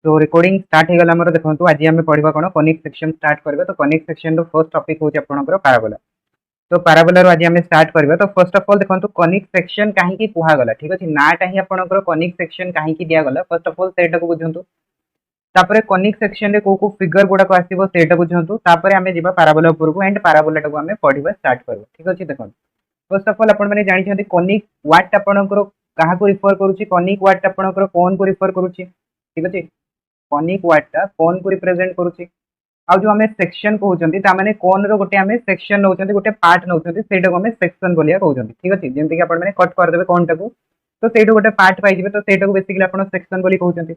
तो recording start हो गला हमर देखंतु आज हम पढिबा कोन कनिक सेक्शन स्टार्ट करबा। तो कनिक सेक्शन रो फर्स्ट टॉपिक होची आपनकर पैराबोला। तो पैराबोला रो आज हम स्टार्ट करबा। तो फर्स्ट ऑफ ऑल देखंतु कनिक सेक्शन काहे की कुहा गला, ठीक अछि नाटा ही आपनकर कनिक सेक्शन काहे की दिया गला। फर्स्ट ऑफ ऑल सेटा को बुझंतु, तापरे कनिक सेक्शन रे को फिगर गुडा को आसीबो सेटा बुझंतु, तापरे हमें जिबा पैराबोला ऊपर को एंड पैराबोला को हमें पढिबा स्टार्ट करबा, ठीक अछि। देखंतु फर्स्ट ऑफ ऑल आपण माने जानि छथि कनिक व्हाट आपनकर काहा को रिफर करूची, कनिक व्हाट आपनकर कोन को रिफर करूची, ठीक अछि। कनिक वार्डटा कोन को रिप्रेजेंट करूची। आ जो हमें सेक्शन कहउचंती ता माने कोन रो गोटे हमें सेक्शन नउचंती, गोटे पार्ट नउचंती, सेटा को हमें सेक्शन बोलिया कहउचंती, ठीक अछि। जेंति कि आपण माने कट कर देबे कोनटा को, तो सेटो गोटे पार्ट पाइ जिवे, तो सेटा को बेसिकली आपण सेक्शन बोली कहउचंती।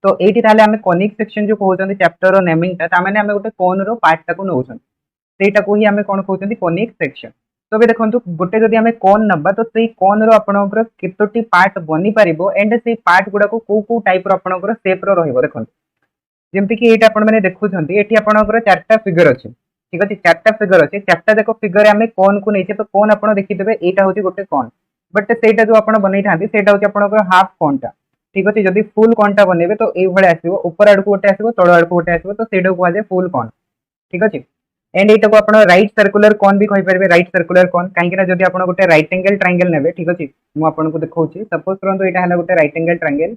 तो एठी ताले हमें कनिक सेक्शन जो कहउचंती चैप्टर रो नेमिंग ता माने हमें गोटे कोन रो पार्ट टा को नउचंती, सेटा को ही हमें कोन कहउचंती कनिक सेक्शन। तो बे देखंतु गोटे जदि हमें कोन नबा, तो सेई कोन रो आपणकर केतोटी पार्ट बनी पारिबो एंड सेई पार्ट गुडा को को टाइप रो आपणकर शेप रो रहइबो। देखंतु जेमति कि एटा आपण माने देखुछंती, एठी आपणकर चारटा फिगर अछि, ठीक अछि। चारटा फिगर अछि, चारटा देखो फिगर हमें कोन को नैछे। तो कोन आपण देखि देबे एटा होची गोटे कोन, बट सेटा जो आपण बनै थांती सेटा होची आपणकर हाफ कोनटा, ठीक अछि। जदि फुल कोनटा बनेबे तो एई भळे आसीबो, ऊपर आडको गोटे आसीबो, तळ आडको गोटे आसीबो, तो सेटा को आजे फुल कोन, ठीक अछि। एंड एटा को आपण राइट सर्कुलर कोन भी कहि परबे, राइट सर्कुलर कोन काहे कि ना जदि आपण गोटे राइट एंगल ट्रायंगल नेबे, ठीक अछि। मु आपण को देखौची, सपोज करंतु एटा हला गोटे राइट एंगल ट्रायंगल।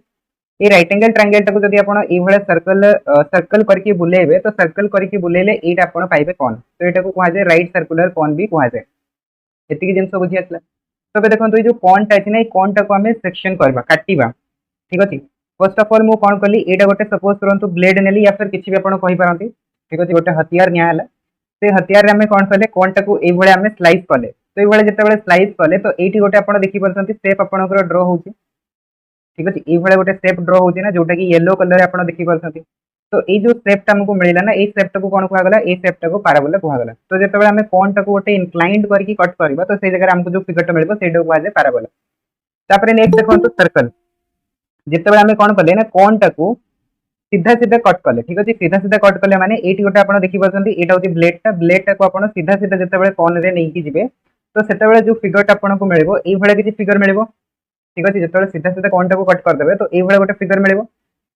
ए राइट एंगल ट्रायंगल टाको जदि आपण ए भळे सर्कल करके बुलेबे, तो सर्कल करके बुलेले एटा आपण पाइबे कोन। तो एटा को कहा जाय राइट सर्कुलर कोन भी कहा जाय। एतिकी जिंस बुझि आसला। तो बे देखंतु ए जो कोनटा अछि नै, कोनटा को हमें सेक्शन करबा, काटिबा, ठीक अछि। फर्स्ट ऑफ ऑल मु कोन करली, एटा गोटे सपोज करंतु ब्लेड नेली या फिर किछि भी आपण कहि पारंती, ठीक अछि। गोटे हथियार निया हला, से हथियार रे हमें कोन करले, कोनटा को ए भळे हमें स्लाइस करले। तो ए भळे जते बळे स्लाइस करले, तो एठी गोटे आपण देखि परछंती शेप आपणकर ड्रा होउची, ठीक अछि। ए भळे गोटे शेप ड्रा होउची ना, जोटा कि येलो कलर रे आपण देखि परछंती। तो ए जो शेप टा हमको मिलिला ना, ए शेप टा को कोन कुहा गला, ए शेप टा को पैराबोला कुहा गला। तो जते बळे हमें कोन टा को गोटे इंक्लाइंड करके कट करबा, तो सेई जगह रे हमको जो फिगर टा मिलबो सेटा को कुहा जाय पैराबोला। तापरे नेक्स्ट देखंतु सर्कल। जते बळे हमें कोन करले ना, कोन टा को सीधा सीधा कट कले, ठीक अछि। सीधा सीधा कट कले माने एठी गोटे आपण देखि परछंती, एटा होची ब्लेड टा, ब्लेड टा को आपण सीधा सीधा जते बळे कोन रे नै कि जिवे, तो सेते बळे जो फिगर टा आपण को मिलबो एई भळे किछि फिगर मिलबो, ठीक अछि। जते बळे सीधा सीधा कोन टा को कट कर देबे, तो एई भळे गोटे फिगर मिलबो,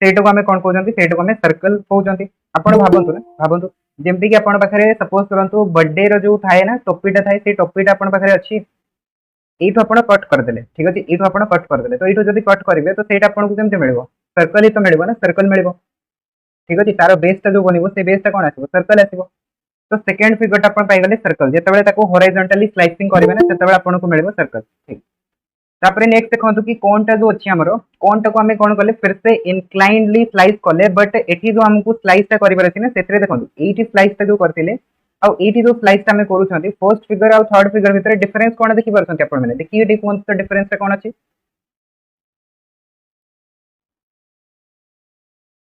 सेटा को हमें कोन कहउचंती, सेटा को हमें सर्कल कहउचंती। आपण भाबंतु ना, भाबंतु जेमति कि आपण पाखरे सपोज करंतु बर्थडे रो जो थाए ना टोपीटा थाए, से टोपीटा आपण पाखरे अछि, एठु आपण कट कर देले, ठीक अछि। एठु आपण कट कर देले, तो एठु जदि कट करिवे, तो सेटा आपण को केमते मिलबो, सर्कल ही तो मिलबो ना, सर्कल मिलबो, ठीक अछि। तार बेस टा जो बनिबो, से बेस टा कोन आसीबो, सर्कल आसीबो। तो सेकंड फिगर टा आपण पाइ गले सर्कल। जते बळे ताको हॉरिजॉन्टली स्लाइसिंग करिवे ना, सेते बळे आपण को मिलबो सर्कल, ठीक। तापरे नेक्स्ट देखंतु कि कोनटा जो अछि हमरो, कोनटा को हमें कोन करले, फिर से इंक्लाइंडली स्लाइस करले, बट एठी जो हमको स्लाइस टा करिबार अछि ना, सेतरे देखंतु एठी स्लाइस टा जो करथिले, आ एठी जो स्लाइस टा हमें करूछंती, फर्स्ट फिगर आ थर्ड फिगर भितरे डिफरेंस कोन देखि परछंती आपण माने, देखि एठी कोन सा डिफरेंस टा कोन अछि।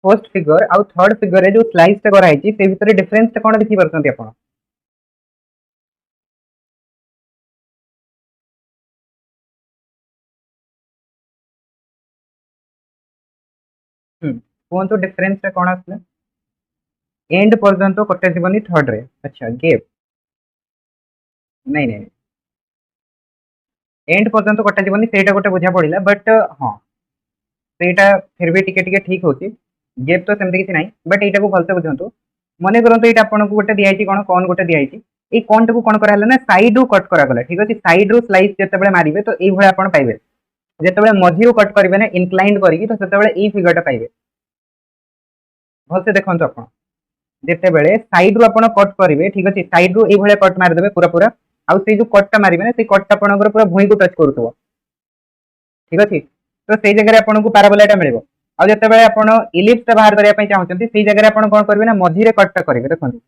फर्स्ट फिगर आ थर्ड फिगर रे जो स्लाइस टा करा हैछि, से भितरे डिफरेंस टा कोन देखि परछंती आपण। कोन तो डिफरेंस टा कोन आसला, एंड पर्यंत कटा जीवनी थर्ड रे, अच्छा गेप, नहीं नहीं एंड पर्यंत कटा जीवनी, सेटा गोटे बुझा पड़िला, बट हां सेटा फिर भी टिके टिके ठीक होची। गेप तो सेमति किछि नाही, बट एटा को भलसे बुझंतु। मने करंतु एटा आपन को गोटे दिया हैछि, कोन कोन गोटे दिया हैछि, ए कोन को कोन करा हला ना, साइड रो कट करा गला, ठीक अछि। साइड रो स्लाइस जते बेले मारिबे, तो एई भळे आपन पाइबे। जते बेले मझी रो कट करिवे ना इंक्लाइंड करिकि, तो सेते बेले एई फिगर टा पाइबे। भलसे देखंतु आपन, जते बेले साइड रो आपन कट करिवे, ठीक अछि। साइड रो एई भळे कट मार देबे पूरा पूरा, आ से जो कट टा मारिबे ना, से कट टा आपन पूरा भुई को टच करूथबो, ठीक अछि। तो सेई जगह रे आपन को पैराबोला टा मिलबो। आ जते बेले आपन इलिप्स टा बाहर करिया पई चाहउछंती, सेई जगह रे आपन कोन करबे ना, मझी रे कट टा करिवे। देखंतु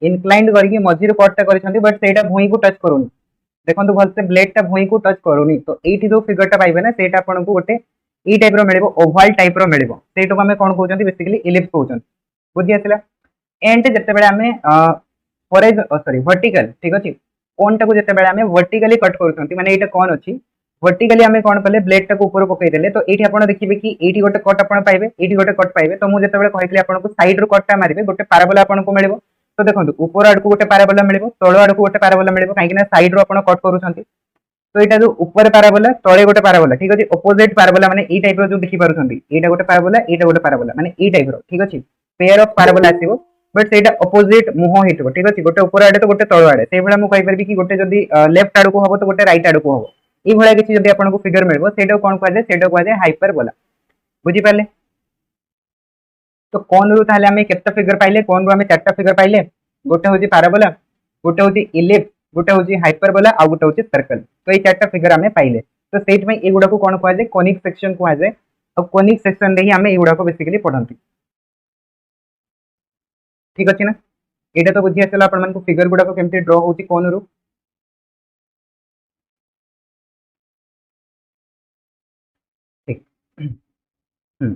इनक्लाइंड करके मझी रे कट टा करिसंती, बट सेटा भुई को टच करूनी। देखंतु भलसे ब्लेड टा भुई को टच करूनी। तो एठी जो फिगर टा पाइबे ना, सेटा आपन को गोटे ई टाइप रो मिलबो, ओवल टाइप रो मिलबो। सेटो को हमें कोन कहउछंती, बेसिकली इलिप्स कहउछंती। बुझि आसिला। एंड जते बेले हमें सॉरी वर्टिकल, ठीक अछि। कोन टा को जते बेले हमें वर्टिकली कट करूछंती, माने एटा कोन अछि, वर्टिकली हमें कोन कले, ब्लेड टा को ऊपर पकई देले, तो एठी आपण देखिबे कि एठी गोटे कट आपण पाइबे, एठी गोटे कट पाइबे। तो मु जते बेले कहितले आपण को साइड रो कट टा मारिबे, गोटे पैराबोला आपण को मिलबो। तो देखंतु ऊपर आड़ को गोटे पैराबोला मिलबो, तळ आड़ को गोटे पैराबोला मिलबो, काहे कि ना साइड रो आपण कट करूछंती। तो एटा जो ऊपर पैराबोला तळे गोटे पैराबोला ठीक अछि ऑपोजिट पैराबोला माने ई टाइप रो जो देखि पारुछंती एटा गोटे पैराबोला एटा गोटे पैराबोला माने ई टाइप रो ठीक अछि पेयर ऑफ पैराबोला आसीबो बट सेटा ऑपोजिट मुह हेतबो ठीक अछि गोटे ऊपर आडे तो गोटे तळ आडे सेइ भला मु कहि परबी कि गोटे जदी लेफ्ट आडे को हबो तो गोटे राइट आडे को हबो ई भला किछि जदी आपन को फिगर मिलबो सेटा कोन कहै सेटा कहै हाइपरबोला बुझि पाले तो कोन रु ताले हमें केते फिगर पाइले कोन रु हमें चारटा फिगर पाइले गोटे होची पैराबोला गोटे होची इलिप्स गोटे होची हाइपरबोला आ गोटे होची सर्कल तो ये चारटा फिगर हमें पाइले तो सेट में ए गुडा को कोन कहै कोनिक सेक्शन कहै और कोनिक सेक्शन रे ही हमें ए गुडा को बेसिकली पढंती ठीक अछि ना एटा तो बुझि आछला अपन मन को फिगर गुडा को केमते ड्रा होची कोन रु ठीक हम्म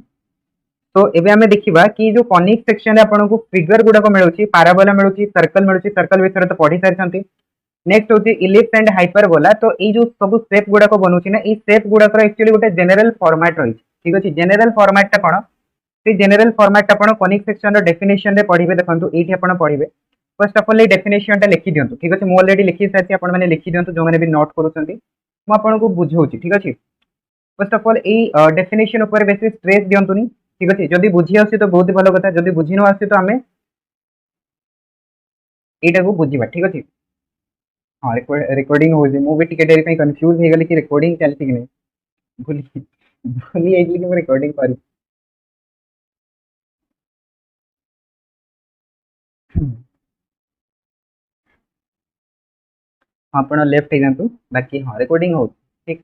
तो एबे हमें देखिबा कि जो कोनिक सेक्शन रे आपन को फिगर गुडा को मिलुची पैराबोला मिलुची सर्कल विषय तो पढ़ी सारछंती नेक्स्ट होची इलिप्स एंड हाइपरबोला तो ए जो सब शेप गुडा को बनउची ना ए शेप गुडा को एक्चुअली गोटे जनरल फॉर्मेट रही ठीक अछि जनरल फॉर्मेट ता कोन से जनरल फॉर्मेट आपन कोनिक सेक्शन रो डेफिनेशन रे पढ़िबे देखंतु एठी आपन पढ़िबे फर्स्ट ऑफ ऑल ए डेफिनेशन ता लिखि दियंतु ठीक अछि मु ऑलरेडी लिखि साथि आपन माने लिखि दियंतु जो माने भी नोट करूछंती मु आपन को बुझौची ठीक अछि फर्स्ट ऑफ ऑल ए डेफिनेशन ऊपर बेसी स्ट्रेस दियंतुनी ठीक अछि जदी बुझी आसी तो बहुत भलो कथा जदी बुझी न आसी तो हमें एटा को बुझीबा ठीक अछि हां रिकॉर्डिंग हो जे मु भी टिके डेरी पे कंफ्यूज हे गेली कि रिकॉर्डिंग चलती कि नहीं भूली भूली आइली कि मैं रिकॉर्डिंग करी आपण लेफ्ट हे जानतु बाकी हां रिकॉर्डिंग हो ठीक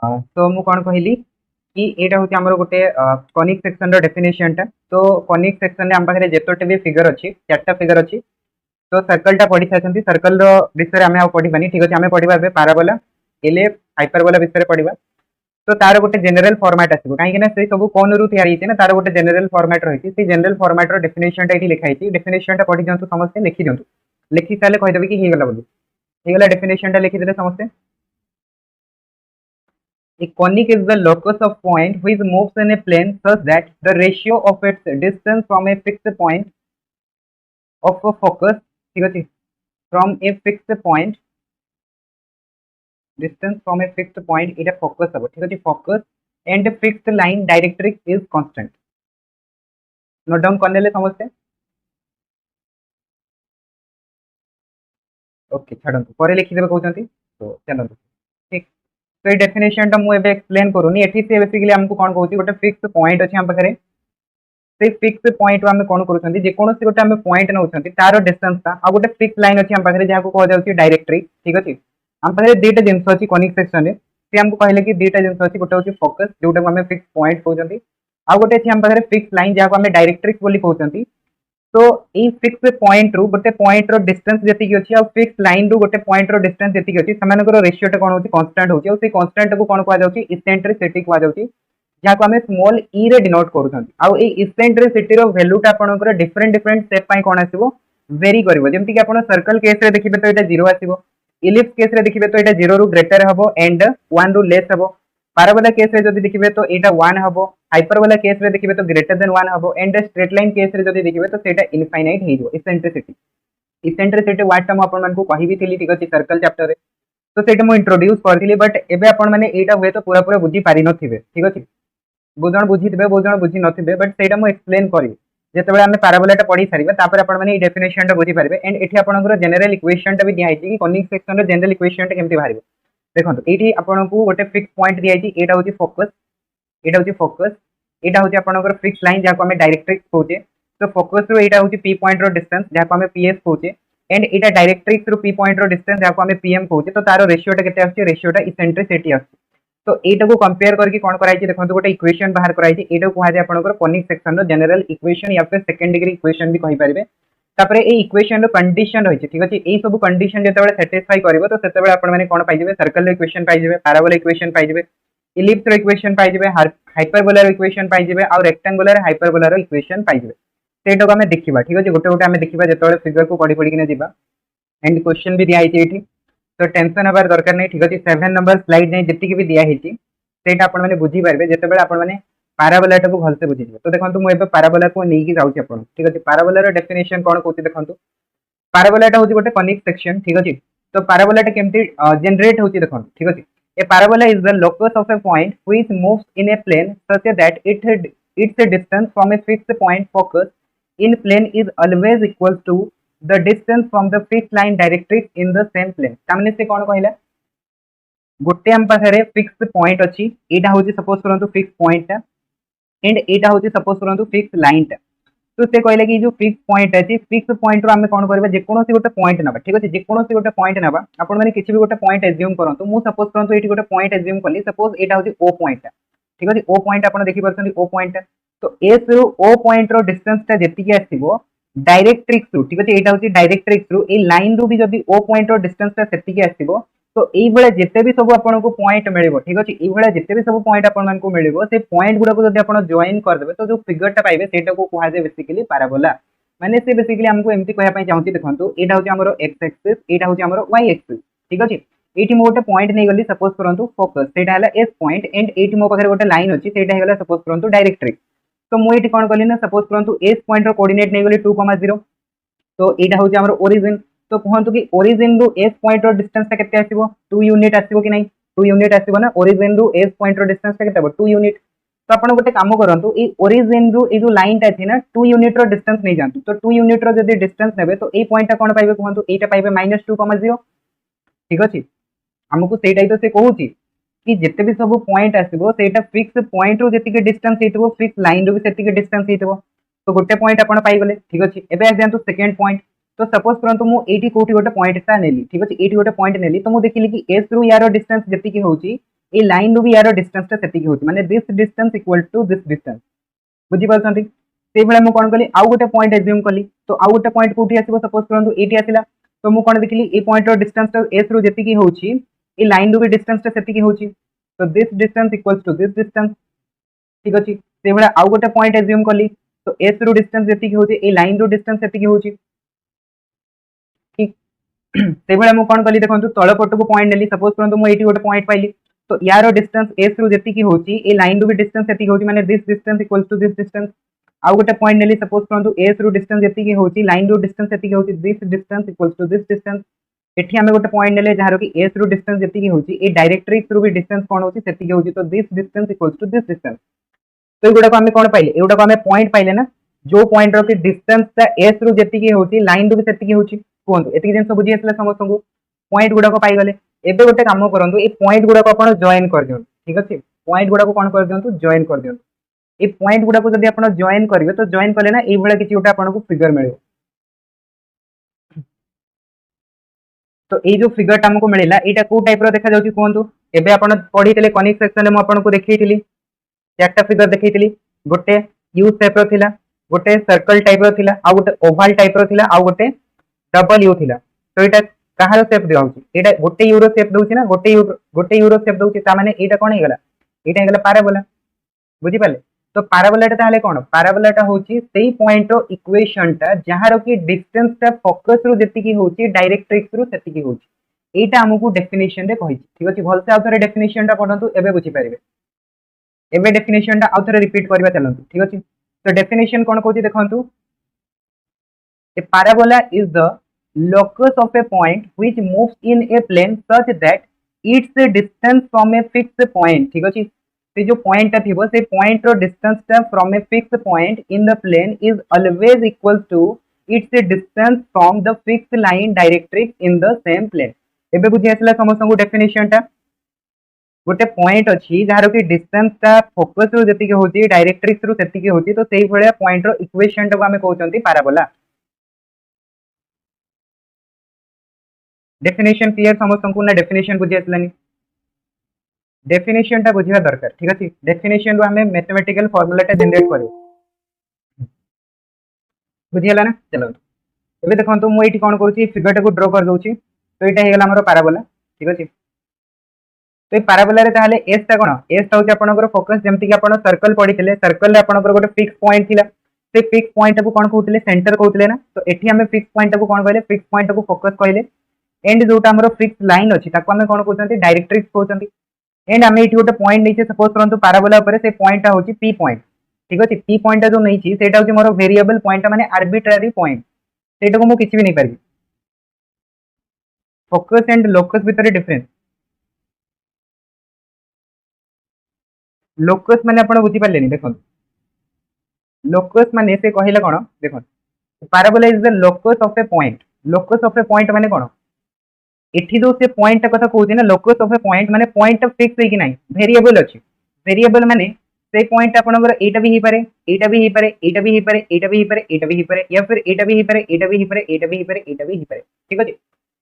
तो मु कोन कहली कि एटा होची हमर गोटे कोनिक सेक्शन रो डेफिनेशन टा तो कोनिक सेक्शन रे हम पाखरे जेतोटे भी फिगर अछि चारटा फिगर अछि तो सर्कल टा पढ़ी सारछंती सर्कल रो विषय हमें आ पढ़ी बानी ठीक अछि हमें पढ़ीबा बे पैराबोला इलिप्स हाइपरबोला विषय पढ़ीबा तो तार गोटे जनरल फॉर्मेट आसीबो काहे ना से सब कोन रु तयार हिचे ना तार गोटे जनरल फॉर्मेट रहिछि से जनरल फॉर्मेट रो डेफिनेशन टा एठी लिखा हिछि डेफिनेशन टा पढ़ी जंतु समस्त लिखि जंतु लिखि साले कहि देबे कि हे गला बोली हे गला डेफिनेशन टा लिखि देले समस्त A conic is the locus of point which moves in a plane such that the ratio of its distance from a fixed point of a focus ठीक है from a fixed point distance from a fixed point it a focus अब ठीक है focus and fixed line directrix is constant note down करने ले समझते okay छाड़ंतु परे लिखि देबे कहउचंती तो चलंतु ठीक तो ये डेफिनेशन टा मु एबे एक्सप्लेन करूनी एठी से बेसिकली हमको कोन कहउची गोटे फिक्स पॉइंट अछि हम पाखरे से फिक्स पॉइंट हम कोन करूचंती जे कोनोसी गोटे हम पॉइंट नउचंती तारो डिस्टेंस ता आ गोटे फिक्स लाइन अछि हम पाखरे जाहा को कह जाउची डायरेक्ट्री ठीक अछि हम पाखरे दुटा जिंस अछि कोनिक सेक्शन रे से हमको कहले कि दुटा जिंस अछि गोटे अछि फोकस जोटा को हम फिक्स पॉइंट कहउचंती आ गोटे अछि हम पाखरे फिक्स लाइन जाहा को हम डायरेक्ट्रिक्स बोली कहउचंती तो ई फिक्स पॉइंट रु गोटे पॉइंट रो डिस्टेंस जति की अछि आ फिक्स लाइन रु गोटे पॉइंट रो डिस्टेंस जति की अछि समानकर रेशियो टा कोन होची कांस्टेंट होची और से कांस्टेंट को कोन कहआ जाउची इसेंट्रिसिटी कहआ जाउची जहा को हमें स्मॉल ई रे डिनोट करूछंती आ ए इसेंट्रिसिटी रो वैल्यू टा आपनकर डिफरेंट डिफरेंट शेप पई कोन आसीबो वेरी करिवो जेमति कि आपण सर्कल केस रे देखिबे तो एटा 0 आसीबो इलिप्स केस रे देखिबे तो एटा 0 रु ग्रेटर हबो एंड 1 रु लेस हबो पैराबोला केस रे जदि देखिबे तो एटा 1 हबो हाइपरबोला केस रे देखिबे तो ग्रेटर देन 1 हबो एंड स्ट्रेट लाइन केस रे जदि देखिबे तो सेटा इनफाइनाइट हेजो इसेंट्रिसिटी वर्ड टा म आपण मन को कहि भी थिली ठीक अछि सर्कल चैप्टर रे तो सेटा म इंट्रोड्यूस करथिली बट एबे आपण माने एटा होय तो पूरा पूरा बुझी पारि नथिबे ठीक अछि बुझण बुझिथिबे बुझण बुझी नथिबे बट सेटा म एक्सप्लेन करी जेतेबेले हमें पैराबोला टा पढ़ी सारिबे तापर आपण माने ई डेफिनेशन टा बुझी पारिबे एंड एठी आपणकर जनरल इक्वेशन टा भी दिया हिची कि कोनिक सेक्शन रो जनरल इक्वेशन टा केमति बाहरिबो देखंतु एठी आपण को गोटे फिक्स पॉइंट दिया हिची एटा होची फोकस एटा होची आपणकर फिक्स लाइन जाको हमें डायरेक्ट्रिक्स कहउचे तो फोकस रो एटा होची पी पॉइंट रो डिस्टेंस जाको हमें PS कहउचे and Etah directrix row P point रो डिस्टेंस जाको हमें पीएम कहउचे तो तारो रेशियो टा केते आछे रेशियो टा इसेंट्रिसिटी आछे तो एटा को कंपेयर करके कोन कराई छी देखंतु गोटे इक्वेशन बाहर कराई छी एटा को जे आपनकर कोनिक सेक्शन रो जनरल इक्वेशन या फिर सेकंड डिग्री इक्वेशन भी कहि परिबे तापरे ए इक्वेशन रो कंडीशन रही छी ठीक अछि ए सब कंडीशन जेतेबेले सैटिस्फाई करबो तो सेतेबेले आपण माने कोन पाइ जेबे सर्कल रो इक्वेशन पाइ जेबे पैराबोला इक्वेशन पाइ जेबे इलिप्स रो इक्वेशन पाइ जेबे हाइपरबोला रो इक्वेशन पाइ जेबे और रेक्टेंगुलर हाइपरबोला रो इक्वेशन पाइ जेबे सेटा को हमें देखिबा ठीक अछि गोटे गोटे हमें देखिबा जेतेबेले फिगर को पढी पढी किने दिबा एंड क्वेश्चन भी दिया हिची एठी तो टेंशन हबार दरकार नै ठीक अछि 7 नंबर स्लाइड नै जति के भी दिया हिची सेटा आपण माने बुझी पारबे जेतेबेले आपण माने पैराबोला टा को भलसे बुझी जेबे तो देखंतु मु एबे पैराबोला को नेकी जाउची आपण ठीक अछि पैराबोला रो डेफिनेशन कोन कहउची देखंतु पैराबोला टा होची गोटे कोनिक सेक्शन ठीक अछि तो parabola टा केमती जनरेट होची देखो ठीक अछि ए parabola is the locus of a point which moves in a plane such that its distance from a fixed point focus in plane is always equal to the distance from the fixed line directrix in the same plane तामने से कोन कहला गोटे हम पाखरे fix point अछि एटा होची suppose करंतु fix point टा and एटा होची सपोज करंतु फिक्स लाइन टा तो से कहले कि जो फिक्स पॉइंट अछि फिक्स पॉइंट रो हमें कोन करबा जे कोनोसी गोटे पॉइंट नबा ठीक अछि जे कोनोसी गोटे पॉइंट नबा आपण माने किछि भी गोटे पॉइंट एज्यूम करंतु मु सपोज करंतु एटी गोटे पॉइंट एज्यूम करली सपोज एटा होची ओ पॉइंट टा ठीक अछि ओ पॉइंट आपण देखि परछन ओ पॉइंट तो एस रो ओ पॉइंट रो डिस्टेंस टा जेति के आसीबो डायरेक्ट्रिक्स रु ठीक अछि एटा होची डायरेक्ट्रिक्स रु ए लाइन रु भी जदी ओ पॉइंट रो डिस्टेंस टा सेति के आसीबो तो एई बेले जेते भी सब आपन को पॉइंट मिलिबो ठीक अछि एई बेले जेते भी सब पॉइंट आपन मन को मिलिबो से पॉइंट गुडा को जदी आपन जॉइन कर देबे तो जो फिगर टा पाइबे सेटा को कहा जाय बेसिकली पैराबोला माने से बेसिकली हमको एमती कहया पई चाहूची देखंतु एटा होची हमरो x एक्सिस एटा होची हमरो y एक्सिस ठीक अछि एटी मो गोटे पॉइंट नै गली सपोज करंतु फोकस सेटा हला s पॉइंट एंड एटी मो पाखरे गोटे लाइन अछि सेटा हेगला सपोज करंतु डायरेक्ट्रिक्स तो मु एटी कोन कली ना सपोज करंतु s पॉइंट रो कोऑर्डिनेट नै गली 2,0 तो एटा होची हमरो ओरिजिन तो कहंतु कि ओरिजिन रु s पॉइंट रो डिस्टेंस ता केते आसीबो 2 यूनिट आसीबो कि नै 2 यूनिट आसीबो ना ओरिजिन रु s पॉइंट रो डिस्टेंस ता केते 2 यूनिट तो आपण गोटे काम करंतु ए ओरिजिन रु ए जो लाइन ता अछि ना 2 यूनिट रो डिस्टेंस नै जानतु तो 2 यूनिट रो जदी डिस्टेंस नेबे तो ए पॉइंट ता कोन पाइबे कहंतु एटा पाइबे -2,0 ठीक अछि हमकु सेटाई तो से कहूची कि जेते भी सब पॉइंट आसीबो सेटा फिक्स पॉइंट रो जेति के डिस्टेंस हेतबो फिक्स लाइन रो भी सेति के डिस्टेंस हेतबो तो गोटे पॉइंट आपण पाइ गले ठीक अछि एबे आ जानतु सेकंड पॉइंट तो सपोज करंतु मु एटी कोठी गोटे पॉइंट ता नेली ठीक अछि एटी गोटे पॉइंट नेली तो मु देखिली कि s रु यारो डिस्टेंस जेति कि होउची ए लाइन रु भी यारो डिस्टेंस ता सेति कि होउची माने this distance equal to this distance बुझी पाछंती से बेला मु कोन कली आउ गोटे पॉइंट एज्यूम कली तो आउ गोटे पॉइंट कोठी आसीबो सपोज करंतु एटी आसीला तो मु कोन देखिली ए पॉइंट रो डिस्टेंस ता s रु जेति कि होउची ए लाइन रु भी डिस्टेंस ता सेति कि होउची तो this distance equals to this distance ठीक अछि से बेला आउ गोटे पॉइंट एज्यूम कली तो s रु डिस्टेंस जेति कि होउची ए लाइन रु डिस्टेंस सेति कि होउची ठीक से बेला मु कोन कली देखंतु तळ पटको पॉइंट नेली सपोज करंतु मु एटी गोटे पॉइंट पाइली तो यारो डिस्टेंस s रु जेति कि होउची ए लाइन रु भी डिस्टेंस सेति कि होउची माने this distance equals to this distance आउ गोटे पॉइंट नेली सपोज करंतु s रु डिस्टेंस जेति कि होउची लाइन रु डिस्टेंस सेति कि होउची this distance equals to this distance एठी हमें गोटे पॉइंट नेले जहारो कि s रु डिस्टेंस जेति कि होउची ए डायरेक्ट्रिक्स रु भी डिस्टेंस कोन होउची सेति कि होउची तो this distance equals to this distance तो एगुडा को हमें कोन पाइले एगुडा को हमें पॉइंट पाइले ना जो पॉइंट रो कि डिस्टेंस ता s रु जेति कि होउची लाइन रु भी सेति कि होउची कोन एति जिंस बुझी आसला समस्त को पॉइंट गुडा को पाइ गले एबे गोटे काम करंतु ए पॉइंट गुडा को आपण जॉइन कर दियौ ठीक अछि पॉइंट गुडा को कोन कर दियंतु जॉइन कर दियौ ए पॉइंट गुडा को जदी आपण जॉइन करिवे तो जॉइन करले ना ए बेला किछि गोटे आपण को फिगर मिलियो तो ए जो फिगर टा हमको मिलिला एटा को टाइप रो देखा जाउची कोंतु एबे आपण पढितले कनिक सेक्शन में आपण को देखैतिली चारटा फिगर देखैतिली गोटे यू शेप रो थिला गोटे सर्कल टाइप रो थिला आ गोटे ओवल टाइप रो थिला आ गोटे डबल यू थिला तो एटा कहार शेप दियाउची एटा गोटे यूरो शेप दउची ना गोटे यूरो शेप दउची ता माने एटा कोन हेगला एटा हेगला पैराबोला बुझी पाले तो पैराबोला टा ताले कोन पैराबोला टा होची सेही पॉइंट रो इक्वेशन टा जहारो कि डिस्टेंस टा फोकस रो जेति कि होची डायरेक्ट्रिक्स रो सेति कि होची एटा हमकु डेफिनेशन रे कहि ठीक अछि भलसे आउथरे डेफिनेशन टा पढंतु एबे बुझी पारिबे एबे डेफिनेशन टा आउथरे रिपीट करबा चलंतु ठीक अछि तो डेफिनेशन कोन कहूची देखंतु ए parabola is the locus of a point which moves in a plane such that its distance from a fixed point ठीक अछि से जो पॉइंट ता थिबो से पॉइंट रो डिस्टेंस ता from a fixed point in the plane is always equal to its distance from the fixed line directrix in the same plane एबे बुझी आसला समस्त को डेफिनेशन ता गोटे पॉइंट अछि जहारो कि डिस्टेंस ता फोकस रो जेति के होची डायरेक्ट्रिक्स रो सेति के होची तो सेही भलिया पॉइंट रो इक्वेशन ता को हमें कहउचंती पैराबोला डेफिनेशन क्लियर समस्त को ना डेफिनेशन बुझी आसलानी डेफिनेशन टा बुझिया दरकार ठीक अछि डेफिनेशन रो हमें मैथमेटिकल फार्मूला टा जनरेट करियो बुझियला ना चलो एबे देखंतु मु एठी कोन करूची फिगर टा को ड्रा कर दोची तो एटा हेगला हमरो पैराबोला ठीक अछि तो ए पैराबोला रे ताले s ता कोन s ता होची आपनकर फोकस जेमति कि आपण सर्कल पढितले सर्कल रे आपनकर गोटे फिक्स पॉइंट थिला से फिक्स पॉइंट को कोन कहउतले सेंटर कहउतले ना तो एठी हमें फिक्स पॉइंट को कोन कहले फिक्स पॉइंट को फोकस कहले एंड जोटा हमरो फिक्स लाइन अछि ताको हमें कोन कहउचंती डायरेक्ट्रिक्स कहउचंती एंड हमें एठी गोटे पॉइंट नैचे सपोज करंतु पैराबोला ऊपर से पॉइंट ता होची p पॉइंट ठीक अछि p पॉइंट जो नैची सेटा होची मोर वेरिएबल पॉइंट माने आर्बिट्ररी पॉइंट सेटा को मु किछि भी नै परबी फोकस एंड लोकस भितर डिफरेंस लोकस माने आपण बुझी पालेनी देखो लोकस माने से कहले कोन देखो parabola is the locus of a point locus of a point माने कोन एठी जो से पॉइंट कथा कहउछि ना लोकस ऑफ ए पॉइंट माने पॉइंट फिक्स है कि नाही वेरिएबल अछि वेरिएबल माने से पॉइंट आपनकर एटा भी ही पारे एटा भी ही पारे एटा भी ही पारे एटा भी ही पारे एटा भी ही पारे या फिर एटा भी ही पारे एटा भी ही पारे एटा भी ही पारे एटा भी ही पारे ठीक अछि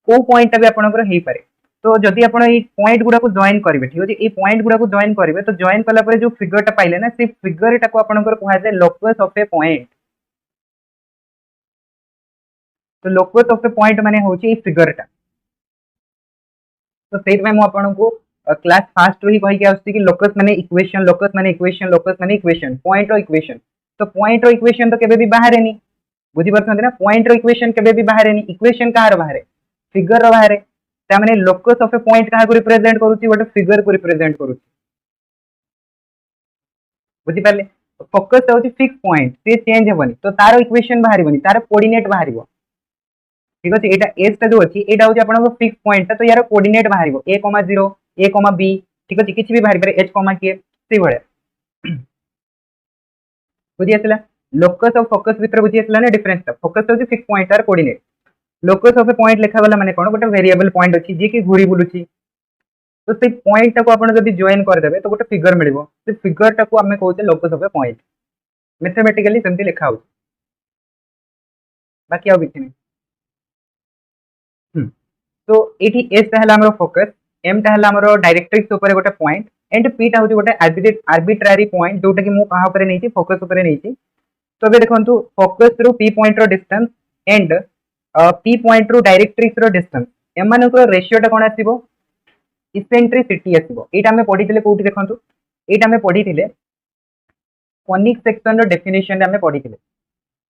को पॉइंट भी आपनकर हेई पारे तो जदि आपण ए पॉइंट गुडा को जॉइन करिवे ठीक अछि ए पॉइंट गुडा को जॉइन करिवे तो जॉइन कला परे जो फिगरटा पाइले ना से फिगरटा को आपनकर कहै जाय लोकस ऑफ ए पॉइंट तो लोकस ऑफ ए पॉइंट माने होछि ए फिगरटा तो सेट में मु आपनको क्लास फास्ट ही कहि के आछि कि लोकस माने इक्वेशन लोकस माने इक्वेशन लोकस माने इक्वेशन पॉइंट रो इक्वेशन तो पॉइंट रो इक्वेशन तो केबे भी बाहर नहीं बुझी परछन ना पॉइंट रो इक्वेशन केबे भी बाहर नहीं इक्वेशन कहार बाहर फिगर रो बाहर ता माने लोकस ऑफ ए पॉइंट कहा को रिप्रेजेंट करूची गोटे फिगर को रिप्रेजेंट करूची बुझी पाले फोकस होची फिक्स पॉइंट से चेंज हेबनी तो तार इक्वेशन बाहरिबनी तार कोऑर्डिनेट बाहरिबो ठीक अछि एटा एस ता जो अछि एटा होची आपन फिक्स पॉइंट तो यार कोऑर्डिनेट बाहरिबो a, 0 a, b ठीक अछि किछि भी बाहरि पारे h, k से भळे बुझी आसला लोकस ऑफ फोकस भीतर बुझी आसला ना डिफरेंस ता फोकस होची फिक्स पॉइंट तार coordinate locus of a point लिखा वाला माने कोन गोटे वेरिएबल पॉइंट अछि जे कि घुरी बुलुची तो से पॉइंट को आपण जदि जॉइन कर देबे तो गोटे फिगर मिलिबो से फिगर टा को हमें कहउते locus of a point mathematically सेमती लिखा हो बाकी आ किछि नहीं तो एठी एस ता हला हमरो फोकस एम ता हला हमरो डायरेक्ट्रिक्स ऊपर गोटे पॉइंट एंड पी ता होती गोटे आर्बिट्ररी पॉइंट जोटा कि मु कहा ऊपर नैछि फोकस ऊपर नैछि तो बे देखंतु फोकस रो पी पॉइंट रो डिस्टेंस एंड पी पॉइंट रो डायरेक्ट्रिक्स रो डिस्टेंस एमान को रेशियो टा कोन आसीबो इसेंट्रिसिटी आसीबो एटा हमें पढिथिले कोठी देखंतु एटा हमें पढिथिले कॉनिक सेक्शन रो डेफिनेशन रे हमें पढिथिले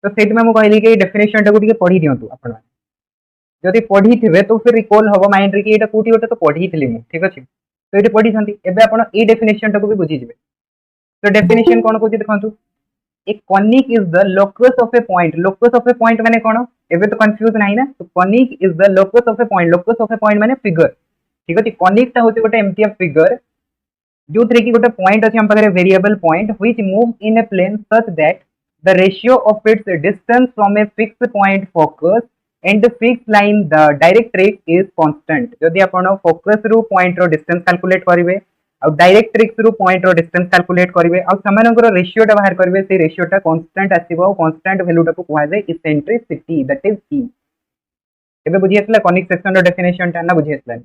तो सेट में मु कहली कि डेफिनेशन टा को ଟିକେ पढि दियंतु आपण जदि पढ़ी थे तो फिर रिकॉल हम माइंड रे कि एटा कोठी गोटे तो पढ़ी थी मु ठीक अछि तो ये पढ़ी थंती एबे आपण ए डेफिनेशन टाको भी बुझी जिवे तो डेफिनेशन कोन कहूची देखंतु a conic is the locus of a point माने कोन एबे तो कंफ्यूज नाही ना तो conic is the locus of a point माने फिगर ठीक अछि कॉनिक ता होती गोटे एम्प्टी ऑफ फिगर जो थ्री की गोटे पॉइंट अछि हम पकरे variable point which move in a plane such that the ratio of its distance from a fixed point focus and fix line the directrix is constant जदि आपण focus रु point रो डिस्टेंस कैलकुलेट करिवे आ directrix रु point रो distance calculate करिवे आ समानकर ratio टा बाहर करिवे से रेशियो टा कांस्टेंट आसीबो आ कांस्टेंट वैल्यू टा को कहै जाय इसेंट्रिसिटी दैट इज ई एबे बुझी आसला कॉनिक सेक्शन रो डेफिनेशन टा ना बुझी आसला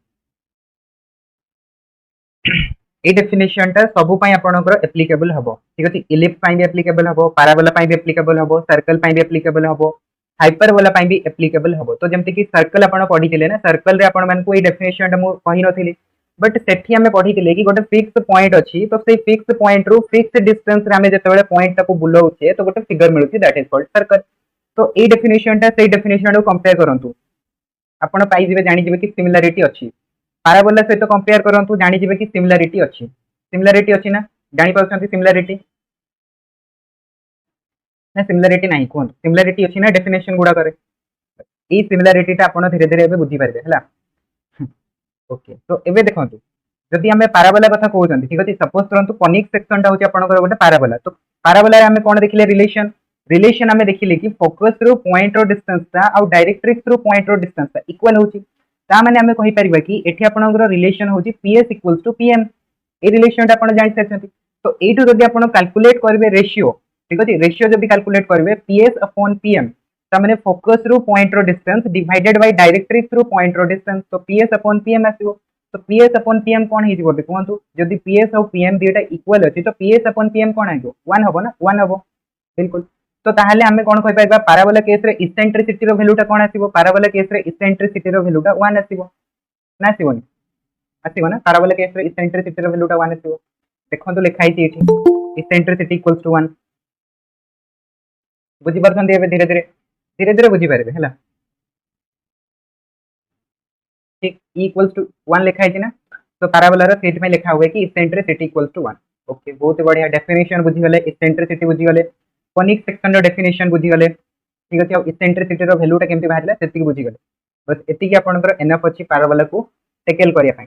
ए डेफिनेशन टा सबु पई आपनकर एप्लीकेबल हबो ठीक अछि इलिप्स पई भी एप्लीकेबल हबो पैराबोला पई भी एप्लीकेबल हबो सर्कल पई भी एप्लीकेबल हबो हाइपरबोला पई भी एप्लीकेबल हबो तो जेमति कि सर्कल आपण पढी थिले ना सर्कल रे आपण मान को ए डेफिनेशन टा मु कहि नथिली बट सेठी हमें पढी थिले कि गोटे फिक्स पॉइंट अछि तो से फिक्स पॉइंट रो फिक्स डिस्टेंस रे हमें जतबेले पॉइंट टाको बुलाउछे तो गोटे फिगर मिलुछि दैट इज कॉल्ड सर्कल तो ए डेफिनेशन टा से डेफिनेशन को कंपेयर करंतु आपण पाई जिवे जानि जिवे कि सिमिलरिटी अछि पैराबोला सहित कंपेयर करंतु जानि जिवे कि सिमिलरिटी अछि ना जानि पाउछंती सिमिलरिटी ना सिमिलरिटी नाही कोन सिमिलरिटी अछि ना डेफिनेशन गुडा करे ई सिमिलरिटी ता आपण धीरे धीरे एबे बुझी पारबे हला ओके तो एबे देखंतु जदि हमें पैराबोला कथा कहउछंती ठीक अछि सपोज करंतु कॉनिक सेक्शन ता होछि आपनकर गोटे पैराबोला तो पैराबोला रे हमें कोन देखिले रिलेशन हमें देखिले कि फोकस रो पॉइंट रो डिस्टेंस ता आ डायरेक्ट्रिक्स रो पॉइंट रो डिस्टेंस ता इक्वल होछि ता माने हमें कहि परिबा कि एठी आपनकर रिलेशन होछि PS = PM ए रिलेशन ता आपण जानि सकछंती तो एठु जदि आपण कैलकुलेट करबे रेशियो ठीक अछि रेशियो जदि कैलकुलेट करबे PS/PM ता माने फोकस रो पॉइंट रो डिस्टेंस डिवाइडेड बाय डायरेक्ट्रिक्स रो पॉइंट रो डिस्टेंस तो PS/PM आसीबो तो PS/PM कोन हे जिवो देखंतु जदि PS और PM दिटा इक्वल अछि तो PS/PM कोन आइबो 1 हबो ना 1 हबो बिल्कुल तो ताहले हमें कोन कहि पाइबा पैराबोला केस रे इसेंट्रिसिटी रो वैल्यू टा कोन आसीबो पैराबोला केस रे इसेंट्रिसिटी रो वैल्यू टा 1 आसीबो ना आसीबोनी आसीबो ना पैराबोला केस रे इसेंट्रिसिटी रो वैल्यू टा 1 आसीबो देखंतु लिखाई छि एठी इसेंट्रिसिटी = 1 बुझी परछन एबे धीरे धीरे बुझी पारबे हला ठीक = 1 लिखाई छि ना तो पैराबोला रो सेट में लिखा हुआ है कि इसेंट्रिसिटी = 1 ओके बहुत बढ़िया डेफिनेशन बुझी गले इसेंट्रिसिटी बुझी गले कॉनिक सेक्शन रो डेफिनेशन बुझी गले ठीक अछि अब इसेंट्रिसिटी रो वैल्यू टा केमति बाहरला सेति बुझी गले बस एतिकी आपनकर एनफ अछि पैराबोला को टेकल करिया पई।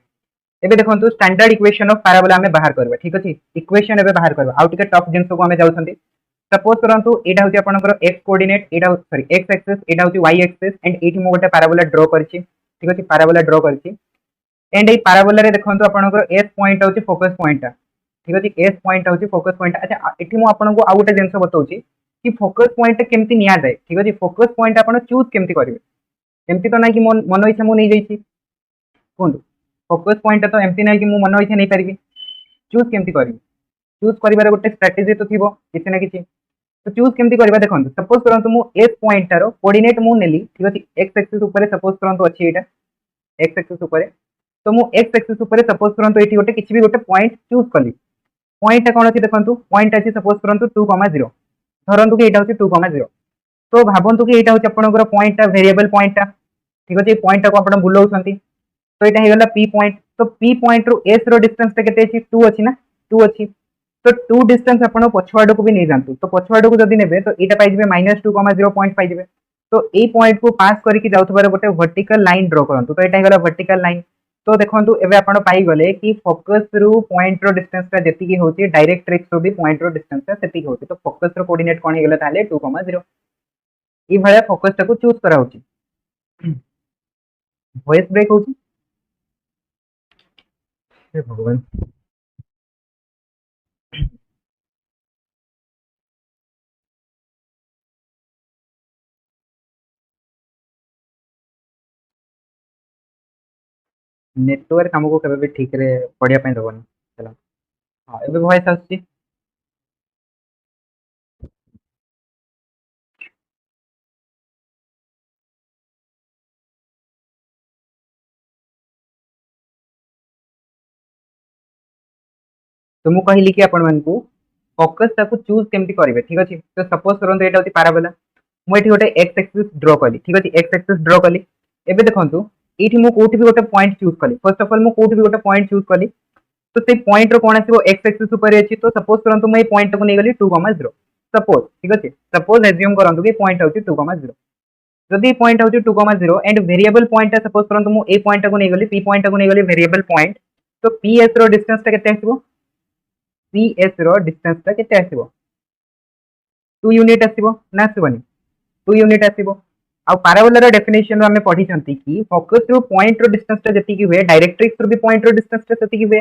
एबे देखंतु स्टैंडर्ड इक्वेशन ऑफ पैराबोला हमें बाहर करबा ठीक अछि। इक्वेशन एबे बाहर करबा आउ टिके टफ जिंस को हमें जाउछंती। सपोज करंतु एटा होची आपनकर x कोऑर्डिनेट एटा सॉरी x एक्सिस एटा होची y एक्सिस एंड एठी मो गोटे पैराबोला ड्रॉ करछि ठीक अछि। पैराबोला ड्रॉ करछि एंड ए पैराबोला रे देखंतु आपनकर s पॉइंट होची फोकस पॉइंट ठीक अछि। s पॉइंट होची फोकस पॉइंट। अच्छा एठी मो आपनको आउ गोटे जिंस बताउछि कि फोकस पॉइंट केमति निया जाय ठीक अछि। फोकस पॉइंट आपन चूज केमति करिवे एमती तो ना कि मन इच्छा मु नहीं जाइछि कोन फोकस पॉइंट तो एमती ना कि मु मन इच्छा नहीं पारिबी चूज केमति करिवे चूज करिवार गोटे स्ट्रेटजी तो थिबो किछि ना किछि। तो चूज केमति करबा देखंतु सपोज करंतु मु s पॉइंट रो कोऑर्डिनेट मु नेली ठीक अछि। x एक्सिस ऊपर सपोज करंतु अछि एटा x एक्सिस ऊपर तो मु x एक्सिस ऊपर सपोज करंतु एठी गोटे किछि भी गोटे पॉइंट चूज कली पॉइंट कोन अछि देखंतु पॉइंट अछि सपोज करंतु 2,0 धरंतु कि एटा अछि 2,0 तो भाबंतु कि एटा अछि आपनकर पॉइंट वेरिएबल पॉइंट ठीक अछि। पॉइंट को आपण बुलाउछंती तो एटा हे गला p पॉइंट तो p पॉइंट रो s रो डिस्टेंस ता केते अछि 2 अछि ना 2 अछि तो 2 डिस्टेंस आपण पछवाड को भी नहीं जानतु तो पछवाड को जदी नेबे तो एटा पाइ जेबे -2,0 पॉइंट पाइ जेबे। तो ए पॉइंट को पास करके जाउथबार गोटे वर्टिकल लाइन ड्रॉ करंतु तो एटा हे गला वर्टिकल लाइन। तो देखंतु एबे आपण पाइ गले कि फोकस रु पॉइंट रो डिस्टेंस ता जेति की होची डायरेक्ट्रिक्स रो भी पॉइंट रो डिस्टेंस ता सेति होची तो फोकस रो कोऑर्डिनेट कोन हे गला ताले 2,0 ई भले फोकस ता को चूज करा होची। वॉइस ब्रेक होची हे भगवान नेटवर्क हमको केबे भी ठीक रे पढ़िया पई दबनी चला हां एबे वॉइस आछि। तो मु कहली कि आपण मानकू फोकस ताको चूज केमति करिवे ठीक अछि। तो सपोज करंतु एटा होची पैराबोला मु एठी गोटे x एक्सिस ड्रॉ कली ठीक अछि। x एक्सिस ड्रॉ कली एबे देखंतु एठी मु कोठी भी गोटे पॉइंट चूज कली फर्स्ट ऑफ ऑल मु कोठी भी गोटे पॉइंट चूज कली तो से पॉइंट रो कोन आसीबो x एक्सिस ऊपर अछि। तो सपोज करंतु मैं पॉइंट को नै गली 2,0 सपोज ठीक अछि। सपोज एज्यूम करंतु कि पॉइंट होची 2,0 जदि पॉइंट होची 2,0 एंड वेरिएबल पॉइंट सपोज करंतु मु ए पॉइंट को नै गली p पॉइंट को नै गली वेरिएबल पॉइंट तो ps रो डिस्टेंस ता केते आसीबो ps रो डिस्टेंस ता केते आसीबो 2 यूनिट आसीबो ना आसीबोनी 2 यूनिट आसीबो। आ पैराबोला रो डेफिनेशन हमें पढी छंती कि फोकस रो पॉइंट रो डिस्टेंस ता जति की हुए डायरेक्ट्रिक्स रो भी पॉइंट रो डिस्टेंस ता जति की हुए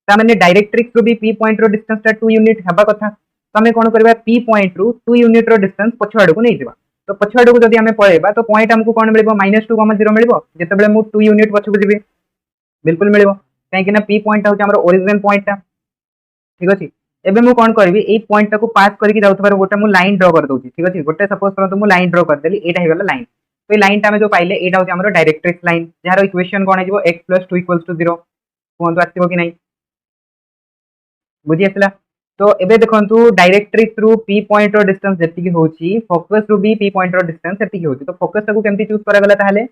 ता माने डायरेक्ट्रिक्स रो भी p पॉइंट रो डिस्टेंस ता 2 यूनिट हबा कथा तो हमें कोन करबा p पॉइंट रो 2 यूनिट रो डिस्टेंस पछवाड को नै जिबा तो पछवाड को जदी हमें पळेबा तो पॉइंट हमको कोन मिलबो -2,0 मिलबो जते बेले मु 2 यूनिट पछको जिबी बिल्कुल मिलबो काहे कि ना p पॉइंट होची हमर ओरिजिन पॉइंट ता ठीक अछि। एबे मु कोन करबी ए पॉइंट टाको पास करके जाउथबार गोटे मु लाइन ड्रॉ कर दोची ठीक अछि। गोटे सपोज करंतु मु लाइन ड्रॉ कर देली एटा हे गला लाइन तो ए लाइन ता में जो पाइले एटा होची हमर डायरेक्ट्रिक्स लाइन जहार इक्वेशन कोन हेजिवो x + 2 = 0 कोन तो आथिबो कि नै बुझी आसला। तो एबे देखंतु डायरेक्ट्रिक्स रु p पॉइंट रो डिस्टेंस जति की होची फोकस रु भी p पॉइंट रो डिस्टेंस जति की होची तो फोकस टाको केमति चूज करा गला ताहाले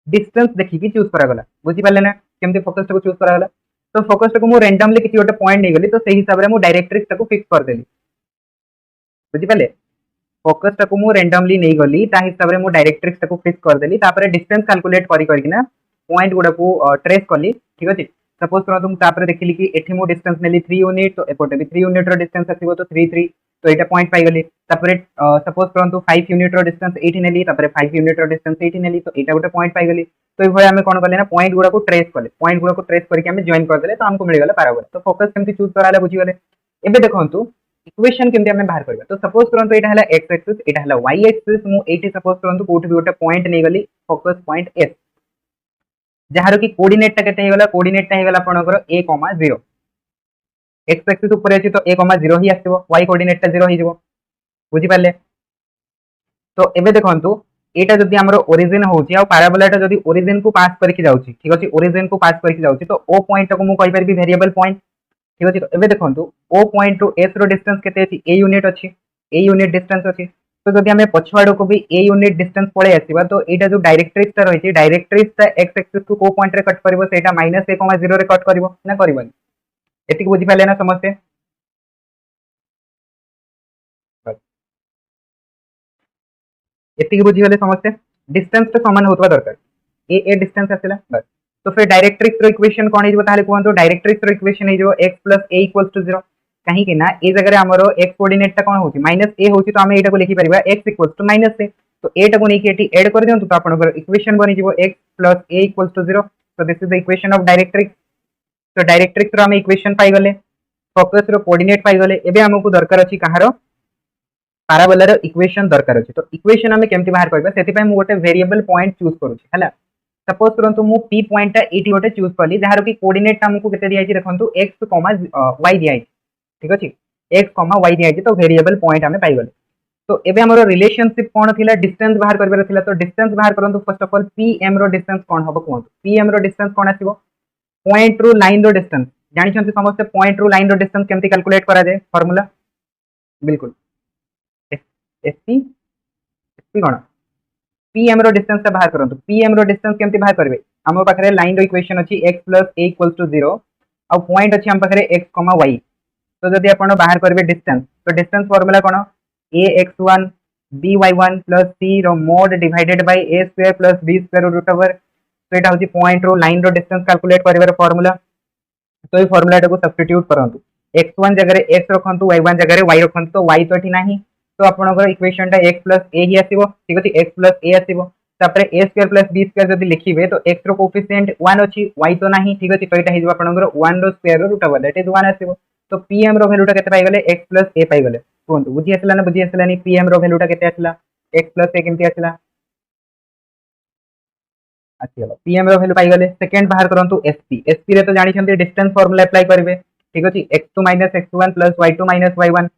डिस्टेंस देखि की चूज करा गला बुझी पाले ना केमति फोकस टाको चूज करा गला। तो फोकस टाको मु रैंडमली किछि गोटे पॉइंट नै गली तो सेही हिसाब रे मु डायरेक्ट्रिक्स टाको फिक्स कर देली बुझी पाले फोकस टाको मु रैंडमली नै गली ता हिसाब रे मु डायरेक्ट्रिक्स टाको फिक्स कर देली तापर डिस्टेंस कैलकुलेट करी करी ना पॉइंट गुडा को ट्रेस कली ठीक अछि। सपोज करंतु मु तापर देखिली कि एठी मु डिस्टेंस नेली 3 यूनिट तो एपोटे भी 3 यूनिट रो डिस्टेंस आसीबो तो 3 3 तो एटा पॉइंट पाई गली तापर सपोज करंतु 5 यूनिट रो डिस्टेंस एठी नेली तापर 5 यूनिट रो डिस्टेंस एठी नेली तो एटा गोटे पॉइंट पाई गली तो ए भय हमें कोन करले ना पॉइंट गुडा को ट्रेस करले पॉइंट गुडा को ट्रेस करके हमें जॉइन कर देले तो हमको मिल गला पैराबोला। तो फोकस केमति चूज कराले बुझी गले। एबे देखंतु इक्वेशन केमति हमें बाहर करबा तो सपोज करंतु एटा हला x एक्सिस एटा हला y एक्सिस मु एठी सपोज करंतु कोठी भी गोटे पॉइंट नै गली फोकस पॉइंट s जहार की कोऑर्डिनेट ता केते हे गला कोऑर्डिनेट ता हे गला आपनकर a, 0 x एक्सिस ऊपर अछि तो a, 0 ही आसीबो y कोऑर्डिनेट ता 0 ही जिवो बुझी पाले। तो एबे देखंतु एटा जदी हमर ओरिजिन होची आ पैराबोला ता जदी ओरिजिन को पास करके जाउची ठीक अछि ओरिजिन को पास करके जाउची तो o पॉइंट को मु कहि परबी वेरिएबल पॉइंट ठीक अछि। तो एबे देखंतु o पॉइंट टू s रो डिस्टेंस केते अछि a यूनिट अछि a यूनिट डिस्टेंस अछि तो जदी हमें पछवाडो को भी a यूनिट डिस्टेंस पळे आसीबा तो एटा जो डायरेक्ट्रिक्स ता रहिछि डायरेक्ट्रिक्स ता x एक्सिस को पॉइंट रे कट करबो सेटा -a, 0 रे कट करबो ना करबोनी एति को बुझी पाले ना समझते एति को बुझी गले समझते डिस्टेंस तो समान होतबा दरकार ए डिस्टेंस आसिला बस तो फिर डायरेक्ट्रिक्स रो इक्वेशन कोन हिजबो ताले कोहंतो डायरेक्ट्रिक्स रो इक्वेशन हिजबो x + a = 0 कहीं कि ना ए जगह रे हमरो x कोऑर्डिनेट ता कोन होची -a होची तो हमें एटा को लिखि परिबा x = -a तो एटा को नेकी एटी ऐड कर दियंतु तो आपन इक्वेशन बनि जिवो x + a = 0 so this is the equation of directrix तो डायरेक्ट्रिक्स रो हम इक्वेशन पाई गले फोकस रो कोऑर्डिनेट पाई गले एबे हमकु दरकार अछि कहारो पैराबोला रो इक्वेशन दरकार अछि तो इक्वेशन हमें केमति बाहर करबा सेति पय मु गोटे वेरिएबल पॉइंट चूज करू छी हला सपोज करंतु मु p पॉइंट ता एटी गोटे चूज करली जहार की कोऑर्डिनेट हमकु केते दिया छि देखंतु x, y दिया छि ठीक अछि x, y दिया छि तो वेरिएबल पॉइंट हमें पाई गले तो एबे हमरो रिलेशनशिप कोन थिला डिस्टेंस बाहर करबे थिला तो डिस्टेंस बाहर करंतु फर्स्ट ऑफ ऑल pm रो डिस्टेंस कोन हबो कोंतु pm रो डिस्टेंस कोन आसीबो पॉइंट रो लाइन रो डिस्टेंस जानि छथि समस्त पॉइंट रो लाइन रो डिस्टेंस केमति कैलकुलेट करा जाय फार्मूला बिल्कुल एसपी एसपी कोन pm रो डिस्टेंस से बाहर करंतु pm रो डिस्टेंस केमति बाहर करबे हम पाखरे लाइन रो इक्वेशन अछि x + a = 0 और पॉइंट अछि हम पाखरे x, y तो जदि आपण बाहर करबे डिस्टेंस तो डिस्टेंस फार्मूला कोन ax1 by1 + c रो mod divided by a² + b² root over तो एटा होची पॉइंट रो लाइन रो डिस्टेंस कैलकुलेट करबार फार्मूला तो ये फार्मूला को सब्स्टिट्यूट करंतु x1 जगह रे x रखंतु y1 जगह रे y रखंतु तो y तो एठी नाही तो आपनकर इक्वेशन टा x + a ही आसीबो ठीक अछि x + a आसीबो तापरे a² + b² जदि लिखिबे तो x रो कोएफिशिएंट 1 अछि y तो नाही ठीक अछि तो एटा हिजबो आपनकर 1 रो square root over that is 1 आसीबो तो pm रो वैल्यू टा केते पाइ गले x + a पाइ गले कोंतु बुझी आसला ना बुझी आसलानी pm रो वैल्यू टा केते आसला x + a केमति आसला आसीगला pm रो वैल्यू पाइ गले सेकंड बाहर करंतु sp रे तो जानि छथि डिस्टेंस फार्मूला अप्लाई करबे ठीक अछि x2 - x1 + y2 - y1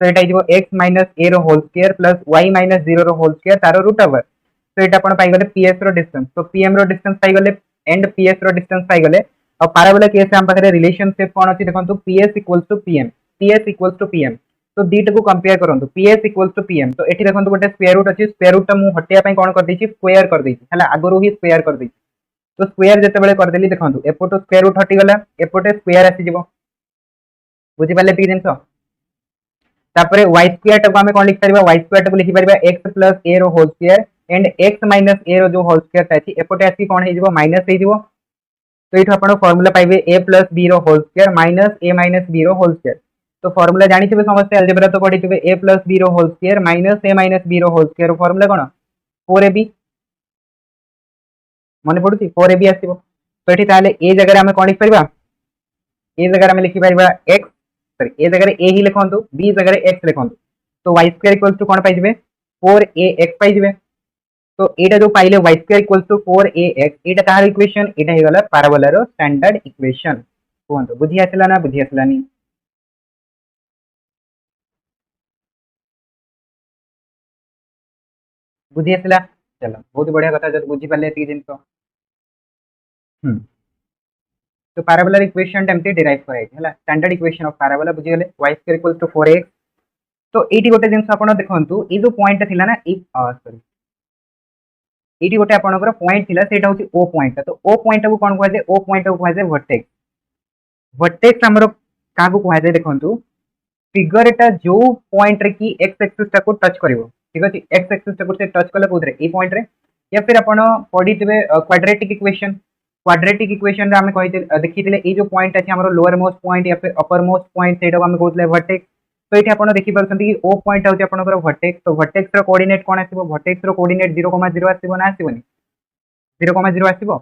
तो एटा हिजबो x - a रो होल स्क्वायर + y - 0 रो होल स्क्वायर तारो रूट ओवर तो एटा आपण पाइ गले ps रो डिस्टेंस तो pm रो डिस्टेंस पाइ गले एंड ps रो डिस्टेंस पाइ गले और पैराबोला केस हम पाखरे रिलेशनशिप कोन अछि देखंतु ps = pm ps = pm तो दीट को कंपेयर करंतु ps = pm तो एठी देखंतु गोटे स्क्वायर रूट अछि स्क्वायर रूट ता मु हटिया पय कोन कर दैछि स्क्वायर कर दैछि हला आगरो ही स्क्वायर कर दैछि तो स्क्वायर जते बेले कर देली देखंतु एपोटो स्क्वायर रूट हटि गला एपोटे स्क्वायर आसी जिवो बुझि पाले ती जिंस तापरे y² टा को हमें कोन लिख परबा y² टा को लिखि परबा x + a रो whole square and x - a रो जो होल स्क्वायर ता अछि एपोटे आसी कोन हे जिवो माइनस हे जिवो तो इठ आपण फार्मूला पाइबे a + b रो होल स्क्वायर - a - b रो होल स्क्वायर तो फार्मूला जानि छिबे समस्त अलजेब्रा तो पढि छिबे a + b रो होल स्क्वायर - a - b रो होल स्क्वायर फार्मूला कोन 4ab मने पडुची 4ab आसीबो तो एठी ताले a जगह रे हमें कोन लिख परबा a जगह रे हमें लिखि परबा x सॉरी a जगह रे a ही लिखंतु b जगह रे x लिखंतु तो y² = कोन पाइ जिवे 4ax पाइ जिवे तो एटा जो पाइले y² = 4ax एटा तार इक्वेशन एटा हे गला पैराबोला रो स्टैंडर्ड इक्वेशन कोन बुझी आसला ना बुझी आसलानी बुझी आसला चलो बहुत बढ़िया कथा जब बुझी पाले ती जिंस तो पैराबोला इक्वेशन टेमते डिराइव कराइ हला स्टैंडर्ड इक्वेशन ऑफ पैराबोला बुझी गले y² = 4x तो एटी गोटे जिंस आपण देखंतु ए जो पॉइंट थिला ना ए सॉरी एटी गोटे आपणकर पॉइंट थिला सेटा होची ओ पॉइंट तो ओ पॉइंट को कोन कहै जे ओ पॉइंट को कहै जे वर्टेक्स वर्टेक्स हमरो का को कहै जे देखंतु फिगर टा जो पॉइंट रे की x एक्सिस टा को टच करिवो ठीक अछि x एक्सिस टा को से टच कले कोदरे ए पॉइंट रे या फिर आपण पढितबे क्वाड्रेटिक इक्वेशन रे हम कहिते देखितिले ए जो पॉइंट अछि हमरो लोअर मोस्ट पॉइंट या फिर अपर मोस्ट पॉइंट सेटा हम कहतले वर्टेक्स तो एठी आपण देखि परछंती कि ओ पॉइंट होची आपणकर वर्टेक्स तो वर्टेक्स रो कोऑर्डिनेट कोन आसीबो वर्टेक्स रो कोऑर्डिनेट 0,0 आसीबो ना आसीबोनी 0,0 आसीबो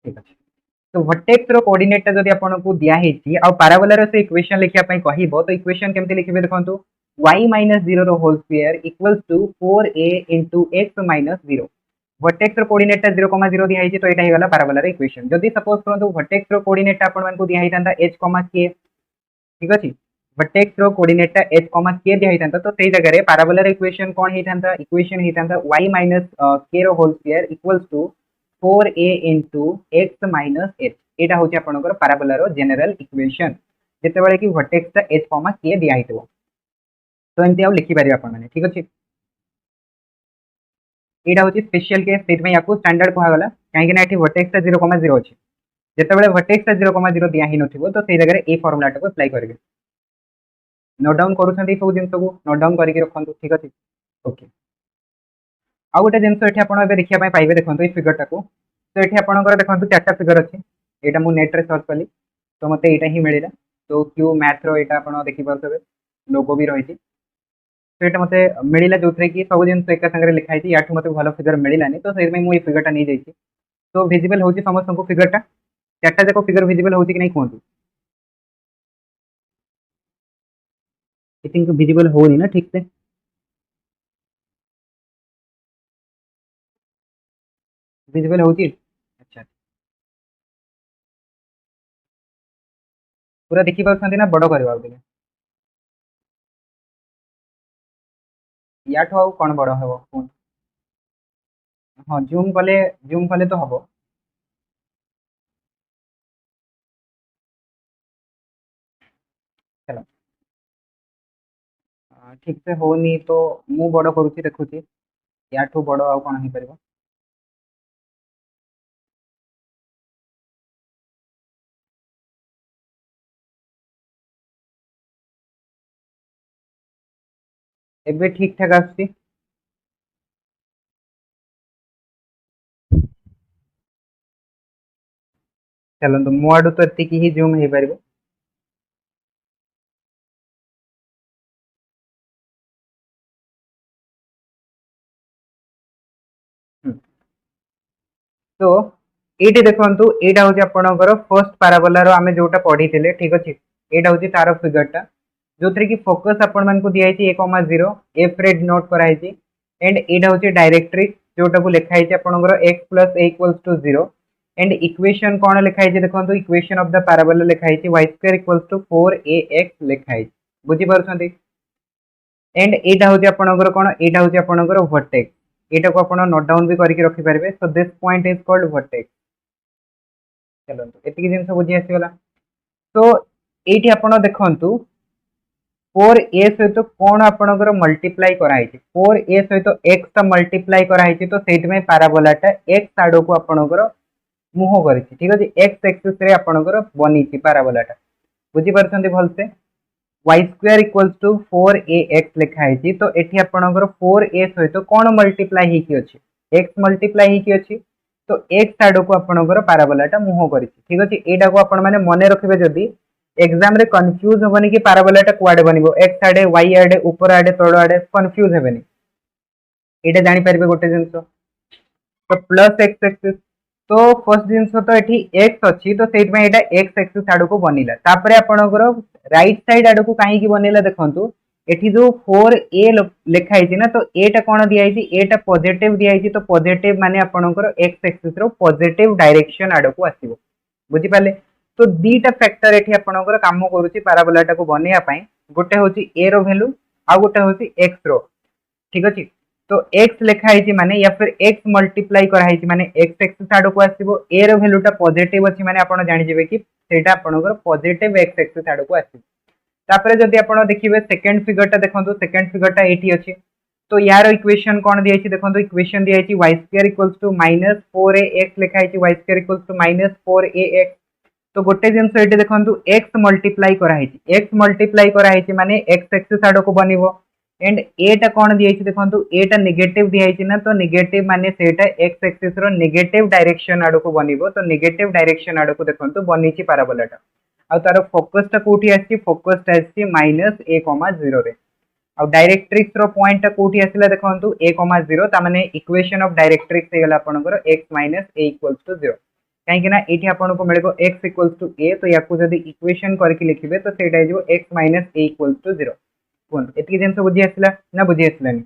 ठीक अछि तो वर्टेक्स रो कोऑर्डिनेट ता जदि आपन को दिया हेछि आ पैराबोला रो से इक्वेशन लिखिया पई कहिबो तो इक्वेशन केमते लिखिबे देखंतु y - 0 रो whole square = 4a * x - 0 vertex रो कोऑर्डिनेट ता 0,0 दिया हेछि तो एटा हे गला पैराबोला रो इक्वेशन जदि सपोज करंतु वर्टेक्स रो कोऑर्डिनेट आपन मान को दिया हेतांता h, k ठीक अछि वर्टेक्स रो कोऑर्डिनेट ता h, k दिया हेतांता तो सेही जगह रे पैराबोला रो इक्वेशन कोन हेतांता इक्वेशन हेतांता y - k रो whole square = 4a * x - h एटा होची आपनकर पैराबोला रो जनरल इक्वेशन जेते बेले कि वर्टेक्स ता h, k दिया हेतबो तो एंती आउ लिखि पारि आपन माने ठीक अछि एटा होची स्पेशल केस सेट में याकू स्टैंडर्ड कहा गला काहे कि ना एठी वर्टेक्स ता 0,0 अछि जेते बेले वर्टेक्स ता 0,0 दिया हि नथिबो तो सेही जगह रे ए फार्मूला टा को अप्लाई करबे नोट डाउन करूछंती सब जिंस को नोट डाउन करिके रखंतु ठीक अछि ओके आउ गोटे जिनस ये आप देखा पाइबे देखो ये फिगरटा को तो ये आपंकर देखो 4टा फिगर अच्छे यहाँ मुझे नेट्रे सर्च कली तो मत यहाँ ही मिलला तो क्यू मैथ्र यहाँ आप देखिपे लोगो भी रही तो ये मत मिलला जो थे कि सब जिन एक सागर लिखाई या मत भल फिगर मिलानी तो से मुझे फिगरटा नहीं जाइए तो विजिबल हो समस्त फिगरटा 4टा जाक फिगर विजिबल हो कि नहीं कहतु आई थिंक विजिबल होनी ना ठीक से विजिबल होची अच्छा पूरा देखि पाउछन्ती ना बड़ करबा दिले याठो आउ कोन बड़ हेबो फोन हां जूम कले तो हबो चलो ठीक से होनी तो मु बड़ करूची देखुची याठो बड़ आउ कोन ही परबो एबे ठीक ठाक आछी चलंतु मो आडू तो एतिकी ही जूम हे परबो तो ये देखु यहाँ हूँ आपंकर फर्स्ट पाराबोलार आम जोटा पढ़ी थे ठीक अच्छे यहाँ हूँ तार फिगरटा जो थी कि फोकस आपण दिखाई ए कमा जीरो एफ रे डिनोट कराई एंड यहाँ हूँ डायरेक्ट्रिक्स जोटा को लिखाई आपंकर x plus a equals to zero and equation कौन लिखाई देखो इक्वेशन ऑफ द पाराबोला लिखाई y square equals to 4ax लिखाई बुझीपार एंड यहाँ हूँ आपंकर कौन यहाँ हूँ आपंकर वर्टेक्स यहाँ को आप नोट डाउन भी करके रखिपारे so this point is called vertex चलो एतिक जिन बुझी आसीगला तो ये आप देखु 4a सहित कौन आपंकर मल्टीप्लाई कराई 4a सहित x मल्टीप्लाई कराई तो से पाराबोलाटा x आड़ को आपंकर मुह कर ठीक अच्छे एक्स एक्सीस आपंकर बनी पाराबोलाटा बुझीपार भलसे y square equals to 4ax लिखाई तो ये आपंकर 4a सहित कौन मल्टीप्लाई होती एक्स मल्टीप्लाई होती तो एक्स आड़ को आपंकर पाराबोलाटा मुह कर ठीक अच्छे यहाँ को आपण मैंने मन रखिए जदि एग्जाम रे कंफ्यूज हेनी कि पाराबोलाटा कुआडे बनबो एक्स आड़े वाई आड़े ऊपर आड़े तल आड़े कंफ्यूज हेनी ये जानीपर गोटे जिन तो प्लस एक्स एक्सिस तो फर्स्ट जिनस तो ये एक्स अच्छी तो से एक्स एक्सिस आड़ को बनला आपणकर राइट साइड आड़ को कहीं बनला देखु ये जो 4a लिखाई ना तो एटा कौन दिखाई एटा पॉजिटिव दिखाई तो पॉजिटिव माने आपणकर एक्स एक्सिस रो पॉजिटिव डायरेक्शन आड़ को आसीबो बुझिपाले तो दीटा फैक्टर ये आपणकर काम करूची पाराबोलाटा को बनैया गोटे होची ए रो वैल्यू आ गोटे होची एक्स रो ठीक अच्छे तो x लिखाई माने या फिर x मल्टीप्लाई कराई माने x एक्सिस आड़ को आसीबो a रो वैल्यूटा पॉजिटिव अछि माने आपण जानि जेबे कि सेटा आपणकर पॉजिटिव x एक्सिस आड़ को आसीबो तापरे जदि आपण देखिबे सेकंड फिगरटा देखंतु सेकंड फिगरटा एठी अछि तो यार इक्वेशन कोन दियाछि देखंतु इक्वेशन दियाछि y square equals to -4ax लिखाई y square equals to -4ax तो गोटे जिनस एठी देखंतु x मल्टीप्लाई कराई माने x एक्सिस आड़ को बनिबो एंड एटा कौन दिखाई देखो एटा नेगेटिव दिखाई ना तो नेगेटिव माने सेटा एक्स एक्सिस रो नेगेटिव डायरेक्शन आड़ को बनइबो तो नेगेटिव डायरेक्शन आड़ को देखो बनी पाराबोलाटा आ तार फोकसटा कोठी आछि फोकसटा आछि -a,0 रे आ डायरेक्ट्रिक्स रो पॉइंट कोठी आसिला देखो a,0 ता माने इक्वेशन ऑफ डायरेक्ट्रिक्स हे गला आपनकर x - a = 0 कहीं ना ये आपन को मिलेगो x = a तो याकू जदि इक्वेशन करके लिखिबे तो सेटा जो x - a = 0 कोन एति जिन सब बुझी आसिला ना बुझी आसिलानी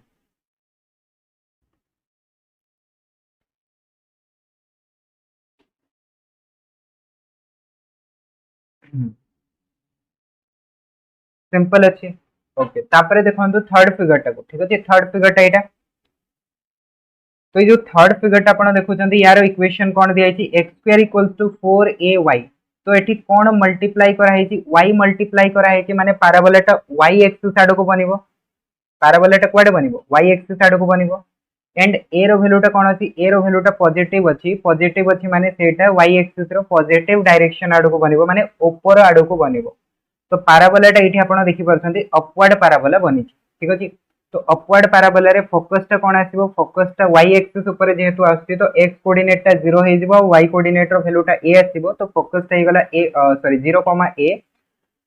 सिंपल अच्छे ओके तापरे देखंतु थर्ड फिगरटा को ठीक अछि थर्ड फिगरटा एटा तो ये जो थर्ड फिगरटा आपण देखुचंती यार इक्वेशन कोन दिया छि x² = 4ay तो एठी कोन मल्टीप्लाई करा है y मल्टीप्लाई करा है माने पाराबोलाटा y एक्सिस आड़ को बनिबो पाराबोलाटा कुआडे बनिबो y एक्सिस आड़ को बनिबो एंड a रो वैल्यूटा कोन अछि a रो वैल्यूटा पॉजिटिव अछि माने सेटा y एक्सिस रो पॉजिटिव डायरेक्शन आड़ को बनिबो माने ऊपर आड़ को बनिबो तो पाराबोलाटा एठी आपण देखि परछंती अपवर्ड पाराबोला बनि ठीक अछि तो अपवर्ड पैराबोला रे फोकसटा कोन आसीबो फोकसटा y एक्सिस ऊपर जेहेतु आसी तो x कोऑर्डिनेटटा 0 हे जिवो y कोऑर्डिनेट रो वैल्यूटा a आसीबो तो फोकसटा हे गला a सॉरी 0, a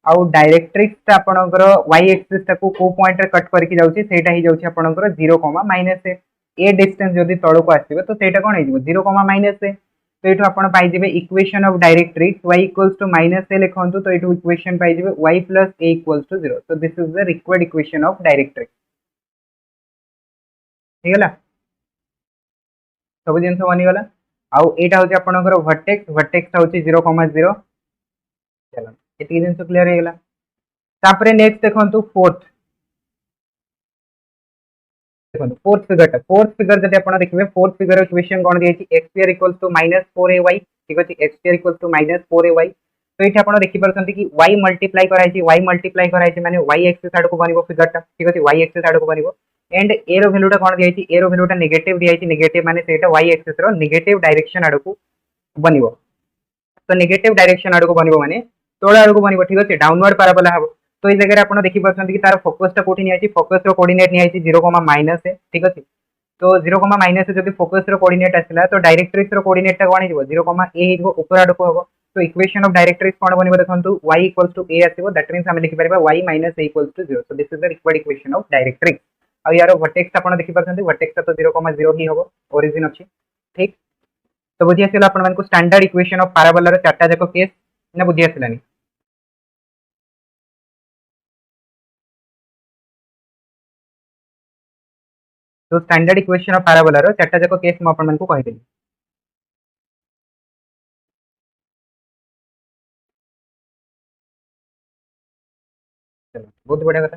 आउ डायरेक्ट्रिक्स आपणकर y एक्सिस टाको को पॉइंट रे कट करके जाउची सेटा ही जाउची आपणकर 0, a डिस्टेंस जदी तळो को आसीबो तो सेटा कोन हे जिवो 0, a तो एठो आपण पाई जिवे equation of directrix y = a लिखंतु तो एठो इक्वेशन पाई जिवे y + a = 0 so this is the required equation of directrix हे गला सब जिंस बनी गला आउ एटा होची आपणकर वर्टेक्स होची 0, 0 चलो एती जिंस क्लियर हे गला तापरे नेक्स्ट देखंतु फोर्थ फिगर जदि आपण देखिबे फोर्थ फिगर इक्वेशन कोन दियछि x² = -4ay ठीक अछि x² = -4ay तो एठी आपण देखि परछंती कि y मल्टीप्लाई कराइछि माने y एक्सिस आड को बनिबो फिगरटा ठीक अछि y एक्सिस आड को बनिबो एंड a रो वैल्यूटा कोन दियछि a रो वैल्यूटा नेगेटिव दियछि नेगेटिव माने सेटा y एक्सिस रो नेगेटिव डायरेक्शन आड को बनिबो तो नेगेटिव डायरेक्शन आड को बनिबो माने तोळा आड को बनिबो ठीक अछि डाउनवर्ड पैराबोला हबो तो इस जगह आपण देखि परछंती कि तार फोकसटा कोठी नि आछि फोकस रो कोऑर्डिनेट नि आछि 0, -a ठीक अछि तो 0, -a जदि फोकस रो कोऑर्डिनेट आसिला तो डायरेक्ट्रिक्स रो कोऑर्डिनेट टा कोन हिजो 0, a हिजो ऊपर आड को हबो तो इक्वेशन ऑफ डायरेक्ट्रिक्स कोन बनिबो देखंतु y = a आसीबो दैट मींस हम लिखि परबा y - a = 0 so this is the required equation of directrix आ यार वर्टेक्स आपण देखि परछंती वर्टेक्स तो 0, 0 ही हबो ओरिजिन अछि ठीक तो बुझि आसिला आपण मानको स्टैंडर्ड इक्वेशन ऑफ पैराबोला रो चारटा जाको केस ना बुझि आसिलानी तो स्टैंडर्ड इक्वेशन ऑफ पैराबोला रो चारटा जाको केस म आपण मानको कहि देली चलो बहुत बढ़िया कथा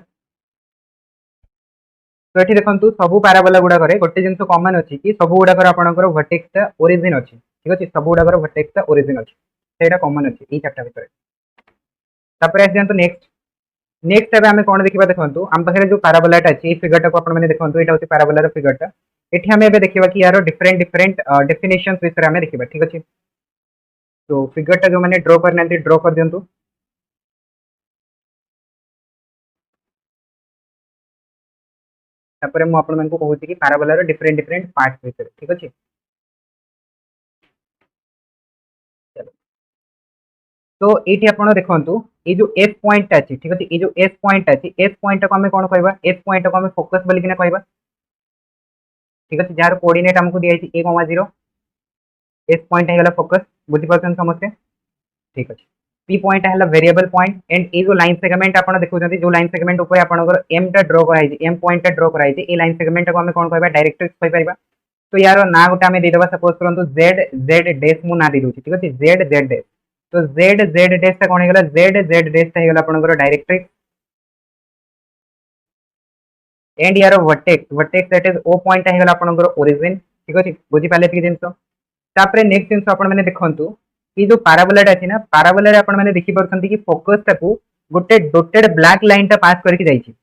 तो एठी देखंतु सब पैराबोला गुडा करे गोटे जिंस कॉमन अछि कि सब गुडा कर आपनकर वर्टेक्स ता ओरिजिन अछि ठीक अछि सब गुडा कर वर्टेक्स ता ओरिजिन अछि सेटा कॉमन अछि ई चारटा भितर तापर आसी जंतु नेक्स्ट एबे हमें कोन देखिबा देखंतु हम पाखरे जो पैराबोलाटा अछि फिगर टा को आपण माने देखंतु एटा होछि पैराबोला रो फिगर टा एठी हमें एबे देखिबा कि यारो डिफरेंट डेफिनेशंस विषय हमें देखिबा ठीक अछि तो फिगर टा जो माने ड्रा करनांती ड्रा कर दियंतु तापर मु आपण मानको कहूछि कि पैराबोला रो डिफरेंट पार्ट्स विषय ठीक अछि चलो तो एठी आपण देखंतु ए जो एफ पॉइंट अछि ठीक अछि ए जो एफ पॉइंट अछि एफ पॉइंट को हमें कोन कहबा एफ पॉइंट को हमें फोकस बोली किना कहबा ठीक अछि जार कोऑर्डिनेट हमको दिया अछि a, 0 एफ पॉइंट है गला फोकस बुझि परछन समझते ठीक अछि पी पॉइंट है वेरिएबल पॉइंट एंड ए जो लाइन सेगमेंट आपण देखु जंती जो लाइन सेगमेंट ऊपर आपनकर एम टा ड्रा कराई छै एम पॉइंट टा ड्रा कराई छै ए लाइन सेगमेंट को हमें कोन कहबा डायरेक्ट्रिक्स कहि परबा तो यार ना गोटा हमें दे देबा सपोज करंतु z डैश मु ना दे दोछि ठीक अछि z डैश तो z डैश ता कोन हे गला z डैश ता हे गला आपनकर डायरेक्ट्रिक्स एंड यार vertex that is O point है गला आपनकर ओरिजिन ठीक अछि बुझि पाले कि जिंस तापरे नेक्स्ट जिंस आपण माने देखंतु कि जो पैराबोलाटा अछि ना पैराबोला रे आपण माने देखि परछंती कि फोकस टाकू गोटे डॉटेड ब्लैक लाइन टा पास करके जाइछि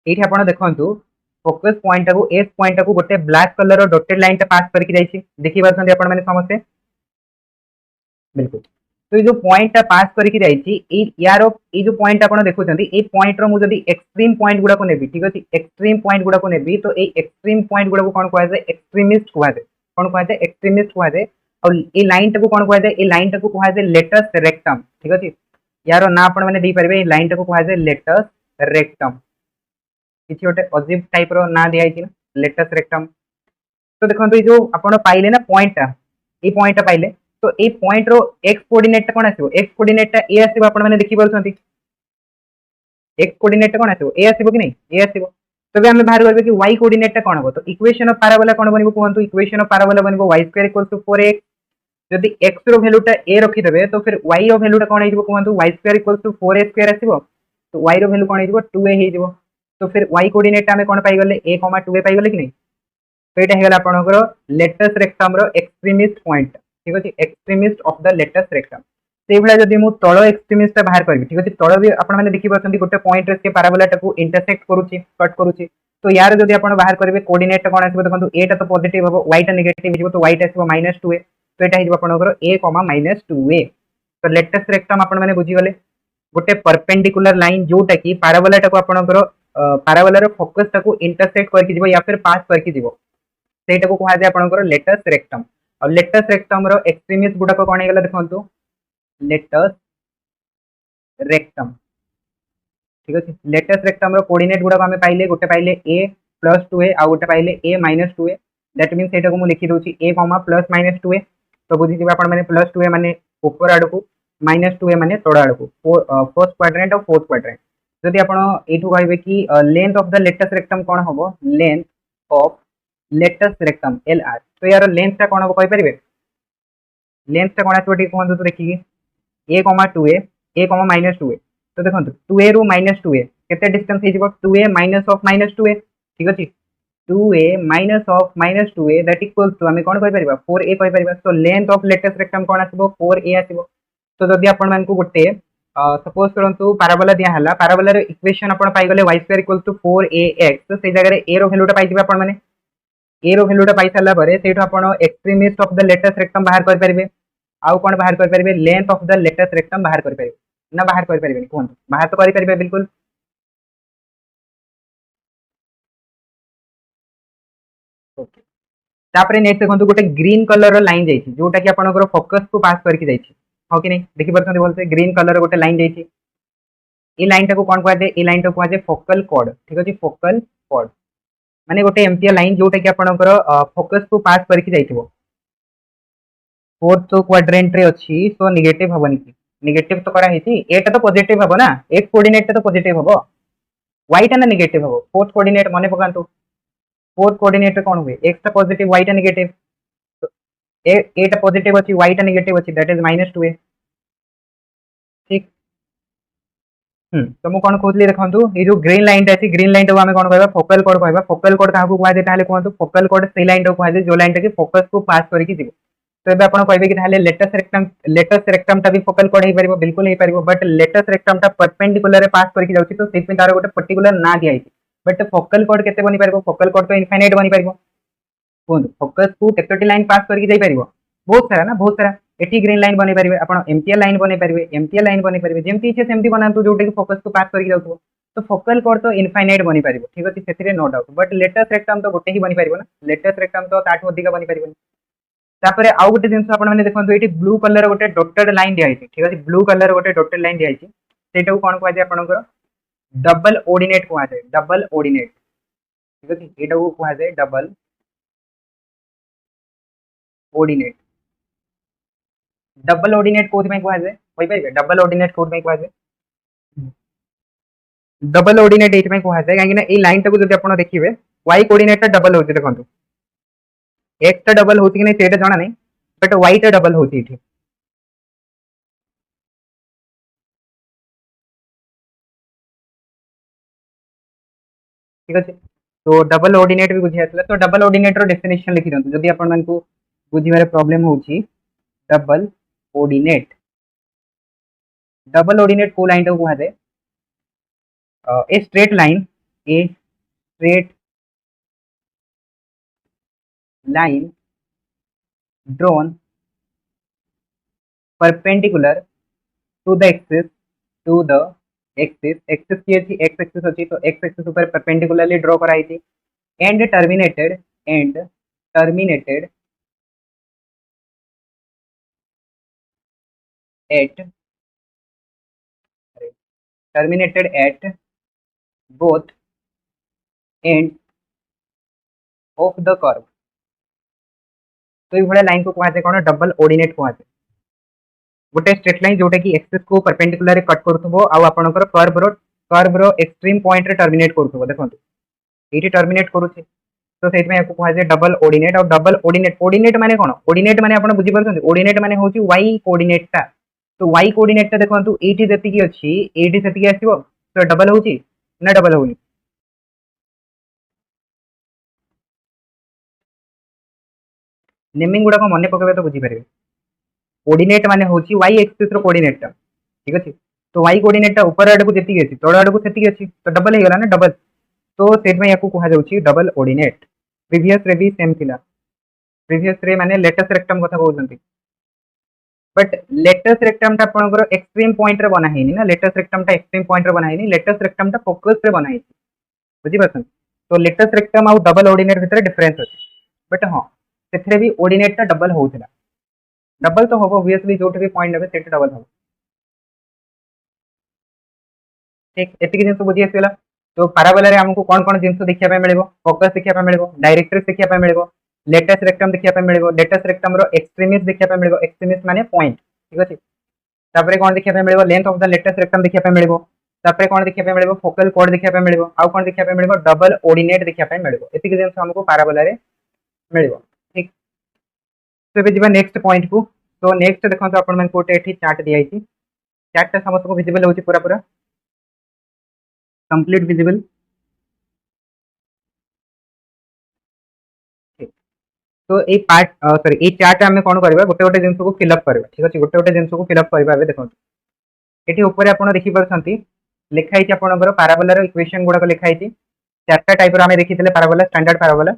एठी आपण देखंतु फोकस पॉइंट टाकू एस पॉइंट टाकू गोटे ब्लैक कलर रो डॉटेड लाइन टा पास करके जाइछि देखि परछंती आपण माने समझते बिल्कुल तो ये जो पॉइंट टा पास करके जाइछि ए यारो ए जो पॉइंट आपण देखुछंती ए पॉइंट रो मु जदी एक्सट्रीम पॉइंट गुडा को नेबी ठीक अछि एक्सट्रीम पॉइंट गुडा को नेबी तो ए एक्सट्रीम पॉइंट गुडा को कोन कहै छै एक्सट्रीमिस्ट कहै छै कोन कहै छै एक्सट्रीमिस्ट कहै छै और ए लाइन टाको कोन कहै छै ए लाइन टाको कहै छै लेटस रेक्टम ठीक अछि यारो ना आपण माने देई परबे ए लाइन टाको कहै छै लेटस रेक्टम किछि ओटे अजीब टाइप रो ना दिया छै लेटस रेक्टम तो देखंतु ए जो आपण पाइले ना पॉइंट टा पाइले तो ए पॉइंट रो x कोऑर्डिनेट कोन आसीबो x कोऑर्डिनेट टा a आसीबो आपण माने देखि परछंती x कोऑर्डिनेट कोन आसीबो a आसीबो कि नै a आसीबो तबे हम बाहर करबे कि y कोऑर्डिनेट टा कोन होबो तो इक्वेशन ऑफ पैराबोला कोन बनिबो कोहंतु इक्वेशन ऑफ पैराबोला बनिबो y² = 4x जदि x रो वैल्यू टा a रखि देबे तो फिर y रो वैल्यू टा कोन हिजबो कोहंतु y² = 4a² आसीबो तो y रो वैल्यू कोन हिजबो 2a हिजबो तो फिर y कोऑर्डिनेट टा हमें कोन पाई गले a, 2a पाई गले कि नै तो एटा हेगला आपनकर लेटस रेक्टम रो एक्सट्रीमिस्ट पॉइंट ठीक अछि extremist of the latus rectum से भला जदि मु तळो एक्सट्रीमिस्ट बाहर करबी ठीक अछि तळो भी आपण माने देखि परछंती गोटे पॉइंट रे से पैराबोला टाकू इंटरसेक्ट करूची कट करूची तो यार जदि आपण बाहर करबे कोऑर्डिनेट कोन आसीबो देखंतु a टा तो पॉजिटिव हबो y टा नेगेटिव हिजबो तो y टा आसीबो -2a तो एटा हिजबो आपनकर a, -2a तो लेटस रेक्टम आपण माने बुझी गले गोटे परपेंडिकुलर लाइन जोटा कि पाराबोला टाको आपनकर पाराबोलार फोकस टाको इंटरसेक्ट करके जीवो या फिर पास करके जीवो सेटा को कहा जाय आपनकर लेटस रेक्टम। और लेटस रेक्टम रो एक्सट्रीमिस गुडा को कोन हेगला देखंतु लेटस रेक्टम। ठीक अछि लेटस रेक्टम रो कोऑर्डिनेट गुडा को हमें पाइले गोटे पाइले a + 2a आ गोटे पाइले a - 2a दैट मींस सेटा को मु लिखि दोछि a, + -2a तो बुझी दिबा आपण माने +2a माने ऊपर आड़ को -2a माने तोड़ आड़ को फर्स्ट क्वाड्रेंट और फोर्थ क्वाड्रेंट। जदि आपण एठु कहबे कि length of the latus rectum कोन हबो length of latus rectum LR तो यार लेंथ ता कोन हबो कहि परिबे लेंथ ता कोन आछो टी कोन तो देखि a, 2a a, -2a तो देखंतु 2a रो -2a केते डिस्टेंस हे जिवो 2a माइनस ऑफ -2a ठीक अछि 2a minus of -2a that equals to हमें कोन कहि परिबा 4a कहि परिबा। So length of latus rectum कोन आसीबो 4a आसीबो। तो जदि आपण मानकु गोटे सपोज करंतु पाराबोला दिया हला पाराबोला रो इक्वेशन आपण पाइ गले y² = 4ax तो से जगह रे a रो वैल्यूटा पाइ दिबा आपण माने a रो वैल्यूटा पाइ साला परे सेठो आपण extremist of the latus rectum बाहर कर परिबे आउ कोन बाहर कर परिबे length of the latus rectum बाहर कर परिबे ना बाहर कर परिबे कोन बाहर तो कर परिबे बिल्कुल। ओके तापरे नेक्स्ट देखंतु गोटे ग्रीन कलर रो लाइन जाईछि जोटा कि आपनकर फोकस को पास करके जाईछि हो कि नहीं देखि परछन बोलते ग्रीन कलर गोटे लाइन जाईछि ए लाइन टा को कोन कहै दे ए लाइन टा को कहै फोकल कॉर्ड ठीक अछि फोकल कॉर्ड माने गोटे एमपीआ लाइन जोटा कि आपनकर फोकस को पास करके जाईथिबो फोर्थ क्वाड्रेंट रे अछि सो नेगेटिव हबनी कि नेगेटिव तो करा हेछि एटा तो पॉजिटिव हबो ना एक्स कोऑर्डिनेट तो पॉजिटिव हबो y टा ना नेगेटिव हबो फोर्थ कोऑर्डिनेट मने पकांतु फोर्थ कोऑर्डिनेट रे कोन हुए x टा पॉजिटिव y टा नेगेटिव तो ए टा पॉजिटिव अछि y टा नेगेटिव अछि दैट इज -2a ठीक। तो मु कोन कहतली देखंतु ए जो ग्रीन लाइन टा अछि ग्रीन लाइन टा हमें कोन कहबा फोकल कोड काहा को कहै दे ताले कोनतु फोकल कोड से लाइन टा कहै दे जो लाइन टा कि फोकस को पास करके जीवो। तो एबे आपण कहबे कि ताले लेटस रेक्टम टा भी फोकल कोड हे परिबो बिल्कुल हे परिबो बट लेटस रेक्टम टा परपेंडिकुलर रे पास करके जाउछि तो सेट में तार गोटे पर्टिकुलर ना दिया है बट फोकल कोड केते बनि परिबो फोकल कोड तो इनफाइनाइट बनि परिबो कोन फोकस को केतोटी लाइन पास करके जाई परिबो बहुत सारा ना बहुत सारा एटी ग्रीन लाइन बनै परिबे आपण एमटीएल लाइन बनै परिबे एमटीएल लाइन बनै परिबे जेमति इच्छा सेमति बनांतु जोटे कि फोकस को पास करके जाउथो तो फोकल कोड तो इनफाइनाइट बनि परिबो ठीक अछि सेथिरे no doubt but latus rectum तो गोटे ही बनि परिबो ना लेटस रेक्टम तो ताठ अधिक बनि परिबो। तापरे आउ गोटे जिंस आपण माने देखंतु एटी ब्लू कलर गोटे डॉटेड लाइन दिया है ठीक अछि ब्लू कलर गोटे डॉटेड लाइन दिया है सेटा को कोन कहै छै आपनकर डबल ऑर्डिनेट कहै छै डबल ऑर्डिनेट ठीक अछि एटा को कहै छै डबल ऑर्डिनेट डबल ऑर्डिनेट कोथि में कहै छै होई परिबे डबल ऑर्डिनेट कोथि में कहै छै डबल ऑर्डिनेट एथि में कहै छै काहे कि ना ए लाइन टा को जदि आपण देखिबे y कोऑर्डिनेट टा डबल होछि देखंतु x टा डबल होछि कि नै सेटा जणा नै बट y टा डबल होछि एथि ठीक अछि। तो डबल ऑर्डिनेट भी बुझी आसला तो डबल ऑर्डिनेट रो डेफिनेशन लिखि दंतु जदि आपण मानकु बुझिबारे प्रॉब्लम होछि डबल ऑर्डिनेट को लाइन टा को कहै a straight line drawn perpendicular to the axis की अछि x axis अछि तो x axis ऊपर perpendicularly draw कराई थी and terminated at both ends of the curve तो ये भले लाइन को कहते कोन डबल ऑर्डिनेट कहते गोटे स्ट्रेट लाइन जोटा कि एक्सिस को परपेंडिकुलर कट करथबो आ आपनकर कर्व रो एक्सट्रीम पॉइंट रे टर्मिनेट करथबो देखंतु एठी टर्मिनेट करूछि तो सेट में आपको कहै छै डबल ऑर्डिनेट और डबल ऑर्डिनेट माने कोन ऑर्डिनेट माने आपण बुझि परछन ऑर्डिनेट माने होछि y कोऑर्डिनेट ता तो y कोऑर्डिनेट ता देखंतु एठी जति की अछि एठी जति की आसीबो तो डबल होछि ना डबल होनी नेमिंग गुडा को मने पकेबे तो बुझि परिबे कोऑर्डिनेट माने होछि y एक्सिस रो कोऑर्डिनेट ता ठीक अछि तो y कोऑर्डिनेट ता ऊपर आड़ को जति अछि तळ आड़ को सेति अछि तो डबल हे गला ना डबल तो सेट में याकू कहा जाउछि डबल ऑर्डिनेट प्रीवियस रे भी सेम थिला प्रीवियस रे माने लेटेस्ट रेक्टम कथा कहउछंती बट लेटस रेक्टम टा आपनकर एक्सट्रीम पॉइंट रे बना हेनी ना, लेटस रेक्टम टा एक्सट्रीम पॉइंट रे बना हेनी, लेटस रेक्टम टा फोकस रे बना हेनी, बुझी पाछन। तो लेटस रेक्टम आ डबल ऑर्डिनेट भितर डिफरेंस अछि, बट हां सेथरे भी ऑर्डिनेट टा डबल होउथिला, डबल तो होबो ऑब्वियसली जोठ भी पॉइंट नेबे सेट डबल हो। ठीक एतिक जिंस बुझी आसीला। तो पैराबोला रे हमको कोन कोन जिंस देखिया पे मिलबो, फोकस देखिया पे मिलबो, डायरेक्ट्रिक्स देखिया पे मिलबो, लेटस रेक्टम देखिया पे मिलबो, लेटस रेक्टम रो एक्सट्रीमिस देखिया पे मिलबो, एक्सट्रीमिस माने पॉइंट, ठीक अछि। तापरे कोन देखिया पे मिलबो, length of the latus rectum देखिया पे मिलबो, तापरे कोन देखिया पे मिलबो, फोकल कोड देखिया पे मिलबो, आउ कोन देखिया पे मिलबो, डबल ऑर्डिनेट देखिया पे मिलबो। एतिक जिंस हमको पैराबोला रे मिलबो, ठीक। तो एबे जिबा नेक्स्ट पॉइंट को। तो नेक्स्ट देखो तो अपन मन कोटे एठी चार्ट दिया आइछि, चार्ट ता समस्त को विजिबल होछि पूरा पूरा कंप्लीट विजिबल, ठीक। तो ए पार्ट सॉरी ए चार्ट आमे कोन करबा, गोटे गोटे जिंस को फिल अप करबा, ठीक अछि। गोटे गोटे जिंस को फिल अप करबा। एबे देखो एठी ऊपर आपण देखि परछंती लिखा आइछि आपनकर पैराबोला रो इक्वेशन गुडा को लिखा आइछि, चारटा टाइप रो आमे देखिथिले पैराबोला, स्टैंडर्ड पैराबोला।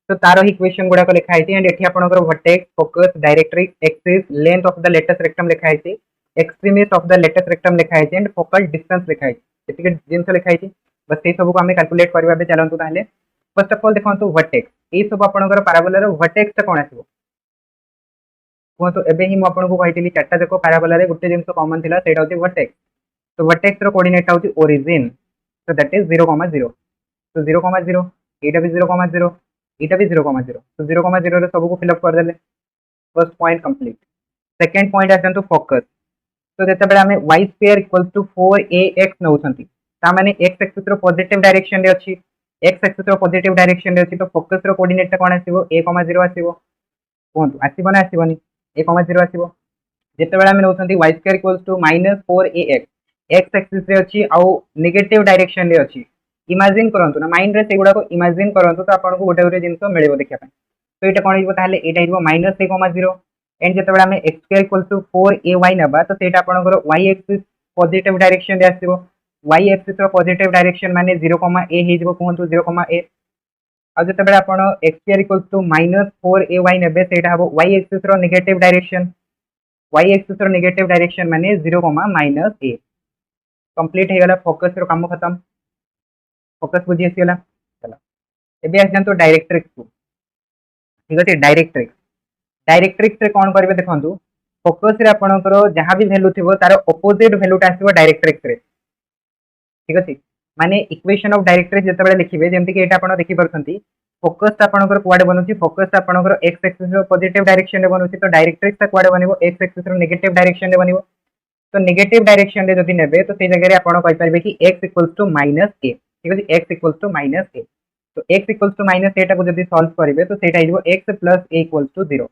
तो तारो इक्वेशन गुडा को लिखा आइछि, एंड एठी आपनकर vertex, focus, directrix, axis, length of the latus rectum लिखा आइछि, extremities of the latus rectum लिखा आइछि, एंड फोकल डिस्टेंस लिखा आइछि। एतिके जिंस लिखा आइछि, बस ए सब को आमे कैलकुलेट करबा। बे चलंतु ताहले फर्स्ट ऑफ ऑल देखंतु वर्टेक्स, ए सब आपनकर पैराबोला रो वर्टेक्स ता कोन आसीबो कुहतु। एबे ही मु आपनको कहितली चारटा देखो पैराबोला रे गुटे जिंस कॉमन थिला, सेटा होछि वर्टेक्स। तो वर्टेक्स रो कोऑर्डिनेट होछि ओरिजिन, so that is 0,0, तो 0,0 एटा भी 0,0 एटा भी 0,0, तो 0,0 रे सब को फिल अप कर देले, first point complete. Second point आछन तो फोकस। तो जेते बेले हमें y square equals to 4ax नउछंती, ता माने x एक्सिस रो पॉजिटिव डायरेक्शन रे अछि, x एक्सिस रो पॉजिटिव डायरेक्शन रे अछि, तो फोकस रो कोऑर्डिनेट ता कोन आसीबो, a,0 आसीबो। कोन आसीबो ना आसीबोनी, a,0 आसीबो। जेते बेले हमें नउछंती y square equals to -4ax, x axis रे अछि आउ नेगेटिव डायरेक्शन रे अछि। इमेजिन करंतु ना, माइंड रे सेगुडा को इमेजिन करंतु, तो आपन को गोटे गोटे जिंस मिलिबो देखिया पे। तो एटा कोन हिबो ताहले, एटा हिबो -a,0, एंड जेते बेले हमें x square equals to 4ay नबा, तो सेटा आपन को y एक्सिस पॉजिटिव डायरेक्शन रे आसीबो। y एक्सिस रो पॉजिटिव डायरेक्शन माने 0,a हिजबो, कोहंतु 0,a। आ जेते बेले आपन x square equals to -4ay नेबे, सेटा हबो y एक्सिस रो नेगेटिव डायरेक्शन, y एक्सिस रो नेगेटिव डायरेक्शन माने 0,-a। कंप्लीट हे गला, फोकस रो काम खत्म, फोकस बुझी आसीगला। चलो एबे आछन तो डायरेक्ट्रिक्स को, ठीक अछि। डायरेक्ट्रिक्स, डायरेक्ट्रिक्स रे कोन करबे देखंतु, फोकस रे आपनकर जहां भी वैल्यू थिबो तार ऑपोजिट वैल्यू टा आसीबो डायरेक्ट्रिक्स रे, ठीक अछि। माने इक्वेशन ऑफ डायरेक्ट्रिक्स जते बेले लिखिबे, जेमति कि एटा आपण देखि परछंती, फोकस आपनकर कुआडे बनउची, फोकस आपनकर x एक्सिस रो पॉजिटिव डायरेक्शन रे बनउची, तो डायरेक्ट्रिक्स ता कुआडे बनिबो, x एक्सिस रो नेगेटिव डायरेक्शन रे बनिबो। तो नेगेटिव डायरेक्शन रे जदि नेबे, तो से जगह रे आपण कहि परबे कि x इक्वल्स टू -a, ठीक अछि, x इक्वल्स टू -a। तो x इक्वल्स टू -a टा को जदि सॉल्व करिवे, तो सेटा हिजबो x plus a equals to 0,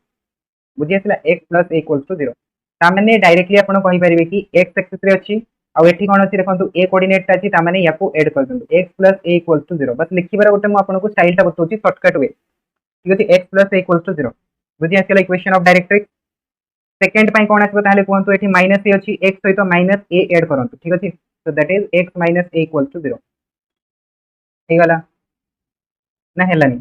बुझि आसिला, x plus a equals to 0। ता माने डायरेक्टली आपण कहि परबे कि x एक्सिस रे अछि आ एठी कोन अछि देखंतु, a कोऑर्डिनेट टा अछि, ता माने याकू ऐड कर दंतु, x plus a equals to 0। बस लिखिबार गोटे मु आपन को स्टाइल टा बतौची शॉर्टकट वे, ठीक अछि, x plus a equals to 0। बुझि आसिला इक्वेशन ऑफ डायरेक्ट्रिक्स। सेकंड पई कोन आछबो ताहले कोहंतु, एठी माइनस a अछि, x सहित माइनस a ऐड करंतु, ठीक अछि। So that is x minus a equals to 0, हे गला ना, हेलानी,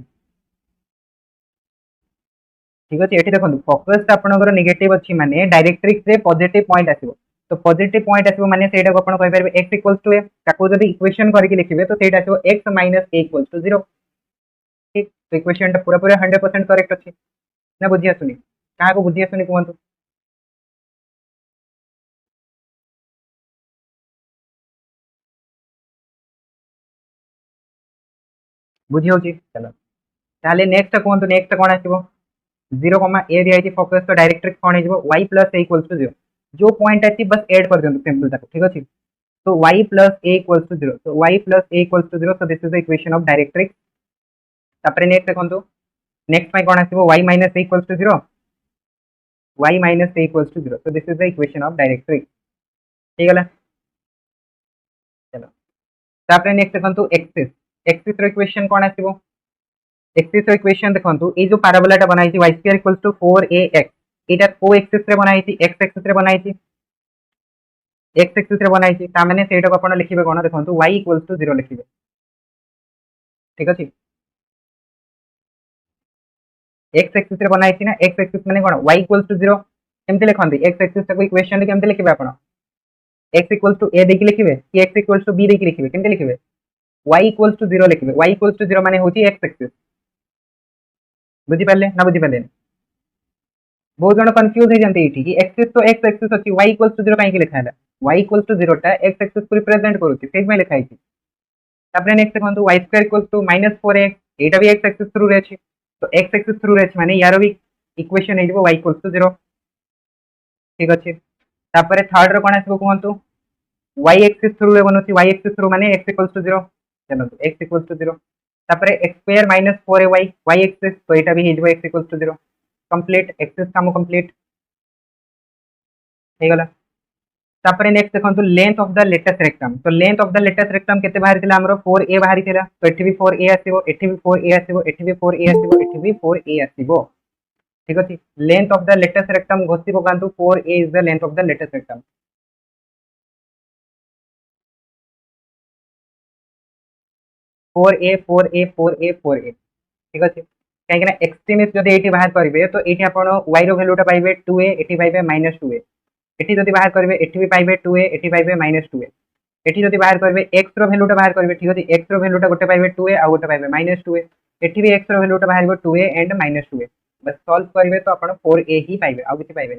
ठीक अछि। एठी देखंतु फोकस आपनकर नेगेटिव अछि, माने डायरेक्ट्रिक्स रे पॉजिटिव पॉइंट आसीबो। तो पॉजिटिव पॉइंट आसीबो माने सेटा को आपण कहि परबे x इक्वल्स टू a, ताको जदि इक्वेशन करके लिखिबे, तो सेटा आसीबो x minus a equals to 0, ठीक। तो इक्वेशन टा पूरा पूरा 100% करेक्ट अछि ना, बुझि आसुनी, काहा को बुझि आसुनी कोहंतु। बुझि होची, चलो ताले नेक्स्ट कोहंतु, नेक्स्ट कोन आसीबो, 0,a दिया है फोकस, तो डायरेक्ट्रिक्स कोन हिजबो y plus a equals to 0। जो पॉइंट अछि बस ऐड कर देंतु सिंपल ताको, ठीक अछि। तो y plus a equals to 0, तो y plus a equals to 0, so this is the equation of directrix. तापरे नेक्स्ट देखंतु, नेक्स्ट पई कोन आसीबो, y minus a equals to 0, y minus a equals to 0, so this is the equation of directrix, ठीक है। चलो तापरे next देखंतु एक्सिस, एक्सिस रो इक्वेशन कोन आसीबो, एक्सिस रो इक्वेशन देखंतु, ए जो पैराबोलाटा बनाइछि y square equals to 4ax, एटा को एक्सिस रे बनाइछि, x एक्सिस रे बनाइछि, x एक्सिस रे बनाइछि, ता माने सेटा को आपण लिखिबे कोन देखंतु, y इक्वल्स टू 0 लिखिबे, ठीक अछि। x एक्सिस रे बनाइछि ना, x एक्सिस माने कोन y इक्वल्स टू 0, केमती लिखते एक्स एक्सिस को इक्वेशन केमती लिखिबे आपण x इक्वल्स टू a देखि लिखिबे कि x इक्वल्स टू b देखि लिखिबे केमती लिखिबे y इक्वल्स टू 0 लिखिबे y इक्वल्स टू 0 माने होची x एक्सिस बुझी पाले ना बुझी पाले बहुत जन कंफ्यूज हो जाती कि एक्सिस तो एक्स एक्सिस अच्छी y इक्वल्स टू 0 काहे लिखा है y इक्वल्स टू 0 टा x एक्सिस को रिप्रेजेंट करूची सेट में लिखा है तापर नेक्स्ट देखंतु y square equals to -4x एटा भी x एक्सिस थ्रू रे अछि तो x एक्सिस थ्रू रे अछि माने यार भी इक्वेशन हे जबो y इक्वल्स टू 0 ठीक अछि तापर थर्ड रो कोन आसीबो कहंतु y एक्सिस थ्रू रे बनोची y एक्सिस थ्रू माने x इक्वल्स टू 0 जानतु x इक्वल्स टू 0 तापर x square -4ay y axis तो एटा भी हे जबो x equals to 0 complete axis काम कंप्लीट हे गला तापर नेक्स्ट देखंतु length of the latus rectum तो length of the latus rectum केते बाहरी थिला हमरो 4a बाहरी थिला तो एठी भी 4a आसीबो एठी भी 4a आसीबो एठी भी 4a आसीबो एठी भी 4a आसीबो ठीक अछि length of the latus rectum घोषि पकांतु 4a is the length of the latus rectum 4a 4a 4a 4a ठीक अछि काहे कि एक्सट्रीमिस्ट जदि एठी बाहर करिवे तो एठी आपण y रो वैल्यूटा पाइबे 2a एठी पाइबे -2a एठी जदि बाहर करिवे एठी भी पाइबे 2a एठी पाइबे -2a एठी जदि बाहर करिवे x रो वैल्यूटा बाहर करिवे ठीक अछि x रो वैल्यूटा गोटे पाइबे 2a आ गोटे पाइबे -2a एठी भी x रो वैल्यूटा बाहर 2a एंड -2a बस सॉल्व करिवे तो आपण 4a ही पाइबे आ किछि पाइबे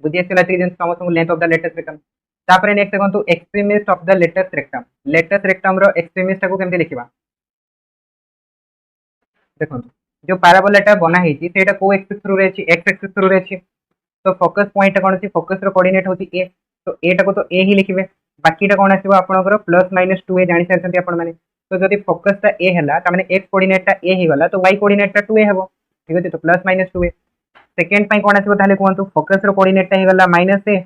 बुझिए सिला कि जेन समस्त length of the latus rectum तापर नेक्स्ट देखंतु extremist of the latus rectum रो एक्सट्रीमिस्ट को केमते लिखिबा देखंतु जो पैराबोलाटा बना हेची सेटा को एक्सिस थ्रू रे अछि x एक्सिस थ्रू रे अछि तो फोकस पॉइंट कोन अछि फोकस रो कोऑर्डिनेट होची a तो a टा को तो a ही लिखिबे बाकीटा कोन आसीबो आपनकर +-2a जानि सारछंती आपण माने तो जदि फोकस ता a हला त माने x कोऑर्डिनेट ता a ही गला तो y कोऑर्डिनेट ता 2a हेबो ठीक अछि तो +-2a सेकंड पई कोन आसीबो ताले कोहंतु फोकस रो कोऑर्डिनेट ता हे गला -a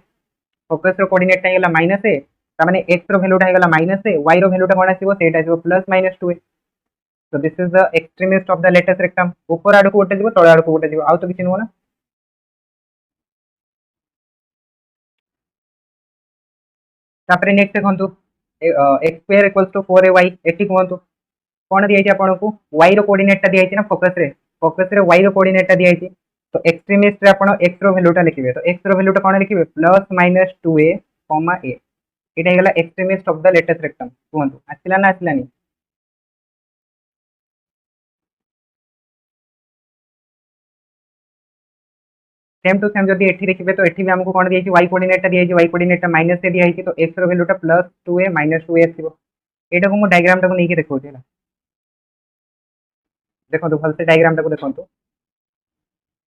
फोकस रो कोऑर्डिनेट ता हे गला -a त माने x रो वैल्यू ता हे गला -a y रो वैल्यू ता कोन आसीबो सेटा आसीबो +-2a so this is the extremist of the latest rectum ऊपर आड़ को गोटे जीवो तळ आड़ को गोटे जीवो आउ तो किछि नुवा ना तापर नेक्स्ट देखंतु x square equals to 4ay एटी कहंतु कोन दिया छि आपन को y रो कोऑर्डिनेट ता दिया छि ना फोकस रे y रो कोऑर्डिनेट ता दिया छि तो एक्सट्रीमिस्ट रे आपन x रो वैल्यू ता लिखिबे तो x रो वैल्यू ता कोन लिखिबे +-2a, a एटा हे गला extremist of the latus rectum कहंतु आसिला ना आसिलानी सेम टू सेम जदि एठी देखिबे तो एठी भी हमको कोन दिया छि y कोऑर्डिनेट ता दिया छि y कोऑर्डिनेट ता -a दिया छि तो x रो वैल्यू ता +2a -2a आसीबो एटा को मु डायग्राम ता को नै के देखौ छिला देखंतु भलसे डायग्राम ता को देखंतु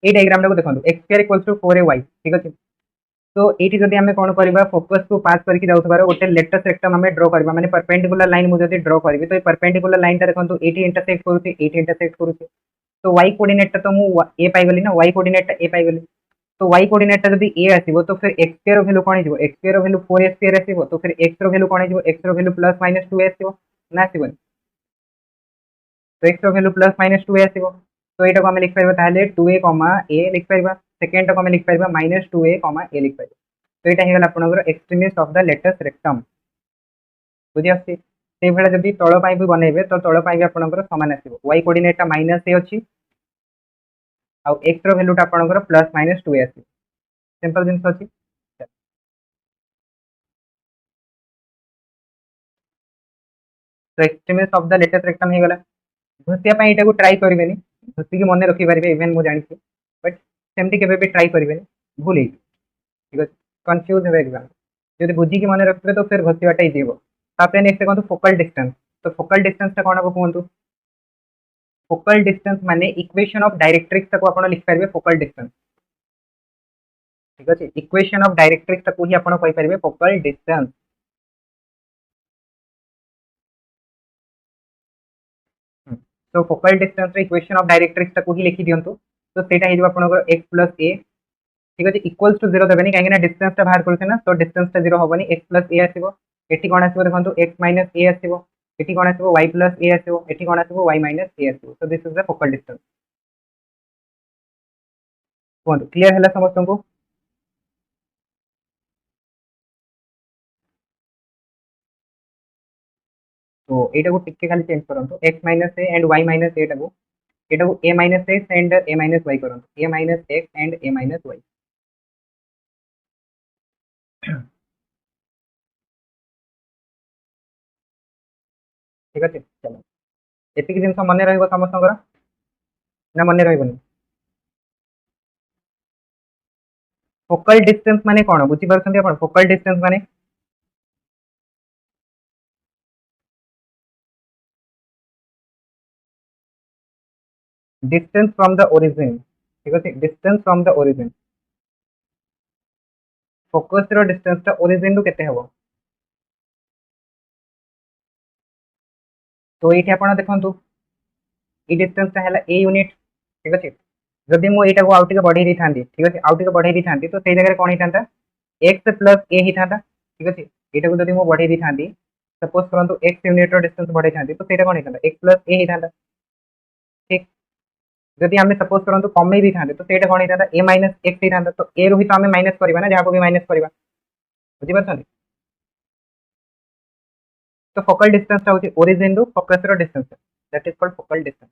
ए डायग्राम ता को देखंतु x square equals to 4ay ठीक अछि तो एठी जदि हमें कोन करबा फोकस को पास करके जाउथबार गोटे लेटेस्ट रेक्टम हमें ड्रा करबा माने परपेंडिकुलर लाइन मु जदि ड्रा करबी तो ए परपेंडिकुलर लाइन ता देखंतु एठी इंटरसेक्ट करूची तो y कोऑर्डिनेट ता तो मु a पाई गली ना y कोऑर्डिनेट ता a पाई गली तो y कोऑर्डिनेट ता जदि a आसीबो तो फिर x स्क्वायर वैल्यू कोन हिजबो x square value 4a square आसीबो तो फिर x रो वैल्यू कोन हिजबो x रो वैल्यू +-2a आसीबो ना आसीबो तो x रो वैल्यू +-2a आसीबो तो एटा को हम लिख परबा ताले 2a, a लिख परबा सेकंड को हम लिख परबा -2a, a लिख परबा तो एटा हे गला आपनकर extremist of the latus rectum बुझि आसी से भेला जदि तळ पाई भी बनेबे तो तळ पाई भी आपनकर समान आसीबो y कोऑर्डिनेट ता -a अछि आ x रो वैल्यू ता आपनकर +-2a आसी सिंपल जिंस अछि तो extremist of the latus rectum हे गला घोषिया पाई एटा को ट्राई करबेनी घोषि के मने रखि पारिबे इवन मु जानि छी बट सेमती केबे भी ट्राई करबेनी भूल हे ठीक है कंफ्यूज हेबे एग्जाम जदि बुझी के मने रखबे तो फिर घोषियाटा इजी हो तापर नेक्स्ट देखंतु फोकल डिस्टेंस तो फोकल डिस्टेंस ता कोन हो कहंतु फोकल डिस्टेंस माने इक्वेशन ऑफ डायरेक्ट्रिक्स को आपण लिख पारिबे फोकल डिस्टेंस ठीक अछि इक्वेशन ऑफ डायरेक्ट्रिक्स को ही आपण कहि पारिबे फोकल डिस्टेंस तो फोकल डिस्टेंस रे इक्वेशन ऑफ डायरेक्ट्रिक्स को ही लिखि दियंतु तो सेटा हे जो आपनकर x + a ठीक अछि इक्वल्स टू 0 देबेनी काहे ना डिस्टेंस ता बाहर करछे ना तो डिस्टेंस ता 0 होबनी x + a आसीबो एठी कोन आसीबो देखंतु x - a आसीबो एठी कोन आसीबो y + a आसीबो एठी कोन आसीबो y - a आसीबो तो this is the focal distance cone clear हला समस्त को तो एटा को टिके खाली चेंज करंतु x - a and y - a टा को एटा को a minus x and a minus y करंतु a minus x and a minus y। ठीक अछि चलो एतिक जिनस मन रहइबो समस्तकर ना मन रहइबोनी। फोकल डिस्टेंस माने कोन बुझी परछन्ती आपण फोकल डिस्टेंस माने डिस्टेंस फ्रॉम द ओरिजिन। ठीक अछि distance from the origin focus रो डिस्टेंस ता ओरिजिन रु केते हबो तो एठी आपण देखंतु ई डिस्टेंस ता हैला a यूनिट। ठीक अछि जदि मु एटा को आउट के बढ़े दी थांती ठीक अछि आउट के बढ़े दी थांती तो सेई जगह कोन ही थांता x प्लस a ही थांता। ठीक अछि एटा को जदि मु बढ़े दी थांती सपोज करंतु x यूनिट रो डिस्टेंस बढ़े थांती तो सेटा कोन ही थांता x प्लस a ही थांता। ठीक जदि आमे सपोज करंतु कमे दी थांते तो सेटा कोन ही थांता a माइनस x ही थांता तो a रो ही तो आमे माइनस करबा ना जहा को भी माइनस करबा बुझी परछन्ती। तो फोकल डिस्टेंस ता होची ओरिजिन रु फोकस रो distance that is called focal distance.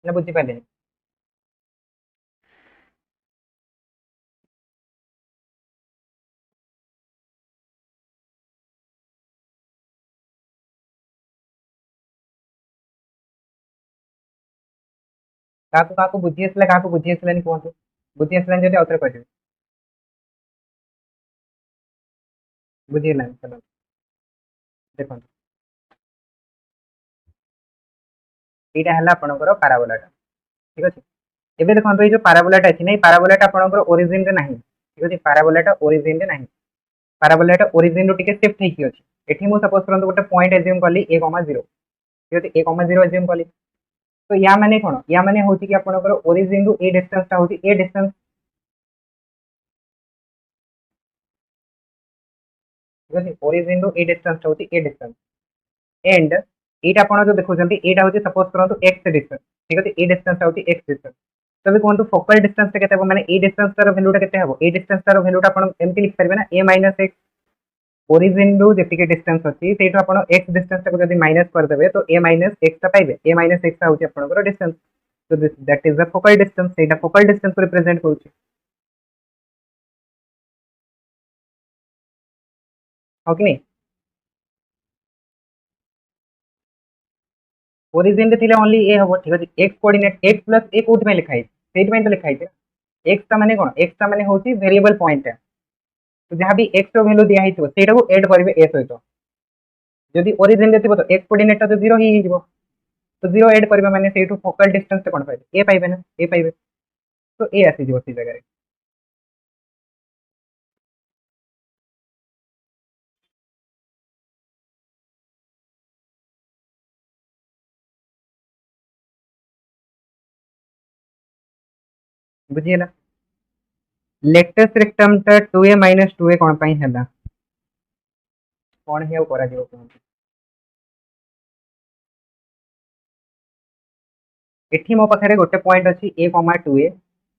ना बुझी पाले काको बुझी आसला काको बुझी आसलानी कोहतु बुझी आसलानी जदि आउथरे कहबे बुझीलानी चलो देखो एटा हला आपनकर पैराबोलाटा। ठीक अछि एबे देखंतु ए जो पैराबोलाटा अछि नै पैराबोलाटा आपनकर ओरिजिन रे नाही। ठीक अछि पैराबोलाटा ओरिजिन रे नाही पैराबोलाटा ओरिजिन रो टिके शिफ्ट हेकी अछि। एठी मु सपोज करंतु गोटे पॉइंट एज्यूम करली a, 0 ठीक अछि a, 0 एज्यूम करली तो या माने कोन या माने होची कि आपनकर ओरिजिन रु ए डिस्टेंस ता होची ए डिस्टेंस। ठीक अछि ओरिजिन रु ए डिस्टेंस ता होची ए डिस्टेंस एंड एटा आपण जो देखुचंती एटा होची सपोज करंतु x डिस्टेंस। ठीक अछि ए डिस्टेंस ता होची x डिस्टेंस तबे कोनतु फोकल डिस्टेंस ता केते हो माने ए डिस्टेंस तार वैल्यू ता केते हबो ए डिस्टेंस तार वैल्यू ता आपण एमति लिख परबे ना a माइनस x ओरिजिन रु जेतिके डिस्टेंस अछि सेठो आपण x डिस्टेंस ताको जदि माइनस कर देबे तो a माइनस x ता पाइबे a माइनस x ता होची आपनकर डिस्टेंस तो this that is the focal distance सेटा फोकल डिस्टेंस को रिप्रेजेंट करूची हो कि नहीं। ओरिजिन रे थिले ओनली a हबो ठीक अछि x coordinate x plus a कोथि में लिखा है सेट में तो लिखा है x ता माने कोन x ता माने होची वेरिएबल पॉइंट है तो जहां भी x रो वैल्यू दिया हितो सेटा को ऐड करबे a सहित जदि ओरिजिन रे थिबो तो x कोऑर्डिनेट ता तो 0 ही हिजबो तो 0 ऐड करबे माने सेठू फोकल डिस्टेंस ते कोन पाइबे a पाइबे ना a पाइबे तो a आसी जिवो सी जगह रे बुझिएला लेटेस्ट रेक्टम ता 2a 2a कोन पई हैला कोन हेउ करा जिवो कोन एठी मो पाखरे गोटे पॉइंट अछि a, 2a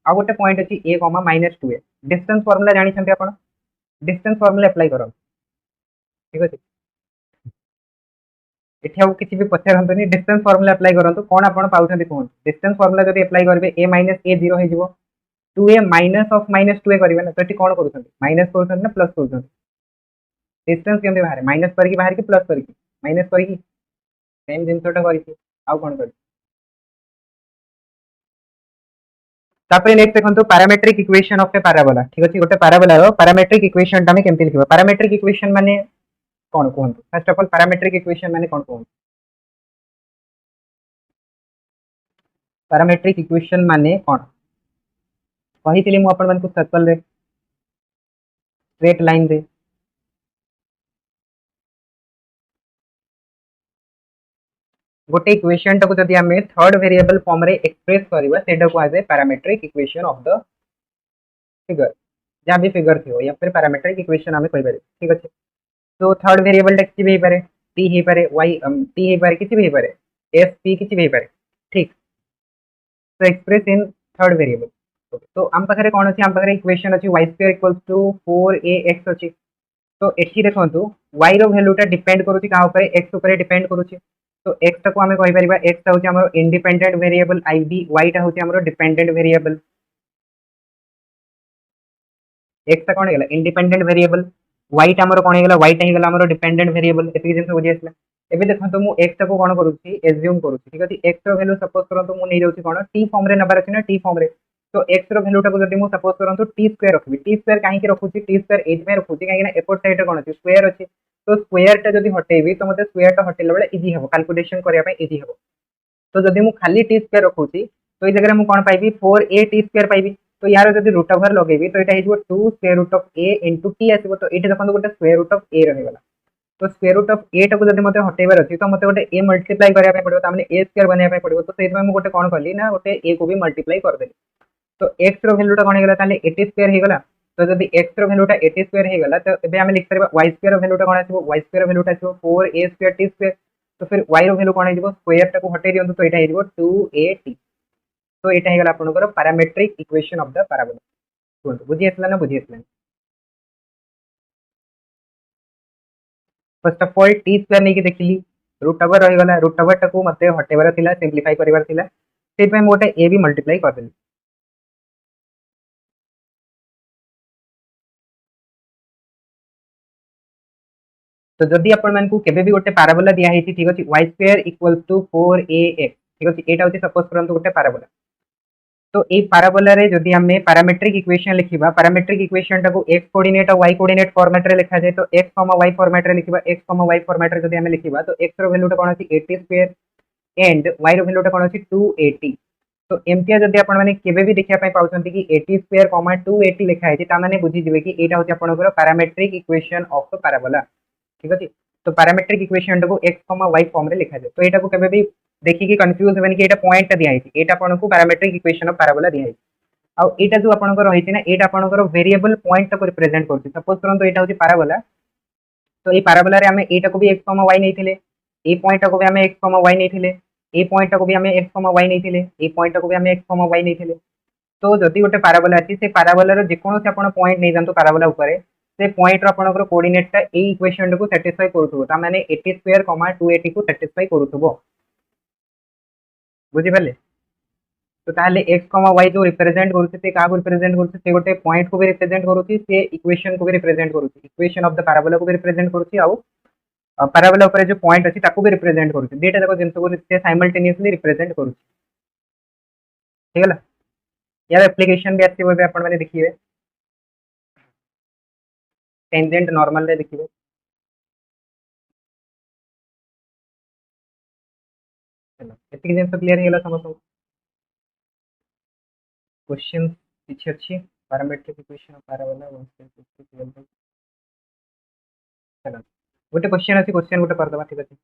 आ गोटे पॉइंट अछि a, -2a डिस्टेंस फार्मूला जानि छथि आपण डिस्टेंस फार्मूला अप्लाई करो। ठीक अछि एठी आउ किछि भी पछरंतनी डिस्टेंस फार्मूला अप्लाई करंतु कोन आपण पाउछन्ती कोन डिस्टेंस फार्मूला जदि अप्लाई करबे a a 0 हे जिवो 2a माइनस ऑफ -2a करबे ना तो एठी कोन करूछन्ती माइनस करूछन्ती ना प्लस करूछन्ती डिस्टेंस केमते बाहर माइनस करके बाहर की प्लस करके माइनस करके सेम जिंसटा करके आउ कोन कर तापर नेक्स्ट देखंतु parametric equation of A parabola. ठीक अछि गोटे पैराबोला रो पैरामेट्रिक इक्वेशन ता में केमते लिखबा पैरामेट्रिक इक्वेशन माने कोन कोहंतु first of all parametric equation माने कोन कोहंतु पैरामेट्रिक इक्वेशन माने कोन कहितली मु आपण मानकु सर्कल रे स्ट्रेट लाइन रे गोटे इक्वेशन टाको जदि हमें थर्ड वेरिएबल फॉर्म रे एक्सप्रेस करबा सेटा को आजे parametric equation of the figure जहाँ भी फिगर थी या फिर पैरामेट्रिक इक्वेशन हमें कहि ठीक अच्छे तो थर्ड वेरिएबल टा किसी भी पारे टी ही पारे वाई टी ही पारे किसी भी पारे एस पी किसी भी पारे ठीक तो एक्सप्रेस इन थर्ड वेरिएबल तो आम पाखे कौन अच्छी आम पाखे इक्वेशन अच्छी y square equals to 4ax अच्छी तो एठी देखंतु y रो वैल्यूटा डिपेंड करूची का ऊपर x ऊपर डिपेंड करूची तो x टाको आमे कहि परिबा x टा होची हमर इंडिपेंडेंट वेरिएबल ib y टा होची हमर डिपेंडेंट वेरिएबल x टा कोन गेला इंडिपेंडेंट वेरिएबल y टा हमर कोन गेला y टा गेला हमर डिपेंडेंट वेरिएबल एति जिंस बुझि आसला एबे देखंतु मु x टाको कोन करूची एज्यूम करूची ठीक अछि x रो वैल्यू सपोज करंतु मु नै जाउची कोन t फॉर्म रे नबर अछि ना t फॉर्म रे तो x रो वैल्यू टाको जदि मु सपोज करंतु t स्क्वायर रखबी t स्क्वायर काहे कि रखुची t स्क्वायर एज में रखुची काहे कि ना एपोर्ट साइड रे कोन अछि स्क्वायर अछि तो स्क्वायर टा जदि हटेबी तो मते स्क्वायर टा हटेला बेले इजी हबो कैलकुलेशन करिया पे इजी हबो तो जदि मु खाली टी स्क्वायर रखुची तो ए जगह मु कोन पाइबी 4a टी स्क्वायर पाइबी तो यार जदि रूट ओवर लगेबी तो एटा हिजबो 2 square root of a into t आसीबो तो एठी देखंतु गोटे स्क्वायर रूट ऑफ a रहैगला तो स्क्वायर रूट ऑफ a टाको जदि मते हटेबार अछि तो मते गोटे a मल्टीप्लाई करिया पे पड़िबो त माने a स्क्वायर बनिया पे पड़िबो तो सेति मु गोटे कोन करली ना गोटे a को भी मल्टीप्लाई कर देली तो x रो वैल्यूटा कोन हेगला ताले 80 स्क्वायर हेगला तो जदि x रो वैल्यूटा 80 स्क्वायर हेगला तो एबे हम लिख परबा y स्क्वायर रो वैल्यूटा कोन आसीबो y स्क्वायर वैल्यूटा आसीबो 4a स्क्वायर t स्क्वायर तो फिर y रो वैल्यू कोन हेजिबो स्क्वायर टाको हटे दियंतु तो एटा हेजिबो 2at तो एटा हेगला आपनकर parametric equation of the parabola कुहतु बुझि आसला ना बुझि आसला first of all t square नहीं देखिली रूट ओवर रहीगला रूट ओवर टाको मते हटेबार थिला सिंपलीफाई करिबार थिला सेट में मोटे ए भी मल्टीप्लाई कर देली तो जदि आपण मानकू केबे भी गोटे पैराबोला दिया हेछि ठीक अछि y square equals to 4ax ठीक अछि एटा होछि सपोज करंतु गोटे पैराबोला तो ए पैराबोला रे जदि हमें पैरामीट्रिक इक्वेशन लिखिबा पैरामीट्रिक इक्वेशन टाको x कोऑर्डिनेट और y कोऑर्डिनेट फॉर्मेट रे लिखा जाय तो x, y फॉर्मेट रे लिखिबा x, y फॉर्मेट रे जदि हमें लिखिबा तो x रो वैल्यू टा कोन अछि 80 स्क्वायर एंड y रो वैल्यू टा कोन अछि 280 तो एमतिया जदि आपण माने केबे भी देखिया पय पाउछंती कि 80 स्क्वायर, 280 लिखा है ता माने बुझी जिवे कि एटा होछि आपनकर parametric equation of the parabola ठीक अछि तो पैरामीट्रिक इक्वेशन को x, y फॉर्म रे लिखा जाय तो एटा को केबे भी देखि कि कंफ्यूज हेबेन कि एटा पॉइंट ता दिया है एटा आपण को पैरामीट्रिक इक्वेशन ऑफ पैराबोला दिया है आ एटा जो आपनकर रहिछि ना एटा आपनकर वेरिएबल पॉइंट को रिप्रेजेंट करछि सपोज करंतु एटा होछि पैराबोला तो ए पैराबोला रे हमें एटा को भी x, y नेथिले ए पॉइंट को भी हमें x, y नेथिले ए पॉइंट को भी हमें x, y नेथिले ए पॉइंट को भी हमें x, y नेथिले तो जदि गोटे पैराबोला अछि से पैराबोला रो जेकोनो से आपण पॉइंट नै जानतो पैराबोला ऊपर से पॉइंट रो आपनकर कोऑर्डिनेट ता ए इक्वेशन को सैटिस्फाई करथबो ता माने 80 स्क्वायर, 280 को सैटिस्फाई करथबो बुझि पाले तो ताहले x, y जो रिप्रेजेंट करूछि से का को रिप्रेजेंट करूछि से गोटे पॉइंट को भी रिप्रेजेंट करूछि से इक्वेशन को भी रिप्रेजेंट करूछि इक्वेशन ऑफ द पैराबोला को भी रिप्रेजेंट करूछि आ पैराबोला ऊपर जो पॉइंट अछि ताको भी रिप्रेजेंट करूछि डेटा जाको जिंस को से साइमल्टेनियसली रिप्रेजेंट करूछि ठीक है यार एप्लीकेशन भी आथिबो बे आपण माने देखिबे टेंजेंट नॉर्मल रे देखिबे चलो एतिक जिंस क्लियर हेला समझो क्वेश्चन किछि अछि पैरामीट्रिक इक्वेशन ऑफ पैराबोला 1.6 चलो गोटे क्वेश्चन अछि क्वेश्चन गोटे कर दबा ठीक अछि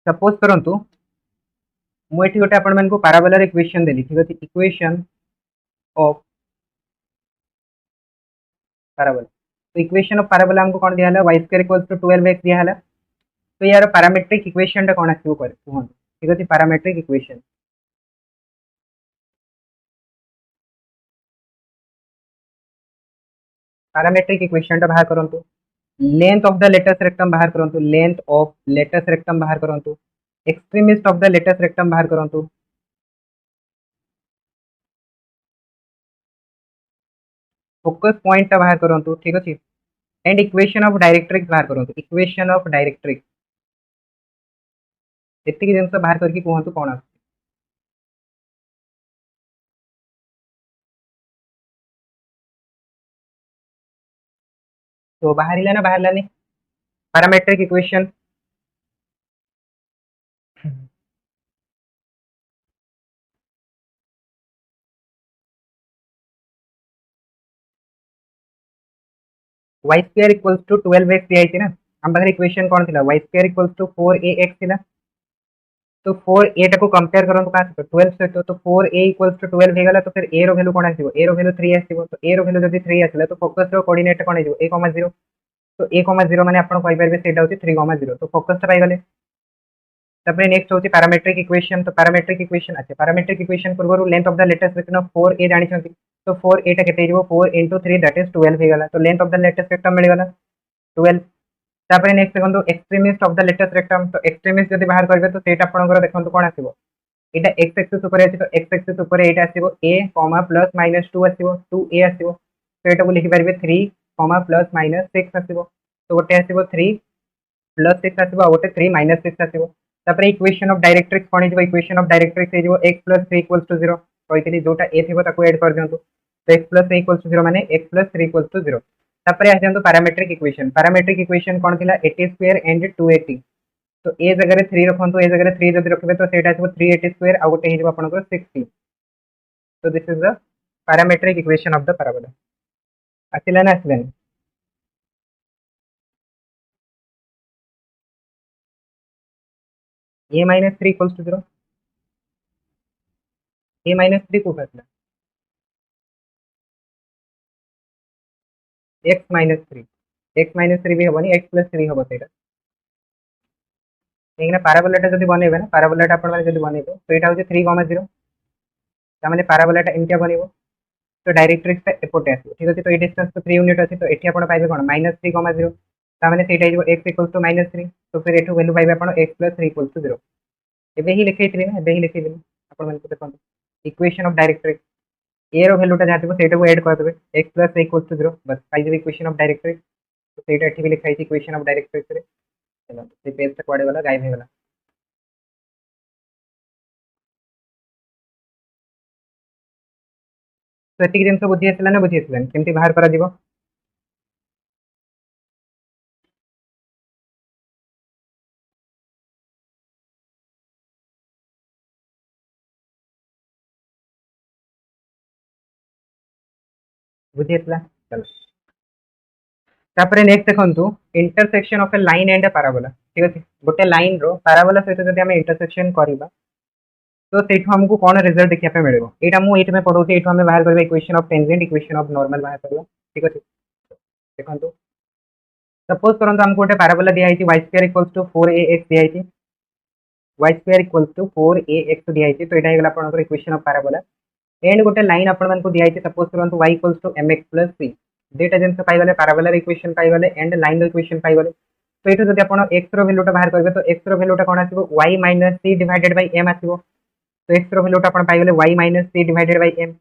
सपोज करंतु मु एठी गोटे आपण मानको पैराबोला रे इक्वेशन देली ठीक अछि इक्वेशन ऑफ पैराबोला तो इक्वेशन ऑफ पैराबोला हमको कोन दिया हला y square equals to 12x दिया हला तो यार पैरामीट्रिक इक्वेशन टा कोन आसीबो कर कुहन ठीक अछि पैरामीट्रिक इक्वेशन पैरामीट्रिक इक्वेशन टा बाहर करंतु length of the latus rectum बाहर करंतु लेंथ ऑफ लेटेस्ट रेक्टम बाहर करंतु extremist of the latus rectum बाहर करंतु फोकस पॉइंट टा बाहर करंतु ठीक अछि एंड इक्वेशन ऑफ डायरेक्ट्रिक्स बाहर करंतु इक्वेशन ऑफ डायरेक्ट्रिक्स एतिक जिंस बाहर करके कहंतु कोन आसी तो बाहरिला ना बाहरलानी parametric equation y square equals to 12x दिया है ना हम बाहर इक्वेशन कोन थिला y square equals to 4ax थिला तो 4a टाको कंपेयर करंतु का 12 सहित तो 4a = 12 हे गला तो फिर a रो वैल्यू कोन आसीबो a रो वैल्यू 3 आसीबो तो a रो वैल्यू जदी 3 आसिला तो फोकस रो कोऑर्डिनेट कोन हेजो a, 0 तो a, 0 माने आपण कहि परबे सेटा होची 3, 0 तो फोकस टा पाइ गले। तबरे नेक्स्ट होची पैरामीट्रिक इक्वेशन तो पैरामीट्रिक इक्वेशन अच्छा पैरामीट्रिक इक्वेशन पूर्वरु length of the latus section of 4a जानि छथि तो 4a टा केते हेजो 4 * 3 दैट इज 12 हे गला तो length of the latus section मिल गला 12। तापर नेक्स्ट देखंतु extremist of the latus rectum तो एक्सट्रीमिस्ट जदि बाहर करबे तो सेटा आपनकर देखंतु कोन आसीबो एटा x एक्सिस ऊपर अछि तो x एक्सिस ऊपर एटा आसीबो a, +- 2 आसीबो 2a आसीबो तो एटा को लिखि परबे 3, +- 6 आसीबो तो गोटे आसीबो 3 + 6 आसीबो आ गोटे 3 - 6 आसीबो। तापर इक्वेशन ऑफ डायरेक्ट्रिक्स कोन हिजो इक्वेशन ऑफ डायरेक्ट्रिक्स हिजो x + 3 = 0 कहितली जोटा a थिबो ताको ऐड कर दियंतु तो x + 3 = 0 माने x + 3 = 0। तापर आ जंतु पैरामीट्रिक इक्वेशन कोन थिला 80² एंड 280 तो ए जगह 3 रखंतु ए जगह 3 जदि रखबे तो सेटा आसीबो 380² आ गोटे हिजो आपनकर 60 तो this is the parametric equation of the parabola. आसिला ना आसिलानी a - 3 = 0 a - 3 को आसिला x - 3 x - 3 भी हबनी x + 3 हबो सेटा एना पैराबोलाटा जदि बनेबे ना पैराबोलाटा आपण माने जदि बनेबे तो एटा होचे 3, 0 ता माने पैराबोलाटा एमितिया बनेबो तो डायरेक्ट्रिक्स टा एपोटे आसीबो ठीक अछि तो ए डिस्टेंस तो 3 यूनिट अछि तो एठी आपण पाइबे कोन -3, 0 ता माने सेटा हिजो x = -3 तो फिर एठो वैल्यू पाइबे आपण x + 3 = 0 एबे ही लिखैतली ना एबे ही लिखैतली आपण माने देखन इक्वेशन ऑफ डायरेक्ट्रिक्स a रो वैल्यूटा जाथिबो सेटा को ऐड कर देबे x + a = 0 बस पाइबे इक्वेशन ऑफ डायरेक्ट्रिक्स तो सेटा एठी भी लिखाई इक्वेशन ऑफ डायरेक्ट्रिक्स रे चलो से पेज तक पड़े गला गायब हो गला तो एतिक जिनस बुझी आसला ना बुझी आसला केमती बाहर करा जीवो बुझी आसला चलो तापरे नेक्स्ट देखंतु intersection of A line and A parabola ठीक अछि गोटे लाइन रो पैराबोला सहित जदि हम इंटरसेक्शन करबा तो सेठो हमको कोन रिजल्ट देखिया पे मिलेबो एटा मु एठी में पढौती एठो हम बाहर करबा equation of tangent equation of normal बाहर करबा ठीक अछि देखंतु सपोज करंतु हमको गोटे पैराबोला दिया आइछि y² = 4ax दिया आइछि y² = 4ax दिया आइछि तो एटा हेगला आपनकर इक्वेशन ऑफ पैराबोला एंड गोटे लाइन आपण मन को दिया आइछि सपोज करंतु y = mx + c डेटा जिनस पाइ गले पैराबोला इक्वेशन पाइ गले एंड लाइन इक्वेशन पाइ गले तो एठो जदि आपण x रो वैल्यूटा बाहर करबे तो x रो वैल्यूटा कोन आसीबो y - c divided by m आसीबो तो x रो वैल्यूटा आपण पाइ गले y - c divided by m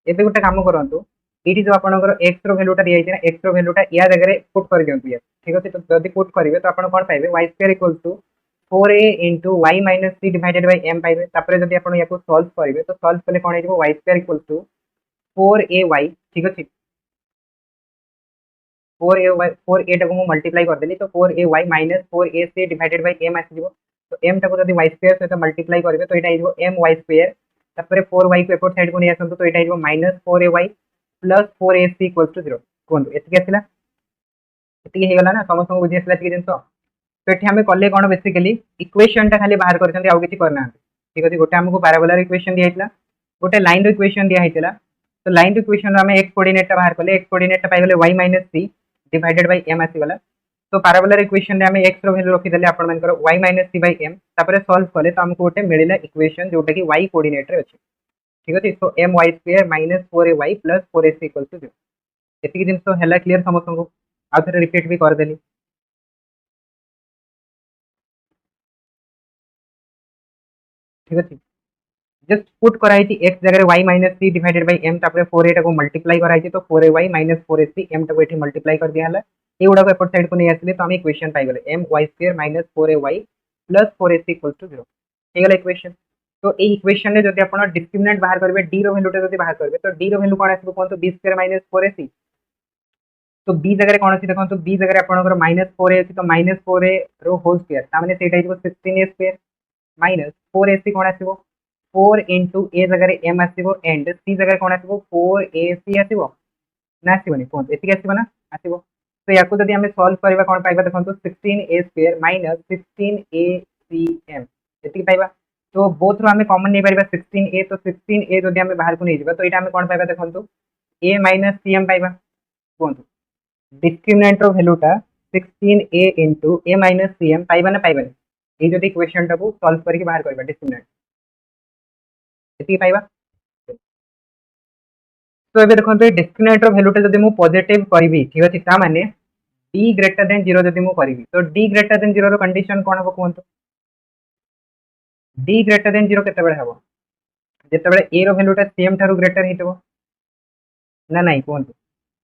एबे गोटे काम करंतु एठी जो आपणकर x रो वैल्यूटा दिया आइछि ना x रो वैल्यूटा या जगह रे पुट कर दियंतु या ठीक अछि तो जदि पुट करिवे तो आपण कोन पाइबे y² = 4a into y minus c divided by m पाइबे तापरे जदि आपण याको सॉल्व करिवे तो सॉल्व कले कोन हेजो y² = 4ay ठीक अछि 4ay 4a टाको मु मल्टीप्लाई कर देली तो 4ay minus 4ac divided by m आसी जिवो तो m टाको जदि y² सहित मल्टीप्लाई करिवे तो एटा हेजो my² तापरे 4y को एपोर्ट साइड को नै आसंतु तो एटा हेजो -4ay plus 4ac = 0 कोन एतिके आसिला एतिके हे गला ना समस्त को बुझि आसिला एतिके जिंस तो एठी हमें कले कोन बेसिकली इक्वेशन टा खाली बाहर करछन्ती आउ किछि करना ठीक अछि गोटे हमको पैराबोला इक्वेशन दिया हितला गोटे लाइन इक्वेशन दिया हितला तो लाइन इक्वेशन हमें x कोऑर्डिनेट टा बाहर करले x कोऑर्डिनेट टा पाइ गले y - c divided by m आसी गला तो पैराबोला इक्वेशन रे हमें x रो वैल्यू रखि देले आपण मानकर y - c m तापरे सॉल्व कले तो हमको गोटे मिलिला इक्वेशन जोटा कि y कोऑर्डिनेट रे अछि ठीक अछि तो my² - 4ay plus 4ac = 0 एतिके जिंस तो हला क्लियर समस्त को आ थरे रिपीट भी कर देली ठीक अछि जस्ट पुट कराई थी x जगह y - c divided by m तापरे 4a टाको मल्टीप्लाई कराई थी तो 4ay - 4ac m टाको एठी मल्टीप्लाई कर दिया हला ए गुडा को एपट साइड को नै आसले तो हम इक्वेशन पाइ गले my² - 4ay plus 4ac = 0 हे गला इक्वेशन तो ए इक्वेशन रे जदि आपण डिस्क्रिमिनेंट बाहर करबे d रो वैल्यू जदि बाहर करबे तो d रो वैल्यू कोन आसीबो कोन तो b² - 4ac तो b जगह कोन अछि देखन तो b जगह आपनकर -4a अछि तो -4a रो होल स्क्वायर ता माने सेटा हिजो 16a² -4ac कोन आसीबो 4 into a जगह m आसीबो एंड c जगह कोन आसीबो 4ac आसीबो ना आसीबोनी कोन एतिके आसीबो ना आसीबो तो याको जदि हमें सॉल्व करबा कोन पाइबा देखन तो 16a² - 16acm एतिके पाइबा तो बोथ रो आमे कॉमन नहीं पाइबा 16a, तो 16a जदि आमे बाहर को नहीं जिबा तो एटा आमे कोन पाइबा देखंतु a माइनस cm पाइबा कोंतु डिस्क्रिमिनेंट रो वैल्यूटा 16a into a minus cm पाइबा ना पाइबा ए जदि इक्वेशन टाको सॉल्व करके बाहर करबा डिस्क्रिमिनेंट एति पाइबा। तो एबे देखंतु डिस्क्रिमिनेंट रो वैल्यूटा जदि मु पॉजिटिव करबी ठीक अछि ता माने d ग्रेटर देन 0 जदि मु करबी तो d ग्रेटर देन 0 रो कंडीशन कोन हबो कोंतु d ग्रेटर देन 0 केते बेले हबो जेतेबेले a रो वैल्यूटा cm थारु ग्रेटर हितबो ना नहीं कोंतु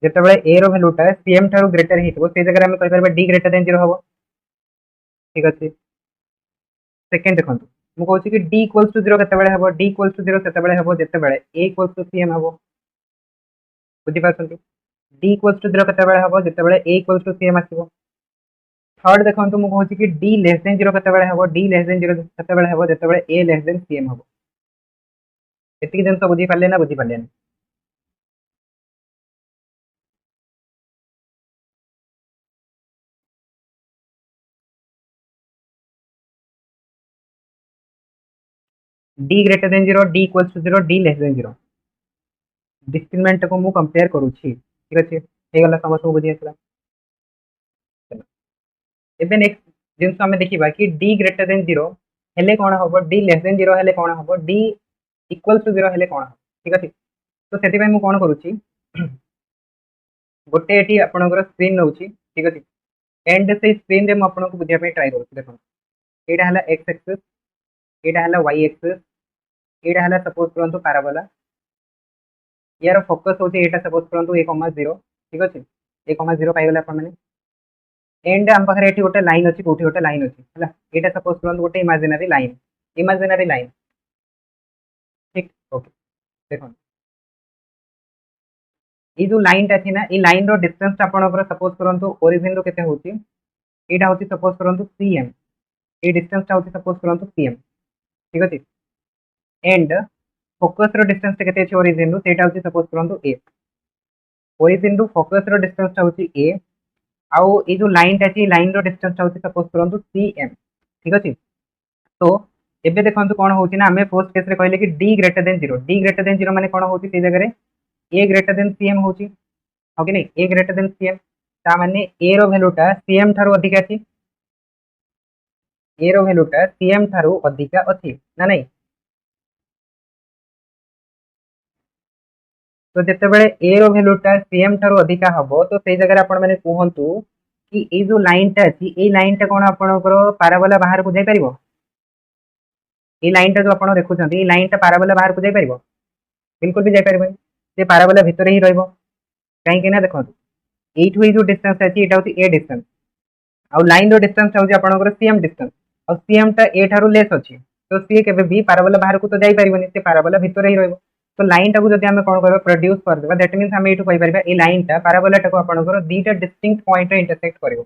जेतेबेले a रो वैल्यूटा cm थारु ग्रेटर हितबो से जगह हम कहि परबा d ग्रेटर देन 0 हबो ठीक अछि। सेकंड देखंतु मु कहूची कि d इक्वल्स टू 0 केते बेले हबो d इक्वल्स टू 0 केते बेले हबो जेतेबेले a इक्वल्स टू cm हबो बुझि पाछंती d इक्वल्स टू 0 केते बेले हबो जेतेबेले a इक्वल्स टू cm आसीबो। थर्ड देखंतु मु कहूची कि d लेस देन 0 केते बेले हबो d लेस देन 0 केते बेले हबो जेतेबेले a लेस देन cm हबो एतिक दिन तो बुझि पाले ना बुझि पाले d greater than 0 d equals to 0 d less than 0 discriminant को मु कंपेयर करूची ठीक अछि हे गला समझ को बुझि आसला। एबे नेक्स्ट जिंस हमें देखिबा कि d ग्रेटर देन 0 हेले कोन हबो d लेस देन 0 हेले कोन हबो d इक्वल्स टू 0 हेले कोन हबो ठीक अछि। तो सेति भाई मु कोन करूची गोटे एटी आपनकर स्क्रीन नउची ठीक अछि एंड से स्क्रीन रे मु आपन को बुझिया पे ट्राई करूची देखो एटा हला x एक्सिस एटा हला y एक्सिस एटा हला सपोज करंतु पैराबोला यार फोकस होची एटा सपोज करंतु 1,0 ठीक अछि 1,0 पाइ गेला अपन माने एंड हम पाखरे एटी गोटे लाइन अछि कोठी गोटे लाइन अछि हला एटा सपोज करंतु गोटे इमेजिनरी लाइन ठीक ओके देखो ये जो लाइन टा थी ना ये लाइन रो डिस्टेंस आपनकर सपोज करंतु ओरिजिन रो केते होची एटा होची सपोज करंतु cm ये डिस्टेंस टा होची सपोज करंतु cm ठीक अछि एंड फोकस रो डिस्टेंस केते अछि ओरिजिन रो सेटा होची सपोज करंतु a ओरिजिन रो फोकस रो डिस्टेंस टा होची a आउ ये जो लाइन टा छी लाइन रो डिस्टेंस टा होची सपोज करंतु cm ठीक अछि। तो एबे देखंतु कोन होची ना हमें फर्स्ट केस रे कहले कि d greater than 0 d greater than 0 माने कोन होची से जगह रे a ग्रेटर देन cm होची ओके नहीं a ग्रेटर देन cm ता माने a रो वैल्यूटा cm थारो अधिक अछि a रो वैल्यूटा cm थारो अधिक अछि ना नहीं तो जते बेले a रो वैल्यूटा cm थारो अधिक हबो तो सेई जगह रे आपण माने कहंतु कि ए जो लाइन टा अछि ए लाइन टा कोन आपनकर पैराबोला बाहर को जाई परिबो ए लाइन टा जो आपण देखुछंती ए लाइन टा पैराबोला बाहर को जाई परिबो बिल्कुल भी जाई परिबो से पैराबोला भितर ही रहइबो काहे कि ना देखंतु एठु ए जो डिस्टेंस अछि एटा होती a डिस्टेंस आ लाइन रो डिस्टेंस होची आपनकर cm डिस्टेंस आ cm टा a थारु लेस अछि तो सी केबे भी पैराबोला बाहर को तो जाई परिबोनी से पैराबोला भितर ही रहइबो तो लाइन टा को जदि हमें कोन करबा प्रोड्यूस कर देबा दैट मींस हमें एठु कहि परिबा ए लाइन टा पैराबोला टा को आपनकर दीटा डिस्टिंक्ट पॉइंट रे इंटरसेक्ट करिवो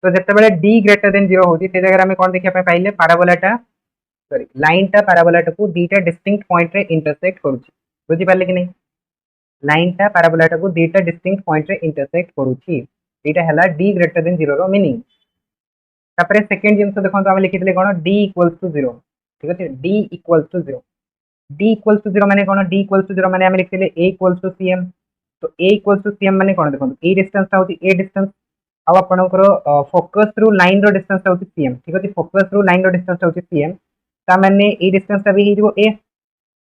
तो जते बेले d ग्रेटर देन 0 होची से जगह हमें कोन देखिया पे पाइले पैराबोला टा सॉरी लाइन टा पैराबोला टा को दीटा डिस्टिंक्ट पॉइंट रे इंटरसेक्ट करूची बुझि पाले कि नहीं लाइन टा पैराबोला टा को दीटा डिस्टिंक्ट पॉइंट रे इंटरसेक्ट करूची एटा हला d ग्रेटर देन 0 रो मीनिंग तापरे सेकंड जिंस देखंतु हम लिखितले कोन d इक्वल्स टू 0 ठीक अछि d equals to 0 d equals to 0 माने कोन d इक्वल्स टू 0 माने हम लिखितले a इक्वल्स टू cm तो a इक्वल्स टू cm माने कोन देखंतु ए डिस्टेंस ता होती a डिस्टेंस आ आपनकर फोकस थ्रू लाइन रो डिस्टेंस ता होती cm ठीक अछि फोकस थ्रू लाइन रो डिस्टेंस ता होती cm ता माने ए डिस्टेंस ता भी ही जो a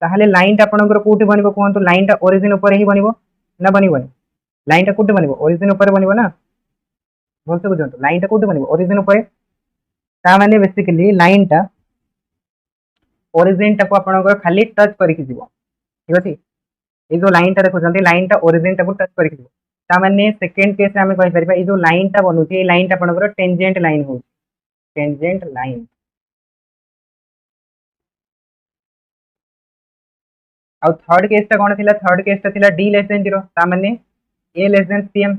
ताहले लाइन ता आपनकर कोठी बनिबो कोहंतु लाइन ता ओरिजिन ऊपर ही बनिबो ना बनिबो लाइन ता कोठी बनिबो ओरिजिन ऊपर बनिबो ना बोलते बुझंतु लाइन ता कोठी बनिबो ओरिजिन ऊपर ता माने बेसिकली लाइन टा ओरिजिन टा को आपनकर खाली टच करिकि जीवो ठीक अछि ए जो लाइन टा देखुछंती लाइन टा ओरिजिन टा को टच करिकि जीवो ता माने सेकंड केस रे हमें कहि परबा ए जो लाइन टा बनुची ए लाइन टा आपनकर टेंजेंट लाइन हो टेंजेंट लाइन आउ थर्ड केस टा कोन थिला थर्ड केस टा थिला d लेस देन 0 ता माने a लेस देन cm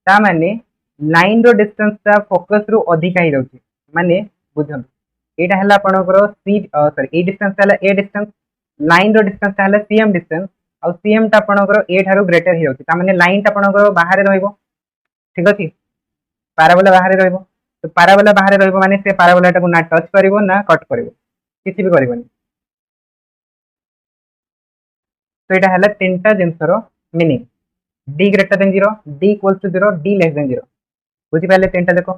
ता माने लाइन रो डिस्टेंस ता फोकस रो अधिक ही रहउची माने बुझम एटा हला आपनकर c सॉरी ए डिस्टेंस हला a डिस्टेंस लाइन रो डिस्टेंस हला cm डिस्टेंस आउ cm ता आपनकर a थारो ग्रेटर ही रहउची ता माने लाइन ता आपनकर बाहर रहइबो ठीक अछि पैराबोला बाहर रहइबो तो पैराबोला बाहर रहइबो माने से पैराबोला टा को ना टच करिवो ना कट करिवो किसी भी करबनी। तो यहाँ है तीनटा जिनसर meaning D greater than 0, D equals to 0, D less than 0। बुझी पाले तीनटा देखो।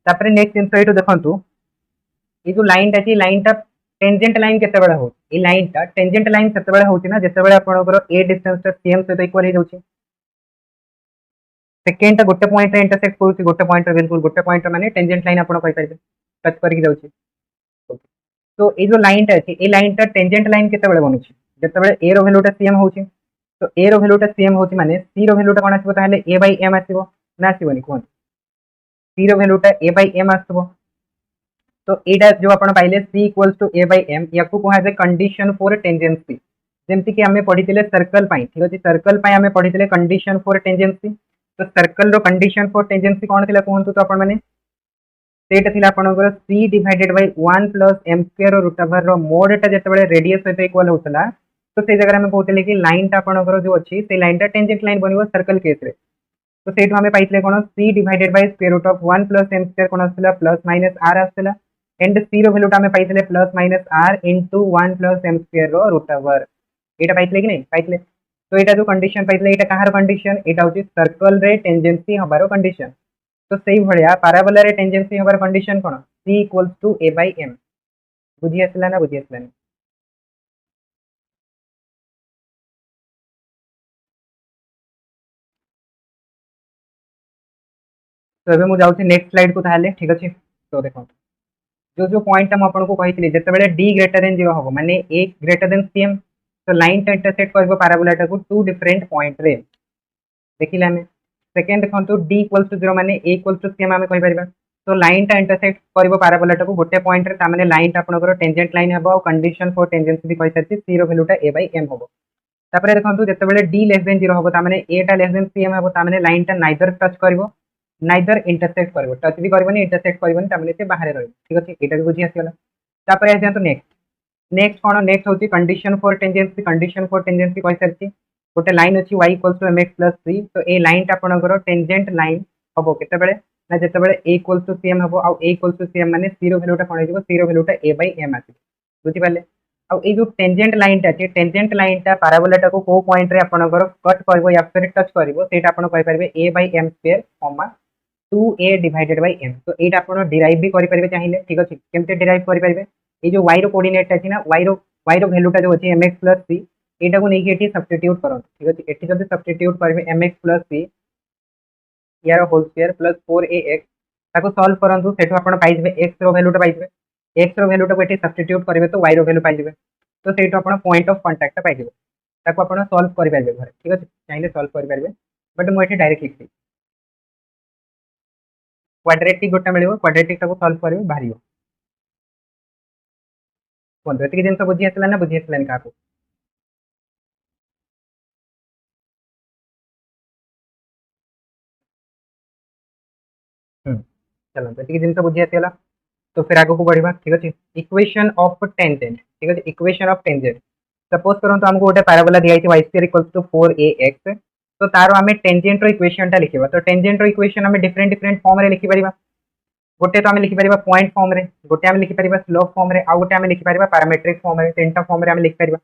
तापर नेक्स्ट जिनस ये देखो ये जो लाइन अच्छी लाइन टा टेंजेंट लाइन केतेबेले हो ये लाइन टा टेंजेंट लाइन सेतेबेले होची ना जेतेबेले आपनकर ए डिस्टेंस टा सेम सहित इक्वल हो जाउची। सेकेंड टा गोटे पॉइंट रे इंटरसेक्ट करूची गोटे पॉइंट रे बिल्कुल गोटे पॉइंट रे माने टेंजेंट लाइन आपण कहि परिबे टच करके जाउची। तो ये जो लाइन टा अच्छी ये लाइन टा टेंजेंट लाइन केतेबेले बनुची जेतेबेले ए रो वैल्यू टा सेम होची। तो ए रो वैल्यू टा सेम होची माने सी रो वैल्यू टा कोन आसीबो ताहले ए बाय एम आसीबो ना आसीबोनी कोन सी रो वैल्यू टा ए बाय एम आसीबो। तो एटा जो आपण पाइले c equals to a by m याकू कोहा जे कंडीशन फॉर टेंजेंसी जेमति कि हमें पढितिले सर्कल पाई ठीक अछि सर्कल पाई हमें पढितिले कंडीशन फॉर टेंजेंसी। तो सर्कल रो कंडीशन फॉर टेंजेंसी कोन थिला कोहंतु तो आपण माने सेट थिला आपनकर c divided by 1 plus m square root over रो मोड टा जेतेबेले रेडियस सहित इक्वल होतला। तो से जगह हमें कहते कि लाइन टा आपनकर जो अछि से लाइन टा टेंजेंट लाइन बनिवो सर्कल केस रे। तो सेठ हमें पाइतिले कोन c divided by square root of 1 plus m square कोन आसला प्लस माइनस r आसला एंड सी रो वैल्यू टा हमें पाइतिले plus minus r into 1 plus m square रो रूट ओवर एटा पाइतिले कि नहीं पाइतिले। तो एटा जो कंडीशन पाइतिले एटा कहार कंडीशन एटा होची सर्कल रे टेंजेंसी हबारो कंडीशन। तो सेही भलिया पैराबोला रे टेंजेंसी हबार कंडीशन कोन c equals to a by m। बुझी आसला ना बुझी आसला नहीं। तो एबे मु जाउछी नेक्स्ट स्लाइड को ताहले ठीक अछि। तो देखो जो जो पॉइंट हम आपन को कहितले जेतेबेले d ग्रेटर देन 0 होबो माने a ग्रेटर देन cm। तो लाइन टा इंटरसेक्ट करबो पैराबोला को टू डिफरेंट पॉइंट रे देखिले हमें। सेकंड देखंतु d इक्वल्स टू 0 माने a इक्वल्स टू cm हमें कहि परिबा। तो लाइन टा इंटरसेक्ट करबो पैराबोला को गोटे पॉइंट रे ता माने लाइन टा आपनकर टेंजेंट लाइन हेबो और कंडीशन फॉर टेंजेंसी भी कहि सरती c रो वैल्यू टा a बाय m होबो। तापरे देखंतु जेतेबेले d लेस देन 0 होबो ता माने a टा लेस देन cm हेबो ता माने लाइन टा नाइदर टच करबो नाइदर इंटरसेक्ट करबो टच भी करबोनी इंटरसेक्ट करबोनी ता माने से बाहर रहबो ठीक अछि। एटा भी बुझी आसीगला। तापरे आ जातो नेक्स्ट नेक्स्ट कोन नेक्स्ट होची कंडीशन फॉर टेंजेंसी कहि सरती गोटे लाइन अछि y equals to mx plus 3। तो ए लाइन टा आपनकर टेंजेंट लाइन हबो केतेबेले ना जेतेबेले a इक्वल्स टू cm हबो आ a इक्वल्स टू cm माने 0 वैल्यू टा कोन हिजबो 0 वैल्यू टा a बाय m आसी बुझी पाले। आ ए जो टेंजेंट लाइन टा अछि टेंजेंट लाइन टा पैराबोला टा को पॉइंट रे आपनकर कट करबो या फिर टच करबो सेटा आपन कहि परबे a by m square comma 2a divided by m। तो एटा आपन डिराइव भी करि परबे चाहिले ठीक अछि। केमते डिराइव करि परबे ए जो y रो कोऑर्डिनेट अछि ना y रो वैल्यू टा जो अछि mx प्लस c एटा को नेकी एठी सब्स्टिट्यूट करन ठीक अछि। एठी जदी सब्स्टिट्यूट करबे mx प्लस c यार होल स्क्वायर प्लस 4ax ताको सॉल्व करंतु सेठो आपण पाइबे x रो वैल्यू टा पाइबे x रो वैल्यू टा को एठी सब्स्टिट्यूट करबे तो y रो वैल्यू पाइबे। तो सेठो आपण पॉइंट ऑफ कांटेक्ट पाइबे ताको आपण सॉल्व करि परबे घर ठीक अछि चाहिले सॉल्व करि परबे बट मु एठी डायरेक्ट लिखि क्वाड्रेटिक गोटे मिलिबो क्वाड्रेटिक टाको सॉल्व करबे बाहरियो कोन एतिक दिन सब बुझी आसला ना बुझी आसलानी काको। चलो एतिक दिन सब बुझी आसला। तो फिर आगो को बढ़िबा ठीक अछि। इक्वेशन ऑफ टेंजेंट ठीक अछि इक्वेशन ऑफ टेंजेंट सपोज करंतु हमको गोटे पैराबोला दिया है y square equals to 4ax। तो तारो हमें टेंजेंट रो इक्वेशन टा लिखिबा। तो टेंजेंट रो इक्वेशन हमें डिफरेंट डिफरेंट फॉर्म रे लिखि परिबा। गोटे तो हमें लिखि परिबा पॉइंट फॉर्म रे गोटे हमें लिखि परिबा स्लोप फॉर्म रे आ गोटे हमें लिखि परिबा पैरामीट्रिक फॉर्म रे तीनटा फॉर्म रे हमें लिखि परिबा।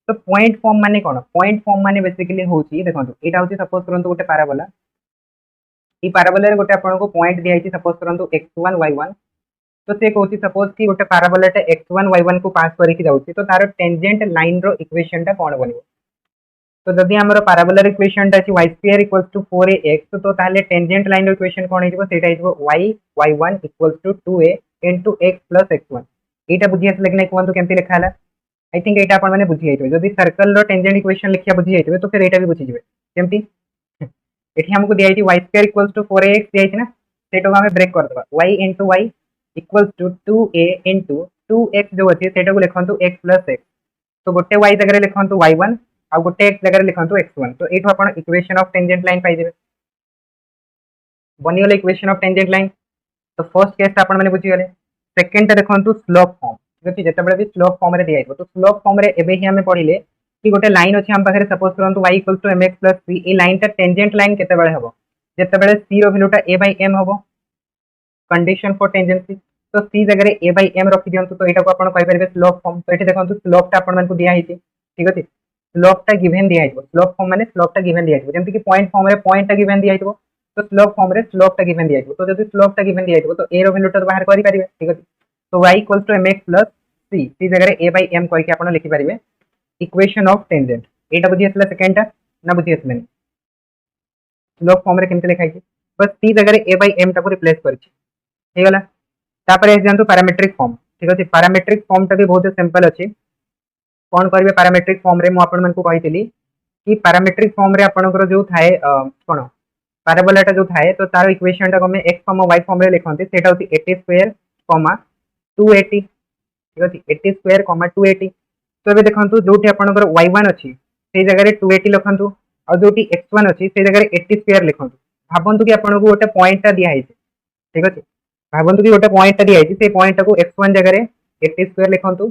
तो पॉइंट फॉर्म माने कोन पॉइंट फॉर्म माने बेसिकली होची देखंतु एटा होची सपोज करंतु गोटे पैराबोला ई पैराबोला रे गोटे आपन को पॉइंट दिया है सपोज करंतु x1 y1। तो से कहूची सपोज कि गोटे पैराबोला टा x1 y1 को पास करिक जाउची तो तारो टेंजेंट लाइन रो इक्वेशन टा कोन बनिबो। तो जदि हमर पैराबोला रो इक्वेशन टा अछि y square equals to 4ax तो ताले टेंजेंट लाइन रो इक्वेशन कोन हिजबो सेटा हिजबो y y1 equals to 2a into x plus x1। एटा बुझी आस लेकिन कोन तो केमति लिखा हला आई थिंक एटा अपन माने बुझी आइतबे जदि सर्कल रो टेंजेंट इक्वेशन लिखिया बुझी आइतबे तो फिर एटा भी बुझी जिवे केमति एठी हमको दिया है y square equals to 4ax दिया है ना सेटा को हमें ब्रेक कर देबा y into y equals to 2a into 2x जो अछि सेटा को लिखंतु x प्लस x। तो गोटे y जगह लिखंतु y1 आ गोटे x जगह लिखंतु x1। तो एठो आपण इक्वेशन ऑफ टेंजेंट लाइन पाइ देबे बनी गेले इक्वेशन ऑफ टेंजेंट लाइन। तो फर्स्ट केस ता आपण माने बुझी गेले। सेकंड ता देखंतु स्लोप फॉर्म ठीक अछि जेतेबेले भी स्लोप फॉर्म रे दिया है तो स्लोप फॉर्म रे एबे ही हमें पढिले कि गोटे लाइन अच्छे हम पाखे सपोज करंतु y equal to mx plus c ए लाइनटा टेंजेंट लाइन केतेबेले हबो जेतेबेले c रो वैल्यूटा a बाय m हबो कंडीशन फॉर टेंजेंसी तो c जगह a बाय m रखि दियंतु तो एटा को आपण कहि परिबे स्लोप फॉर्म तो एठी देखंतु स्लोप टा आपण मानकु दिया हिची ठीक अछि स्लोप टा गिवन दिया हितो स्लोप फॉर्म माने स्लोप टा गिवन दिया हितो जेंति कि पॉइंट फॉर्म रे पॉइंट टा गिवन दिया हितो तो स्लोप फॉर्म रे स्लोप टा गिवन दिया हितो तो जदि स्लोप टा गिवन दिया हितो तो a रो वैल्यू टा बाहर करि परिबे ठीक अछि तो y equal to mx plus c जगह a बाय m कहि के आपण लिखि परिबे इक्वेशन ऑफ टेंजेंट एटा बुझी आसला सेकंड टा ना बुझी आसला स्लोप फॉर्म रे केमते लिखाइ छी बस c जगह a बाय m टा को रिप्लेस करछि हे गला तापर जानतु पैरामीट्रिक फॉर्म ठीक अछि पैरामीट्रिक फॉर्म टा भी बहुत सिंपल अछि कोन करबे पैरामीट्रिक फॉर्म रे मु आपण मन को कहितली कि पैरामीट्रिक फॉर्म रे आपनकर जो थाए कोन पैराबोलाटा जो थाए तो तार इक्वेशन टा हमें x, y फॉर्म रे लिखंती सेटा होती 80 स्क्वायर, 280 ठीक अछि 80 स्क्वायर, 280 तो एबे देखंतु जोठी आपनकर y1 अछि से जगह रे 280 लिखंतु और जोठी x1 अछि से जगह रे 80 स्क्वायर लिखंतु भाबंतु कि आपनको गोटे पॉइंट टा दिया हिचे ठीक अछि भाबंतु कि गोटे पॉइंट टा दिया हिचे से पॉइंट को x1 जगह रे 80 स्क्वायर लिखंतु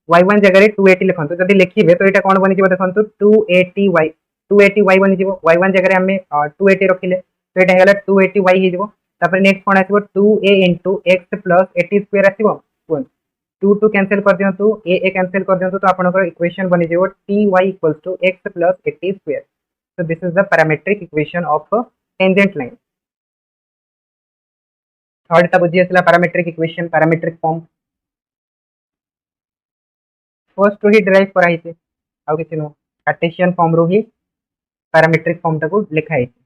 y1 जगह रे 280 लिखंतु जदि लिखिबे तो एटा कोन बनि जिवो देखंतु 280y बनि जिवो y1 जगह रे हमें 280 रखिले तो एटा हेला 280y हि जिवो तापर नेक्स्ट कोन आसीबो 2a x प्लस 80 स्क्वायर आसीबो कोन 2 कैंसिल कर दियंतु a कैंसिल कर दियंतु तो आपनकर इक्वेशन बनि जिवो ty x plus 80 square so this is the parametric equation of a tangent line third टा बुझी आसला parametric equation parametric form first रो ही डिराइव करा हिचे आ किछि नो कार्टेशियन फॉर्म रो ही पैरामीट्रिक फॉर्म टा को लिखा हिचे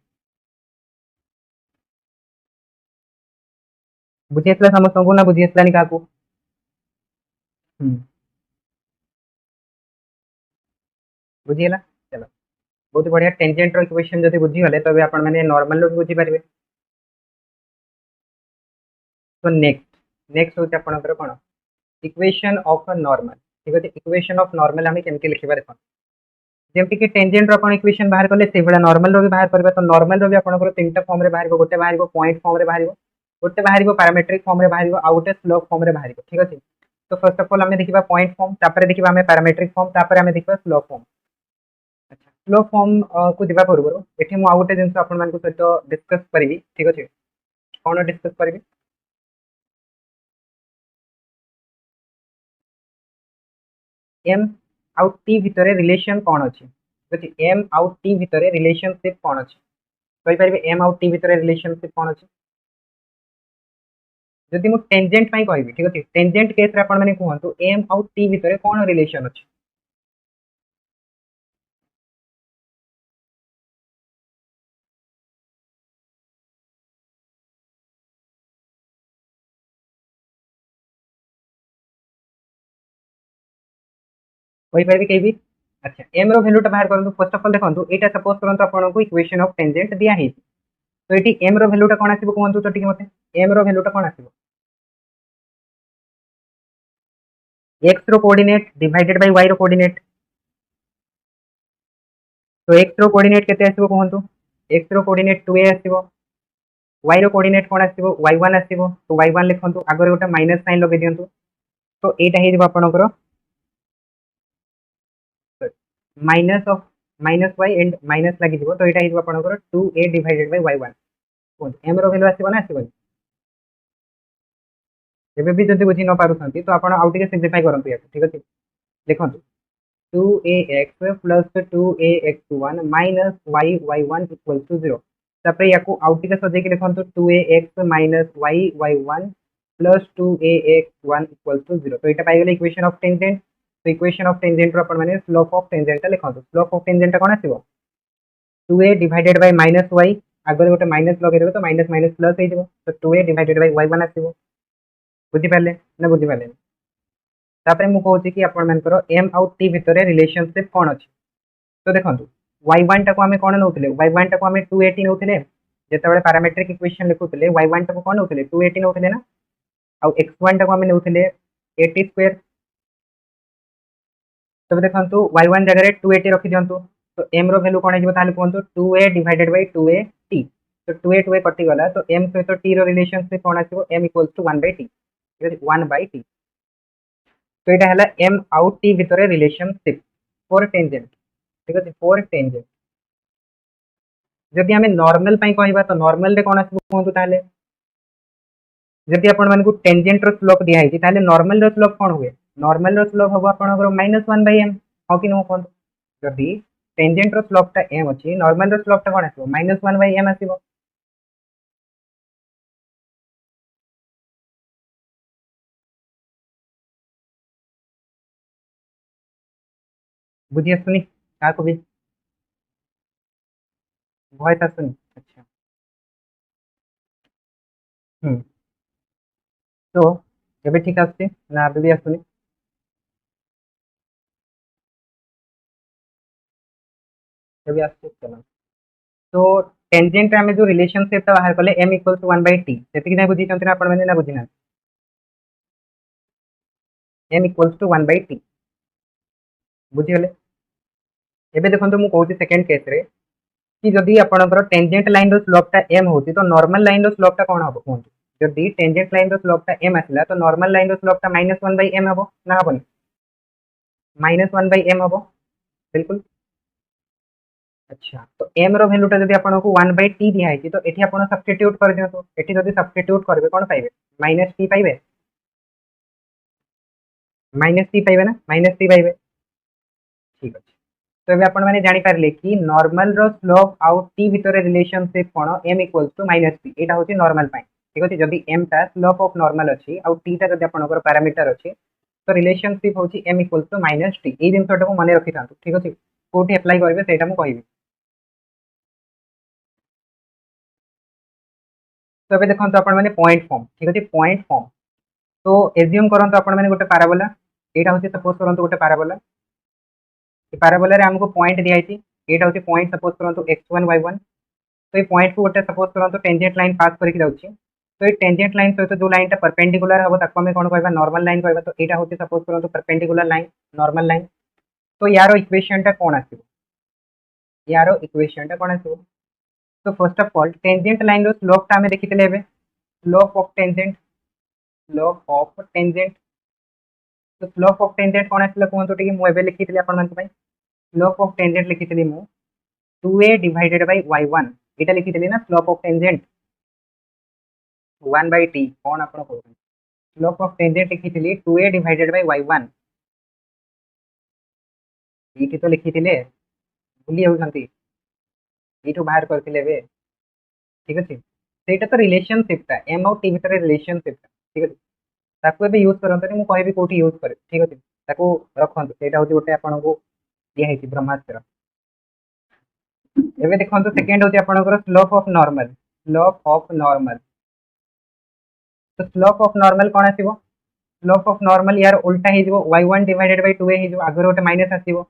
बुझी आसला समस्त को ना बुझी आसला नि काको बुझीला चलो बहुत बढ़िया टेंजेंट रो इक्वेशन जदि बुझी गले तबे आपण माने नॉर्मल रो बुझी पारिबे तो नेक्स्ट होता आपनकर कोन इक्वेशन ऑफ अ नॉर्मल ठीक अछि इक्वेशन ऑफ नॉर्मल हमें केमके लिखिबा देखो जेमति कि टेंजेंट रो आपण इक्वेशन बाहर करले से बडा नॉर्मल रो भी बाहर करबे तो नॉर्मल रो भी आपनकर तीनटा फॉर्म रे बाहर गोटे बाहर पॉइंट फॉर्म रे बाहर गोटे बाहर पैरामीट्रिक फॉर्म रे बाहर आ गोटे स्लोप फॉर्म रे बाहर ठीक अछि तो फर्स्ट ऑफ ऑल हमें देखिबा पॉइंट फॉर्म तापर देखिबा हमें पैरामीट्रिक फॉर्म तापर हमें देखिबा स्लोप फॉर्म अच्छा स्लोप फॉर्म को दिबा पूर्व एठी मु आ गोटे जिंस आपण मान को सहित डिस्कस करबी ठीक अछि कोन डिस्कस करबी m आउ t भितरे रिलेशन कोन अछि जति m आउ t भितरे रिलेशनशिप कोन अछि कहि परिबे m आउ t भितरे रिलेशनशिप कोन अछि जदि मु टेंजेंट पई कहबी ठीक अछि टेंजेंट केस रे आपण माने कहंतु m आउ t भितरे कोन रिलेशन अछि कहि परिबे केबी अच्छा m रो वैल्यू टा बाहर करंतु फर्स्ट ऑफ ऑल देखंतु एटा सपोज करंतु आपण को इक्वेशन ऑफ टेंजेंट दिया हे तो एटी m रो वैल्यू टा कोन आसीबो कहंतु तो ठीक मते m रो वैल्यू टा कोन आसीबो x रो कोऑर्डिनेट डिवाइडेड बाय y रो कोऑर्डिनेट तो x रो कोऑर्डिनेट केते आसीबो कहंतु x रो कोऑर्डिनेट 2a आसीबो y रो कोऑर्डिनेट कोन आसीबो y1 आसीबो तो y1 लिखंतु आगर गोटा माइनस साइन लगे दियंतु तो एटा हे जेबो आपनकर minus of minus y and minus लागि दिबो तो एटा हे जेबो आपनकर 2a डिवाइडेड बाय y1 कोन m रो वैल्यू आसीबो ना आसीबो एबे भी जदि बुझी न पारुछंती तो आपण आउट के सिंपलीफाई करंतु या ठीक अछि देखंतु 2ax plus 2ax1 minus y1 equal to 0 तापर याको आउट के सजे के लिखंतु 2ax minus y1 plus 2ax1 equal to 0 तो एटा पाइ गेले इक्वेशन ऑफ टेंजेंट तो इक्वेशन ऑफ टेंजेंट रो अपन माने स्लोप ऑफ टेंजेंट लिखंतु स्लोप ऑफ टेंजेंट कोन आसीबो 2a divided by minus y आगर गोटे माइनस लगे देबो तो माइनस माइनस प्लस हे जेबो तो 2a डिवाइडेड बाय y1 आसीबो बुझी पाले ना बुझी पाले तापर मु कहूची कि आपण मानकर m आउ t भितरे रिलेशनशिप कोन अछि तो देखंतु y1 टा को हमें कोन नउतले y1 टा को हमें 280 नउतले जेते बेले पैरामीट्रिक इक्वेशन लिखुतले y1 टा को कोन नउतले 280 नउतले ना आउ x1 टा को हमें नउतले 80 स्क्वायर तब देखंतु y1 जगह रे 280 रखि दियंतु तो m रो वैल्यू कोन हिजबो ताले कोनतु 2a divided bye 2a t तो 2a 2a कटि गला तो m सहित t रो रिलेशनशिप कोन आसीबो m 1/t 1/t तो एटा हला m आउ t भितरे रिलेशनशिप फॉर टेंजेंट ठीक अच्छे फोर टेंजेंट जदि आम नॉर्मल कहवा तो नॉर्मल रे कौन आसो कहतु ताले जदि आपण मानकु टेंजेंट रो स्लोप दिया है ताले नॉर्मल रो स्लोप कौन हुए नॉर्मल रो स्लोप हम आपनकर -1/m हाँ कि नो कहतु जदि टेंजेंट रो स्लोप टा m अछि नॉर्मल रो स्लोप टा कौन आसो -1/m आसीबो बुझी आसुनी का को भी भॉइस आसुनी अच्छा हम्म तो एबे ठीक आछे ना आबे भी आसुनी एबे आछे चलो तो टेंजेंट रे हमें जो रिलेशनशिप ता बाहर कले m = 1/t सेति कि ना बुझी चंती ना आपण माने ना बुझिना m = 1/t बुझी गले एबे देखंतु मु कहूची सेकंड केस रे कि जदि आपणकर टेंजेंट लाइन रो स्लोप टा m होची तो नॉर्मल लाइन रो स्लोप टा कोन हबो कहंतु जदि टेंजेंट लाइन रो स्लोप टा m आसिला तो नॉर्मल लाइन रो स्लोप टा -1/m हबो ना हबो -1/m हबो बिल्कुल अच्छा तो m रो वैल्यू टा जदि आपनको 1/t दिया है तो एठी आपण सब्स्टिट्यूट कर दियौ तो एठी जदि सब्स्टिट्यूट करबे कोन पाइबे -t पाइबे -t पाइबे ना -t पाइबे ठीक अछि तो एबे आपण माने जानि पारले कि नॉर्मल रो स्लोप आउ t भितर रिलेशनशिप कोन m = -t एटा होची नॉर्मल पाई ठीक अछि जदि m टा स्लोप ऑफ नॉर्मल अछि आउ t टा जदि आपनकर पैरामीटर अछि तो रिलेशनशिप होची m = -t ए जिंसटा को माने रखि थांतु ठीक अछि कोठी अप्लाई करबे सेटा मु कहिबी तो एबे देखंतु आपण माने पॉइंट फॉर्म ठीक अछि पॉइंट फॉर्म तो एज्यूम करंतु आपण माने गोटे पैराबोला एटा होची सपोज करंतु गोटे पैराबोला ए पैराबोला रे हमको पॉइंट दिया है एटा होची पॉइंट सपोज करंतु x1 y1 तो ये पॉइंट को गोटे सपोज करंतु टेंजेंट लाइन पास करके जाउची तो ये टेंजेंट लाइन सहित जो लाइन टा परपेंडिकुलर हबो ताको हमें कोन कहबा नॉर्मल लाइन कहबा तो एटा होची सपोज करंतु परपेंडिकुलर लाइन नॉर्मल लाइन तो यारो इक्वेशन टा कोन आसीबो यारो इक्वेशन टा कोन आसीबो तो first of all tangent line रो स्लोप टा हमें देखितले हेबे स्लोप ऑफ टेंजेंट तो स्लोप ऑफ टेंजेंट कोन आसीला कहंतु टिके मु एबे लिखितले आपण मान पई स्लोप ऑफ टेंजेंट लिखितली मु 2a डिवाइडेड बाय y1 एटा लिखितली ना स्लोप ऑफ टेंजेंट 1/t कोन आपण कहू स्लोप ऑफ टेंजेंट लिखितली 2a डिवाइडेड बाय y1 एठी तो लिखितले भूली होउछंती एठू बाहर करथिले बे ठीक अछि सेटा तो रिलेशनशिप ता m और t भितर रिलेशनशिप ठीक अछि ताको एबे यूज करंतनी मु कहबी कोठी यूज करे ठीक अछि ताको रखंतु सेटा होची गोटे आपण को दिया है ब्रह्मास्त्र एबे देखंतु सेकंड होची आपनकर स्लोप ऑफ नॉर्मल तो स्लोप ऑफ नॉर्मल कोन आसीबो स्लोप ऑफ नॉर्मल यार उल्टा हे जिवो y1 डिवाइडेड बाय 2a हे जिवो आगर गोटे माइनस आसीबो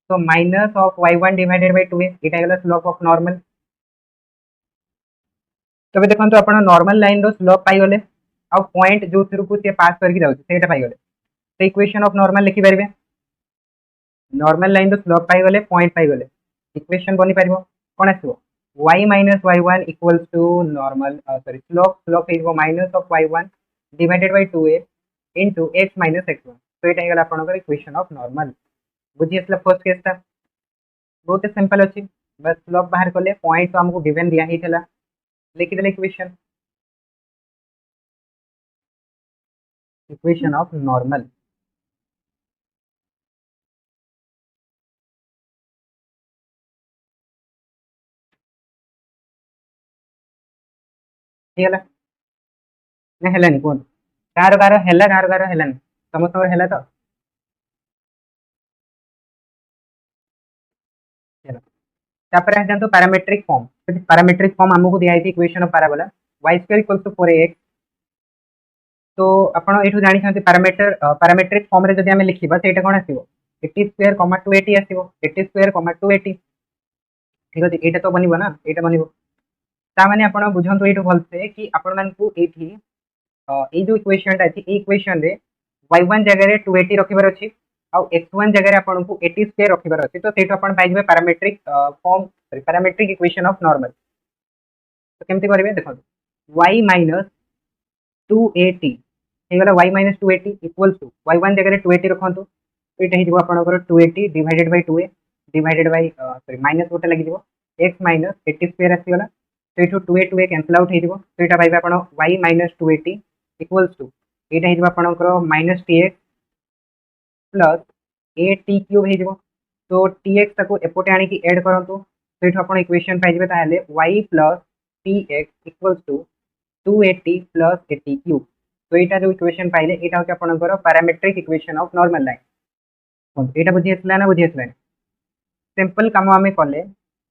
तो minus of y1 divided by 2a एटा गेला स्लोप ऑफ नॉर्मल तबे देखंतु आपण नॉर्मल लाइन रो स्लोप पाई गले आ पॉइंट जो थ्रू को से पास करके जाउछ सेटा पाई गले तो इक्वेशन ऑफ नॉर्मल लिखि परबे नॉर्मल लाइन रो स्लोप पाई गले पॉइंट पाई गले इक्वेशन बनि परबो कोन आसीबो y minus y1 equals to normal sorry slope is minus of y1 divided by 2a into x minus x1 तो एटा हेगला आपनकर इक्वेशन ऑफ नॉर्मल बुझी असला फर्स्ट केस ता बहुत सिंपल अछि बस स्लोप बाहर करले पॉइंट तो हमको गिवन दिया ही थला लिखि देले इक्वेशन ऑफ नॉर्मल हेला ना हेलानी कोन कार हेला कार हेलानी समस्त हेला तो हेला तापर आ जानतो पैरामीट्रिक फॉर्म हमको दिया है equation of parabola y2 = 4ax तो आपण एठु जानि छथि पैरामीट्रिक फॉर्म रे जदि हमें लिखिबा सेटा कोन आसीबो 80² 280 आसीबो 80² 280 ठीक अछि एटा तो बनिबो ना एटा बनिबो ता माने आपण बुझंतु एठु भलसे कि आपण मानकु एठी ए जो इक्वेशन ता अछि ए इक्वेशन रे y1 जगह रे 280 रखिबार अछि आ x1 जगह रे आपण को 80² रखिबार अछि तो सेठु आपण पाइ जबे parametric form sorry parametric equation of normal तो केमति करबे देखो y minus 280 हेगला y minus 280 equals to y1 जगह रे 280 रखंतु तो एटा हिजबो आपनकर 280 divided by 2a divided bye sorry minus गोटे लगी एक्स माइनस 80 स्क्वायर आसीगला तो ये 2 कैंसल आउट हो तो यहाँ पाइबे आप y माइनस 280 इक्वल्स टू यहाँ हो आपंकर minus TX plus A T cube हो तो टीएक्स ताको एपटे आनिकी ऐड करंतु तो ये आप इक्वेशन पाइबे ताहले y plus t x equals to 280 plus 80 cube तो यहाँ जो इक्वेशन पाइले यहाँ हूँ आपंकर parametric equation of normal line यहाँ बुझी आसला ना बुझी आसला सिंपल कम आम कले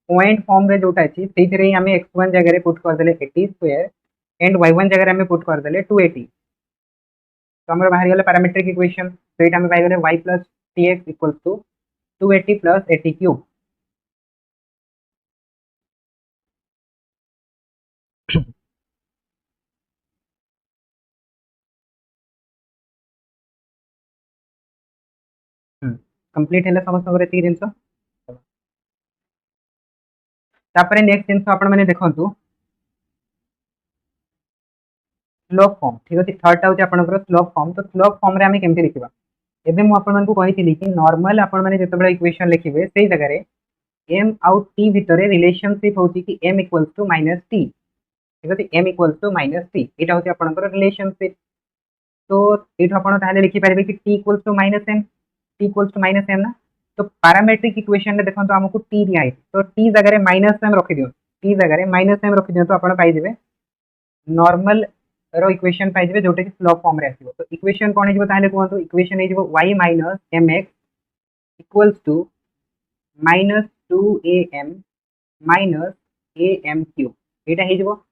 पॉइंट फॉर्म रे जोटा अच्छी से आम x1 जगह पुट करदे 80 स्क्वायर एंड y1 जगह आम पुट करदे 280 तो आम बाहर गला पैरामेट्रिक इक्वेशन तो ये आम पाइगले y plus t x equals to 280 plus 80 cube complete है समस्त जिन नेक्स्ट जिन आपने देखु स्लोप फॉर्म ठीक अच्छे थर्ड टा हूँ स्लोप फॉर्म तो स्लोप फॉर्म आम केमती लिखा एवं मुझे कही नॉर्मल आपने जो इक्वेशन लिखे से जगह एम आउट टी भितर रिलेशनशिप हूँ कि m equals to minus t ठीक अच्छे m equals to minus t यहाँ हूँ आपंकर रिलेशनशिप तो ये आप लिखिपारे कि t equals to minus m t equals to minus m ना तो पैरामेट्रिक इक्वेशन देखो आमको टी दिखाई तो टी जगह माइनस एम रखी दियो टी जगह माइनस एम रखी दिखाँ आप पाइबे नॉर्मल रो इक्वेशन पाइबे जोटा कि स्लोप फॉर्म रे आसीबो तो इक्वेशन कौन हो कहतु इक्वेशन हो y minus m x equals to minus 2am minus a m cube यहाँ हो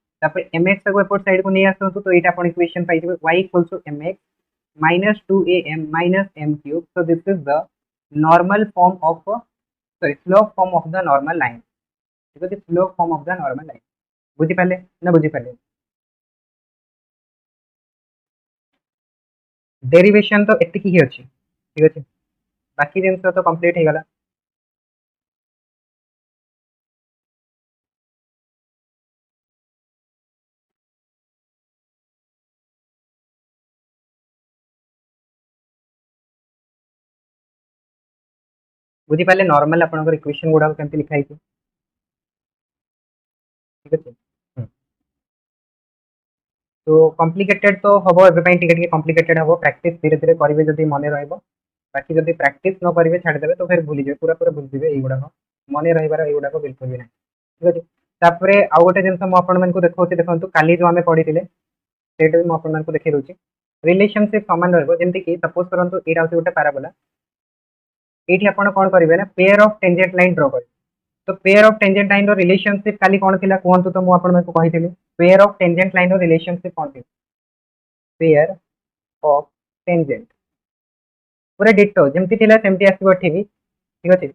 एम एक्स को एपट साइड को नहीं आसतु तो यहाँ आप इक्वेशन पाइबे y equals to M X minus 2am minus M cube so this is the normal form of sorry slope form of the normal line ठीक है slope form of the normal line बुझीपारे ना बुझीपारे derivation तो एतिक ही अच्छी ठीक अच्छे बाकी जिन तो कंप्लीट हो गला बुझीपारे नॉर्मल आपंकर इक्वेशन गुड़ा केमती लिखाई ठीक अच्छे तो कॉम्प्लिकेटेड तो हम एवं कॉम्प्लिकेटेड हम प्रैक्टिस धीरे धीरे करेंगे जब मन बाकी जब प्रैक्टिस न करेंगे छाड़देवे तो फिर भूलीजे पूरा पूरा भूलीजे युवाक मन रही युवाक बिल्कुल भी ना ठीक अच्छे तापर आउ गोटे जिन मुझे देखा देखो काली जो आम पढ़ी से मुझे देखी दूसरी रिलेशनशिप सामान रही कि सपोज करूँ यहाँ हूँ गोटे पैराबोला ये आप कौन करेंगे ना pair of tangent line draw करेंगे तो pair of tangent line relationship काली कौन थी कहतु तो मुझे कही pair of tangent line relationship कौन थी पेयर ऑफ टेंजेंट पूरा डिटो जमती थी सेमती आसो भी ठीक अच्छे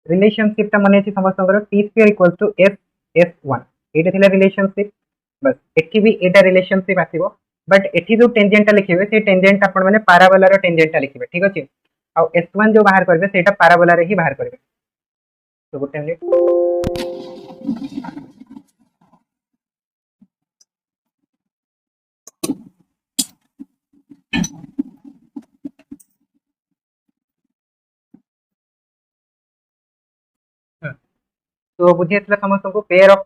रिलेशनशिप मन अच्छी समस्त t square equals to S S one ये रिलेशनशिप बस एटी भी यहाँ रिलेशनशिप आसो बट एटी जो टेंजेंटा लिखे से टेंजेंट आप पाराबोलार टेंजेंटा लिखे ठीक अच्छे आउ एस वन जो बाहर करेंगे से पाराबोलार ही बाहर करेंगे तो गोटे मिनिट तो बुझी समस्त को pair of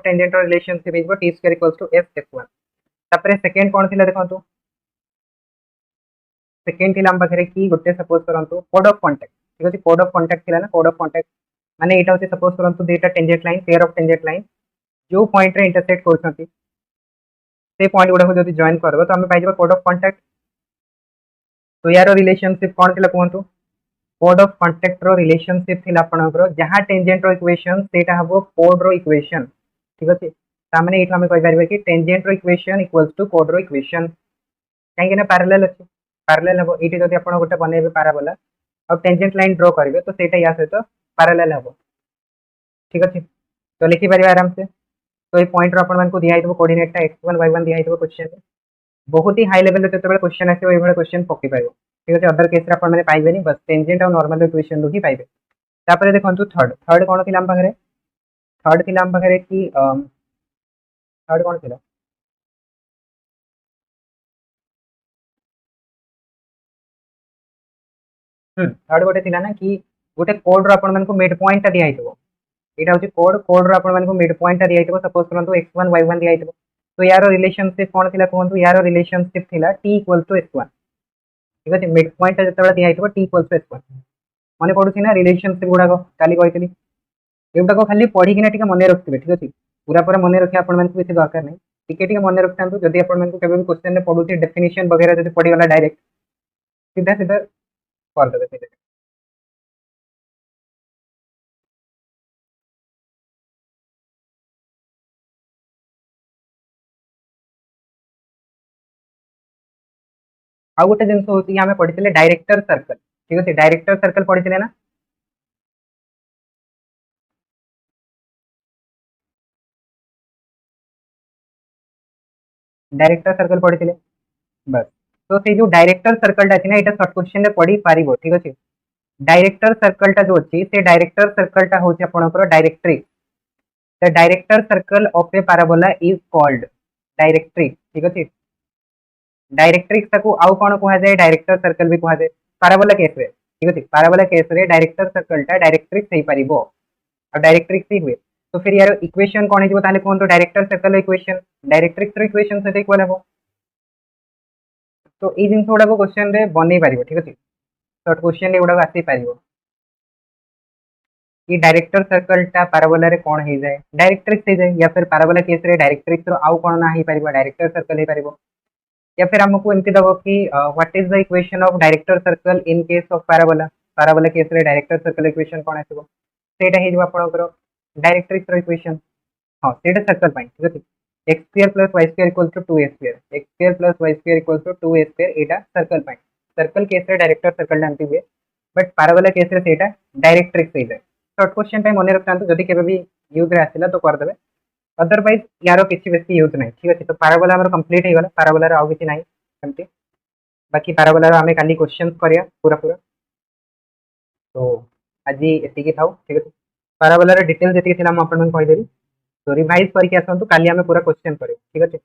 tangent relationship is t square equals to S S one तापर सेकेंड कौन थी देखो सेकेंड थी आम पाखे कि गोटे सपोज करूँ कोड ऑफ कांटेक्ट ठीक अच्छे कोड ऑफ कांटेक्ट थी ना कोड ऑफ कांटेक्ट माने यहाँ हूँ सपोज करूँ दुईटा tangent line pair of tangent line जो पॉइंट रे इंटरसेक्ट कर पॉइंट गुड़ा को जॉइन कर तो आम पाइबा कोड ऑफ कांटेक्ट तो यार रिलेशनशिप कौन थी कहतु कोड ऑफ कांटेक्ट रो रिलेशनशिप थी आपंकर जहाँ टेंजेंट रो इक्वेशन सेटा हम कोड रो इक्वेशन ठीक अच्छे ताने ये आम कहीपर कि टेंजेंट रो इक्वेशन इक्वल्स टू कोड रो इक्वेशन कहीं पैरेलल अच्छे पैरेलल हम ये जब आप गोटे बनइबे पाराबोला और टेंजेंट लाइन ड्र करेंगे तो सेटा या सहित पैरेलल हम ठीक अच्छे तो लिखिपर आराम से तो ये पॉइंट आपको दिखाई कोऑर्डिनेट x1 y1 दिखाई क्वेश्चन बहुत ही हाई लेवल जो क्वेश्चन आसो ये क्वेश्चन पकई पार ठीक अच्छे अदर केस आपने पाइबे बस टेंजेंट और नॉर्मल इक्वेशन ही पाइबे तापर देखो थर्ड थर्ड कौन थी आम पाखे थर्ड थी आम पाखे कि थर्ड कौन थी थर्ड गोटे थी ना कि गोटे कोड रो आपण मानकु मिड पॉइंट दिया हितबो एटा होची कोड रो आपण मानकु मिड पॉइंट दिया हितबो सपोज करंतु x1 y1 दिया हितबो तो यार रिलेशनशिप कोन थिला कहंतु यार रिलेशनशिप थिला t = x1 ठीक अछि मिड पॉइंट जतबे दिया हितबो t = x1 माने पडुछि ना रिलेशनशिप गुडा को काली कहितली एटा को खाली पढी किना टिके मने रखथिबे ठीक अछि पूरा पूरा मने रखिया आपण मानकु किछि दरकार नै टिके टिके मने रखथांतु जदि आपण मानकु केबे भी क्वेश्चन ने पढुछि डेफिनेशन वगैरह जदि पढी गला डायरेक्ट सीधा सीधा कर देबे सीधा आ गोटे जिंस होची हमें पढितले डायरेक्टर सर्कल ठीक अछि डायरेक्टर सर्कल पढितले ना डायरेक्टर सर्कल पढितले बस तो से जो डायरेक्टर सर्कल टा अछि ना एटा शॉर्ट क्वेश्चन रे पढी पारिबो ठीक अछि डायरेक्टर सर्कल टा जो अछि से डायरेक्टर सर्कल टा होची आपनकर directrix the director circle of A parabola is called directrix ठीक अछि डायरेक्ट्रिक्स ताकू आउ कोन कहै जाय डायरेक्टर सर्कल भी कहै जाय पैराबोला केस रे ठीक अछि पैराबोला केस रे डायरेक्टर सर्कल टा डायरेक्ट्रिक्स हेई परिबो और डायरेक्ट्रिक्स ही हुए तो फिर यार इक्वेशन कोन हिजबो ताले कोन तो डायरेक्टर सर्कल इक्वेशन डायरेक्ट्रिक्स रो इक्वेशन से इक्वल हबो तो ई जिंस गुडा को क्वेश्चन रे बनै परिबो ठीक अछि शॉर्ट क्वेश्चन रे गुडा को आसी परिबो कि डायरेक्टर सर्कल टा पैराबोला रे कोन हे जाय डायरेक्ट्रिक्स हे जाय या फिर पैराबोला केस रे डायरेक्ट्रिक्स रो आउ कोन ना हे परिबो डायरेक्टर सर्कल हे परिबो या फिर हमको एमती दबो कि what is the equation of director circle in case of parabola parabola case रे डायरेक्टर सर्कल इक्वेशन कोन आसीबो सेटा हे जो आपनकर डायरेक्ट्रिक्स रो इक्वेशन हां सेटा सर्कल पाई ठीक अछि x square plus y square equal to 2a square x square plus y square equal to 2a square एटा सर्कल पाई सर्कल केस रे डायरेक्टर सर्कल जानती हुए बट पैराबोला केस रे सेटा डायरेक्ट्रिक्स हे जाय शॉर्ट क्वेश्चन टाइम मने रखतांतु जदि केबे भी यूज रे आसिला तो कर देबे अदरवाइज यारो किछि बेसी यूज नै ठीक अछि तो पैराबोला हमर कंप्लीट हे गला पैराबोला रे आउ किछि नै एमती बाकी पैराबोला रो हमें खाली क्वेश्चंस करिया पूरा पूरा तो आज एतिकी थाउ ठीक अछि पैराबोला रे डिटेल जति थिला हम आपन कहि देली तो रिवाइज करके आसंतु काली हमें पूरा क्वेश्चन करियो ठीक अछि